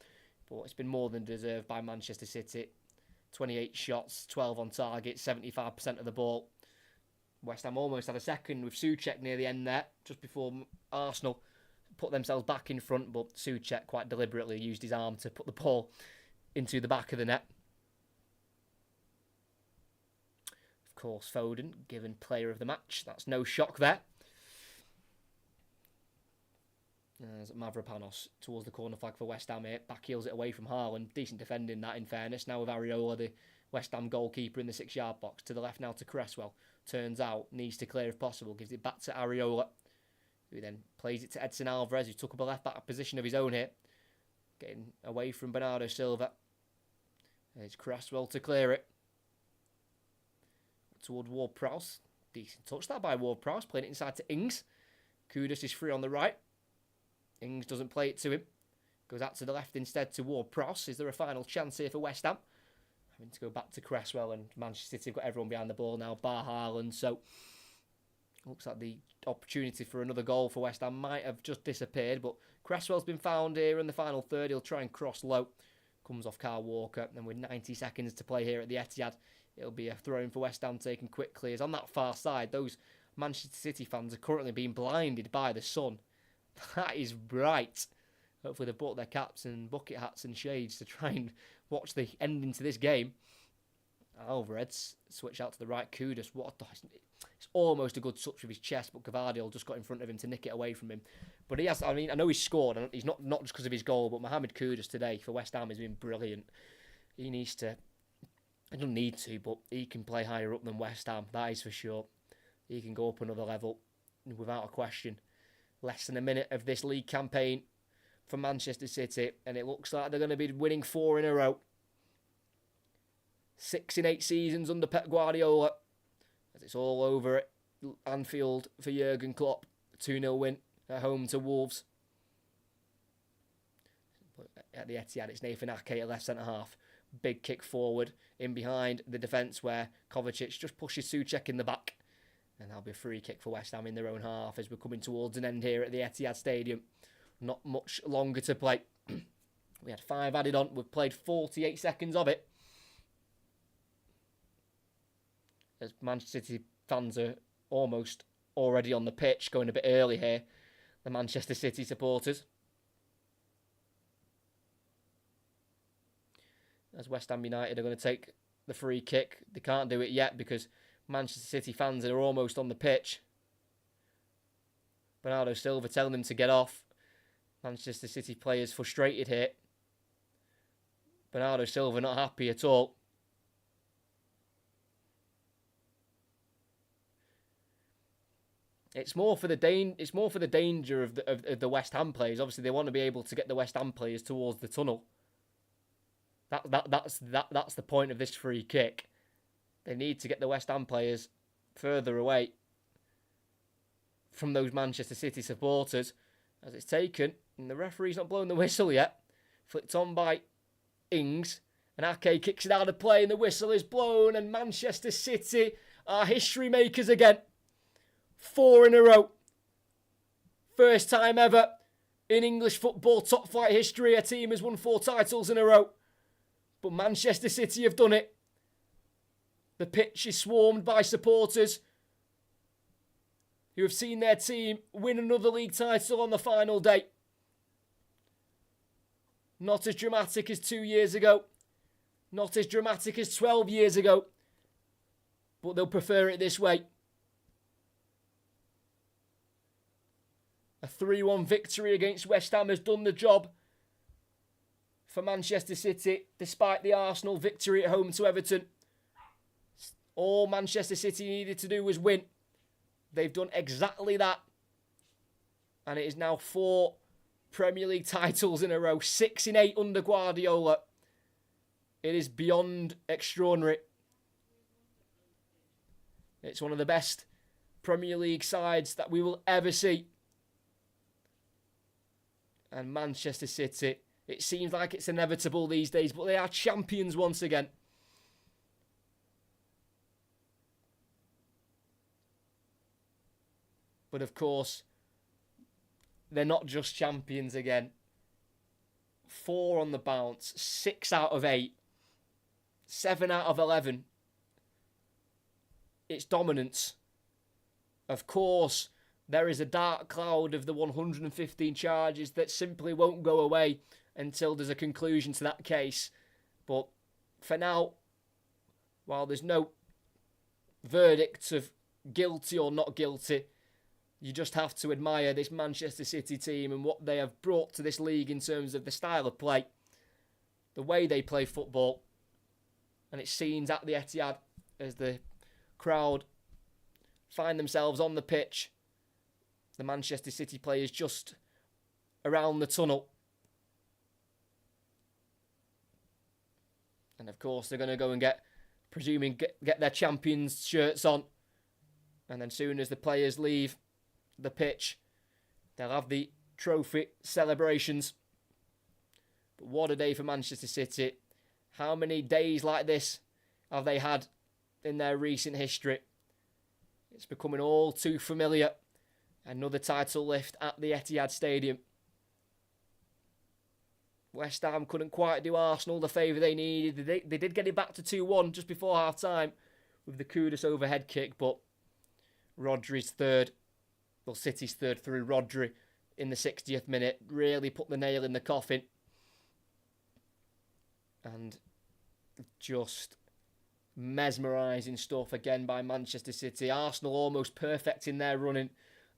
But it's been more than deserved by Manchester City. 28 shots, 12 on target, 75% of the ball. West Ham almost had a second with Souček near the end there, just before Arsenal put themselves back in front, but Souček quite deliberately used his arm to put the ball into the back of the net. Of course, Foden given player of the match. That's no shock there. As Mavropanos towards the corner flag for West Ham here. Back heels it away from Haaland. Decent defending that, in fairness. Now with Areola, the West Ham goalkeeper in the 6-yard box. To the left now to Cresswell. Turns out, needs to clear if possible. Gives it back to Areola, who then plays it to Edson Alvarez, who took up a left-back position of his own here. Getting away from Bernardo Silva. And it's Cresswell to clear it. Toward Ward-Prowse. Decent touch that by Ward-Prowse. Playing it inside to Ings. Kudus is free on the right. Ings doesn't play it to him. Goes out to the left instead to Ward-Prowse. Is there a final chance here for West Ham? Having to go back to Cresswell, and Manchester City have got everyone behind the ball now, bar Haaland. So, looks like the opportunity for another goal for West Ham might have just disappeared. But Cresswell's been found here in the final third. He'll try and cross low. Comes off Kyle Walker. And with 90 seconds to play here at the Etihad, it'll be a throw-in for West Ham taken quickly. As on that far side, those Manchester City fans are currently being blinded by the sun. That is bright. Hopefully they've bought their caps and bucket hats and shades to try and watch the ending to this game. Alvarez switch out to the right. Kudus, it's almost a good touch with his chest, but Gvardiol just got in front of him to nick it away from him. But he has, I know he's scored, and he's not just because of his goal, but Mohamed Kudus today for West Ham has been brilliant. He doesn't need to, but he can play higher up than West Ham, that is for sure. He can go up another level, without a question. Less than a minute of this league campaign for Manchester City, and it looks like they're going to be winning 4 in a row. 6 in 8 seasons under Pep Guardiola, as it's all over at Anfield for Jurgen Klopp. 2-0 win at home to Wolves. At the Etihad, it's Nathan Ake at left centre-half. Big kick forward, in behind the defence where Kovacic just pushes Souček in the back. And that'll be a free kick for West Ham in their own half as we're coming towards an end here at the Etihad Stadium. Not much longer to play. We had 5 added on. We've played 48 seconds of it. As Manchester City fans are almost already on the pitch, going a bit early here. The Manchester City supporters. As West Ham United are going to take the free kick. They can't do it yet because Manchester City fans are almost on the pitch. Bernardo Silva telling them to get off. Manchester City players frustrated here. Bernardo Silva not happy at all. It's more for the danger of the West Ham players. Obviously, they want to be able to get the West Ham players towards the tunnel. That's the point of this free kick. They need to get the West Ham players further away from those Manchester City supporters. As it's taken, and the referee's not blown the whistle yet. Flicked on by Ings, and Ake kicks it out of play, and the whistle is blown, and Manchester City are history makers again. 4 in a row. First time ever in English football top flight history a team has won 4 titles in a row. But Manchester City have done it. The pitch is swarmed by supporters who have seen their team win another league title on the final day. Not as dramatic as 2 years ago. Not as dramatic as 12 years ago. But they'll prefer it this way. A 3-1 victory against West Ham has done the job for Manchester City, despite the Arsenal victory at home to Everton. All Manchester City needed to do was win. They've done exactly that. And it is now 4 Premier League titles in a row, 6 in 8 under Guardiola. It is beyond extraordinary. It's one of the best Premier League sides that we will ever see. And Manchester City, it seems like it's inevitable these days, but they are champions once again. But of course, they're not just champions again. 4 on the bounce, 6 out of 8, 7 out of 11. It's dominance. Of course, there is a dark cloud of the 115 charges that simply won't go away until there's a conclusion to that case. But for now, while there's no verdict of guilty or not guilty, you just have to admire this Manchester City team and what they have brought to this league in terms of the style of play, the way they play football. And it's scenes at the Etihad as the crowd find themselves on the pitch. The Manchester City players just around the tunnel. And of course they're going to go and get their champions shirts on. And then soon as the players leave the pitch, they'll have the trophy celebrations. But what a day for Manchester City. How many days like this have they had in their recent history? It's becoming all too familiar. Another title lift at the Etihad Stadium. West Ham couldn't quite do Arsenal the favour they needed. They did get it back to 2-1 just before half-time with the Kudus overhead kick, but Rodri's third, well, City's third through Rodri in the 60th minute, really put the nail in the coffin. And just mesmerising stuff again by Manchester City. Arsenal almost perfect in their running.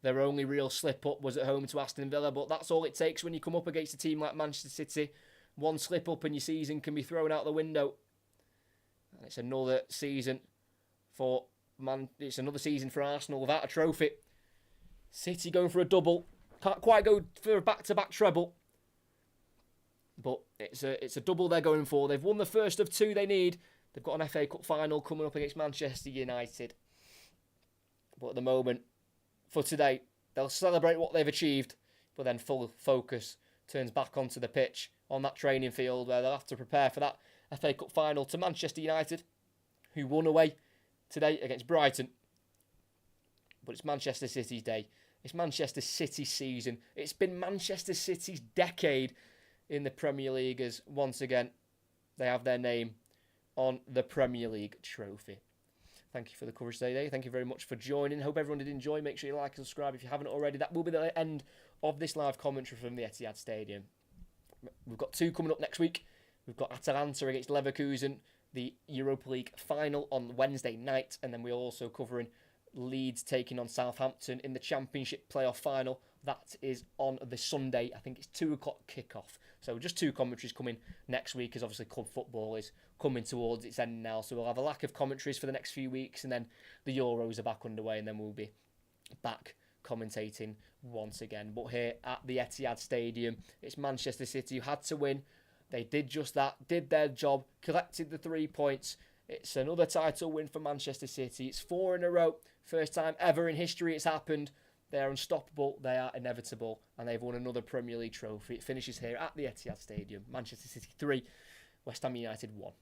Their only real slip-up was at home to Aston Villa, but that's all it takes when you come up against a team like Manchester City. One slip-up and your season can be thrown out the window. And it's another season for Arsenal without a trophy. City going for a double. Can't quite go for a back-to-back treble. But it's a double they're going for. They've won the first of 2 they need. They've got an FA Cup final coming up against Manchester United. But at the moment, for today, they'll celebrate what they've achieved, but then full focus turns back onto the pitch on that training field where they'll have to prepare for that FA Cup final to Manchester United, who won away today against Brighton. But it's Manchester City's day. It's Manchester City's season. It's been Manchester City's decade in the Premier League as once again they have their name on the Premier League trophy. Thank you for the coverage today. Thank you very much for joining. Hope everyone did enjoy. Make sure you like and subscribe if you haven't already. That will be the end of this live commentary from the Etihad Stadium. We've got 2 coming up next week. We've got Atalanta against Leverkusen, the Europa League final on Wednesday night. And then we're also covering Leeds taking on Southampton in the Championship playoff final. That is on the Sunday. I think it's 2 o'clock kickoff. So just 2 commentaries coming next week, as obviously club football is coming towards its end now. So we'll have a lack of commentaries for the next few weeks, and then the Euros are back underway, and then we'll be back commentating once again. But here at the Etihad Stadium, it's Manchester City who had to win. They did just that, did their job, collected the 3 points. It's another title win for Manchester City. It's 4 in a row. First time ever in history it's happened. They are unstoppable, they are inevitable, and they've won another Premier League trophy. It finishes here at the Etihad Stadium. Manchester City 3, West Ham United 1.